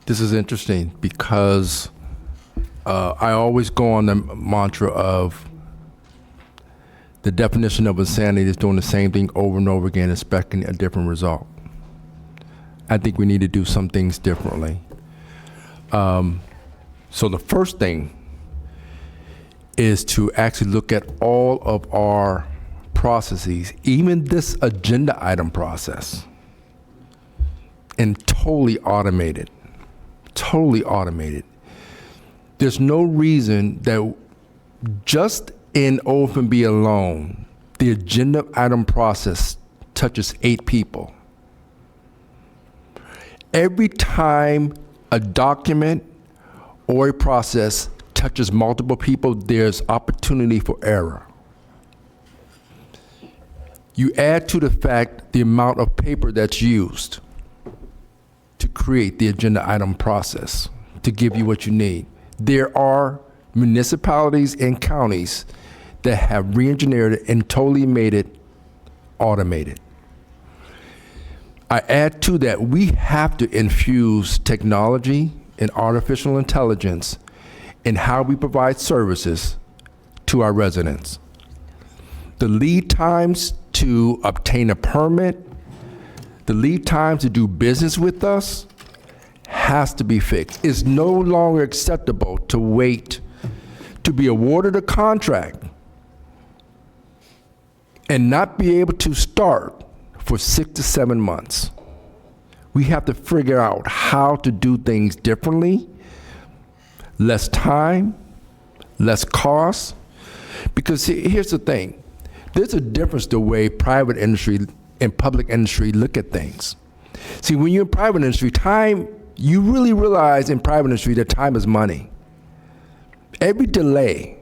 This is interesting because I always go on the mantra of the definition of insanity is doing the same thing over and over again, expecting a different result. I think we need to do some things differently. So the first thing is to actually look at all of our processes, even this agenda item process, and totally automate it. Totally automated. There's no reason that just in OFB alone, the agenda item process touches 8 people. Every time a document or a process touches multiple people, there's opportunity for error. You add to the fact the amount of paper that's used to create the agenda item process to give you what you need. There are municipalities and counties that have re-engineered it and totally made it automated. I add to that, we have to infuse technology and artificial intelligence in how we provide services to our residents. The lead times to obtain a permit, the lead time to do business with us has to be fixed. It's no longer acceptable to wait to be awarded a contract and not be able to start for 6 to 7 months. We have to figure out how to do things differently, less time, less cost. Because here's the thing, there's a difference the way private industry and public industry look at things. See, when you're in private industry, time, you really realize in private industry that time is money. Every delay,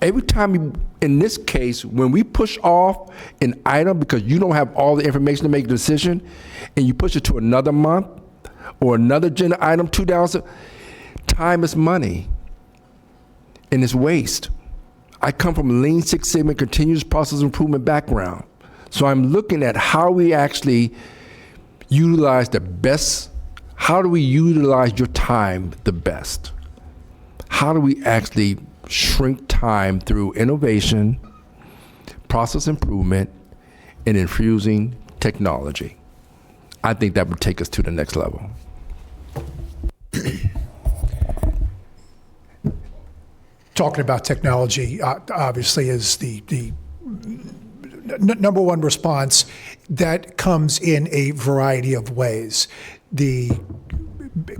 every time you, in this case, when we push off an item because you don't have all the information to make a decision, and you push it to another month or another agenda item, 2 down, time is money, and it's waste. I come from a Lean Six Sigma continuous process improvement background, so I'm looking at how we actually utilize the best. How do we utilize your time the best? How do we actually shrink time through innovation, process improvement, and infusing technology? I think that would take us to the next level. Talking about technology, obviously, is the number one response that comes in a variety of ways. The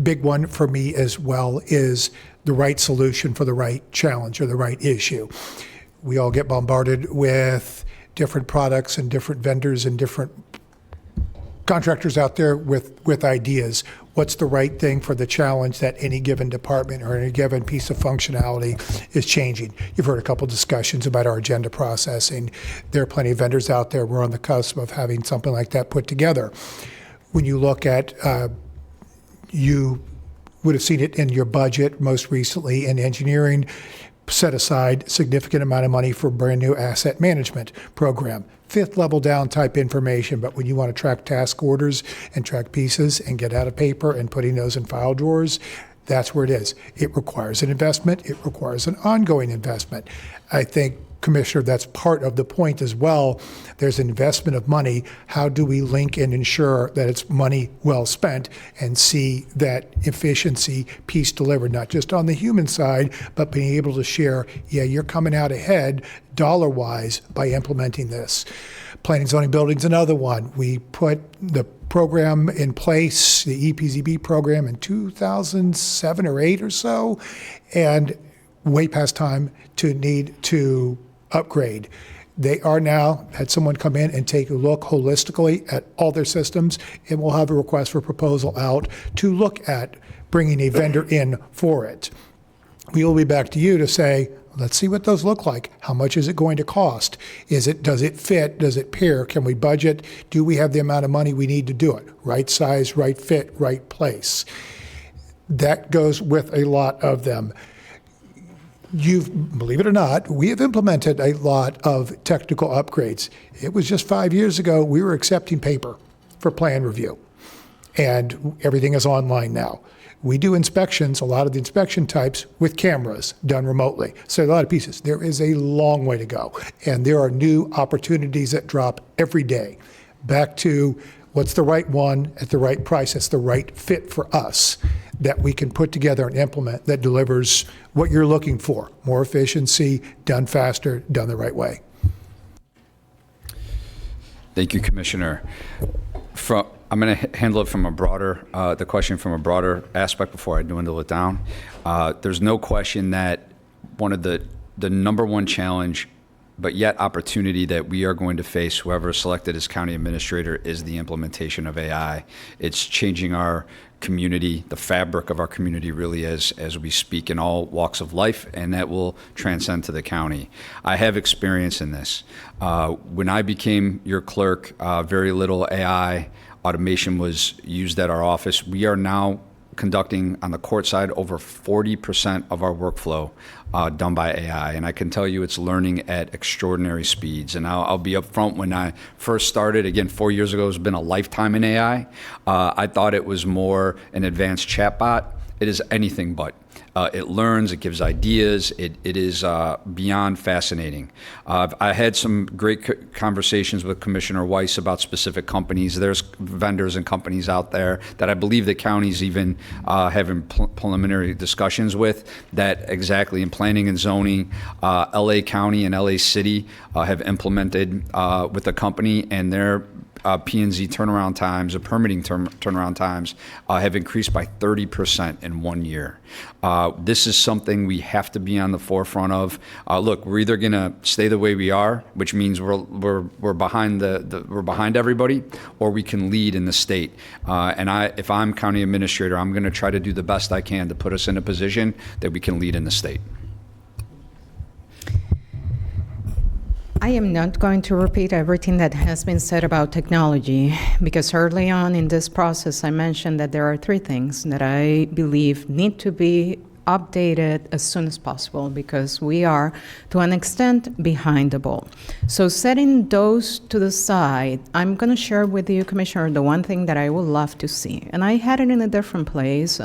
big one for me as well is the right solution for the right challenge or the right issue. We all get bombarded with different products and different vendors and different contractors out there with ideas. What's the right thing for the challenge that any given department or any given piece of functionality is changing? You've heard a couple discussions about our agenda processing. There are plenty of vendors out there. We're on the cusp of having something like that put together. When you look at, you would have seen it in your budget most recently in engineering, set aside significant amount of money for a brand new asset management program. 5th level down type information, but when you want to track task orders and track pieces and get out of paper and putting those in file drawers, that's where it is. It requires an investment. It requires an ongoing investment. I think, Commissioner, that's part of the point as well. There's an investment of money. How do we link and ensure that it's money well spent and see that efficiency piece delivered, not just on the human side, but being able to share, yeah, you're coming out ahead dollar-wise by implementing this. Planning, zoning, building's another one. We put the program in place, the EPZB program, in 2007 or 8 or so, and way past time to need to upgrade. They are now, had someone come in and take a look holistically at all their systems, and we'll have a request for proposal out to look at bringing a vendor in for it. We will be back to you to say, let's see what those look like. How much is it going to cost? Does it fit? Does it pair? Can we budget? Do we have the amount of money we need to do it? Right size, right fit, right place. That goes with a lot of them. Believe it or not, we have implemented a lot of technical upgrades. It was just 5 years ago, we were accepting paper for plan review, and everything is online now. We do inspections, a lot of the inspection types, with cameras done remotely. So a lot of pieces. There is a long way to go, and there are new opportunities that drop every day. Back to what's the right one at the right price, that's the right fit for us, that we can put together and implement that delivers what you're looking for. More efficiency, done faster, done the right way. Thank you, Commissioner. I'm going to handle it from a broader, the question from a broader aspect before I dwindle it down. There's no question that one of the number one challenge, but yet opportunity that we are going to face, whoever is selected as county administrator, is the implementation of AI. It's changing our community, the fabric of our community really, as we speak, in all walks of life, and that will transcend to the county. I have experience in this. When I became your clerk, very little AI automation was used at our office. We are now conducting on the court side over 40% of our workflow done by AI, and I can tell you it's learning at extraordinary speeds. And I'll be upfront, when I first started, again, 4 years ago, it's been a lifetime in AI. I thought it was more an advanced chatbot. It is anything but. It learns, it gives ideas. It is beyond fascinating. I had some great conversations with Commissioner Weiss about specific companies. There's vendors and companies out there that I believe the counties even having preliminary discussions with that exactly in planning and zoning. LA County and LA City have implemented with a company, and their P&Z turnaround times, or permitting turnaround times, have increased by 30% in 1 year. This is something we have to be on the forefront of. Look, we're either going to stay the way we are, which means we're behind we're behind everybody, or we can lead in the state. And if I'm county administrator, I'm going to try to do the best I can to put us in a position that we can lead in the state. I am not going to repeat everything that has been said about technology, because early on in this process, I mentioned that there are 3 things that I believe need to be updated as soon as possible, because we are, to an extent, behind the ball. So setting those to the side, I'm going to share with you, Commissioner, the one thing that I would love to see. And I had it in a different place,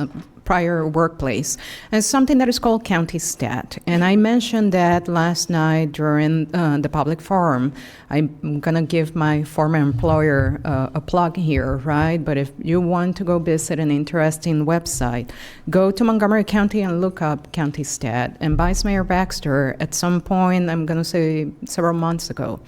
prior workplace, and something that is called County Stat. And I mentioned that last night during the public forum. I'm going to give my former employer a plug here, right? But if you want to go visit an interesting website, go to Montgomery County and look up County Stat. And Vice Mayor Baxter, at some point, I'm going to say several months ago,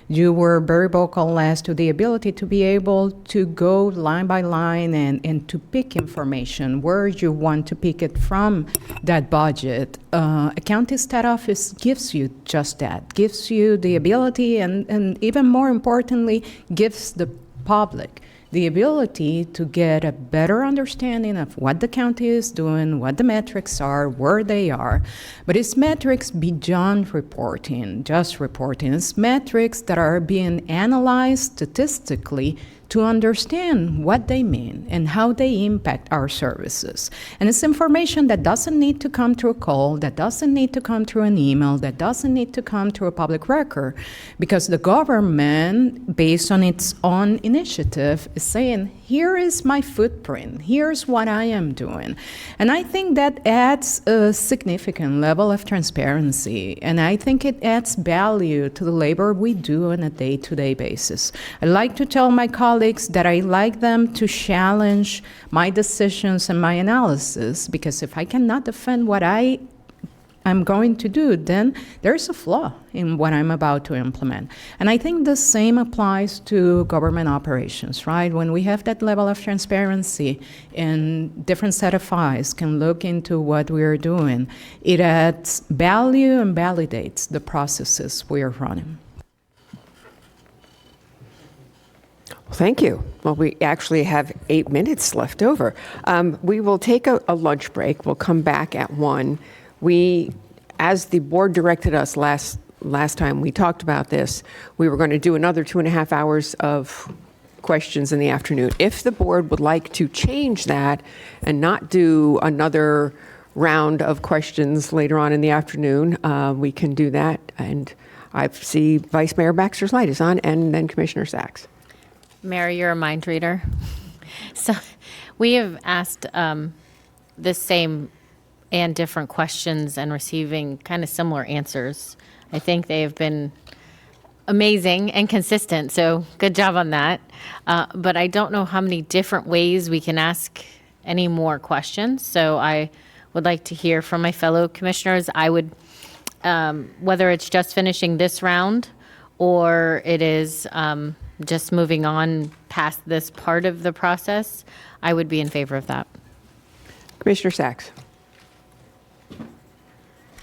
you were very vocal as to the ability to be able to go line by line and to pick information where you want to pick it from that budget. A county stat office gives you just that, gives you the ability and even more importantly, gives the public the ability to get a better understanding of what the county is doing, what the metrics are, where they are. But it's metrics beyond reporting, just reporting. It's metrics that are being analyzed statistically to understand what they mean and how they impact our services. And it's information that doesn't need to come through a call, that doesn't need to come through an email, that doesn't need to come through a public record, because the government, based on its own initiative, is saying, here is my footprint, here's what I am doing. And I think that adds a significant level of transparency, and I think it adds value to the labor we do on a day-to-day basis. I like to tell my colleagues that I like them to challenge my decisions and my analysis, because if I cannot defend what I'm going to do, then there's a flaw in what I'm about to implement. And I think the same applies to government operations, right? When we have that level of transparency and different set of eyes can look into what we are doing, it adds value and validates the processes we are running. Thank you. Well, we actually have 8 minutes left over. We will take a lunch break. We'll come back at 1. As the board directed us last time we talked about this, we were going to do another 2.5 hours of questions in the afternoon. If the board would like to change that and not do another round of questions later on in the afternoon, we can do that. And I see Vice Mayor Baxter's light is on, and then Commissioner Sachs. Mayor, you're a mind reader. So we have asked the same and different questions and receiving kind of similar answers. I think they have been amazing and consistent, so good job on that. But I don't know how many different ways we can ask any more questions. So I would like to hear from my fellow commissioners. I would, whether it's just finishing this round or it is just moving on past this part of the process, I would be in favor of that. Commissioner Sachs.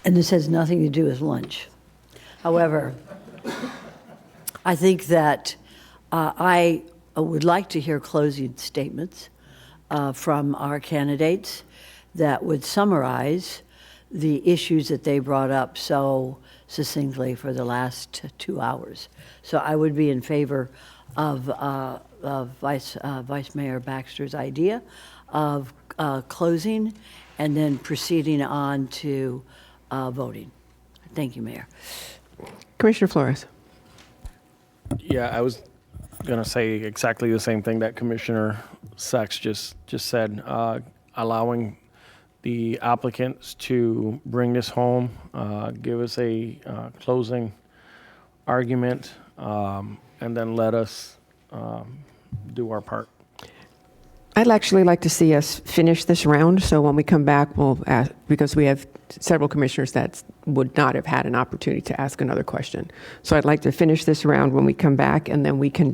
And this has nothing to do with lunch. However, I think that I would like to hear closing statements from our candidates that would summarize the issues that they brought up so succinctly for the last 2 hours. So I would be in favor of Vice Mayor Baxter's idea of closing and then proceeding on to voting. Thank you, Mayor. Commissioner Flores. Yeah, I was going to say exactly the same thing that Commissioner Sachs just said, allowing the applicants to bring this home, give us a closing argument, and then let us do our part. I'd actually like to see us finish this round, so when we come back, we'll ask, because we have several commissioners that would not have had an opportunity to ask another question. So I'd like to finish this round when we come back, and then we can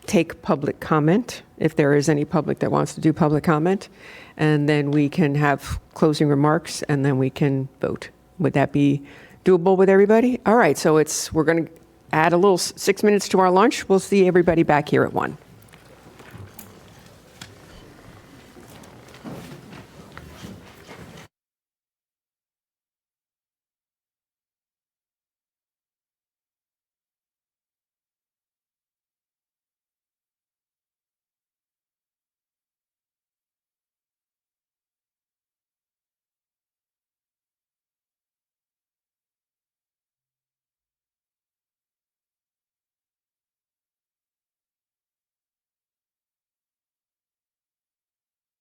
take public comment, if there is any public that wants to do public comment, and then we can have closing remarks, and then we can vote. Would that be doable with everybody? All right, so we're going to add a little 6 minutes to our lunch. We'll see everybody back here at 1.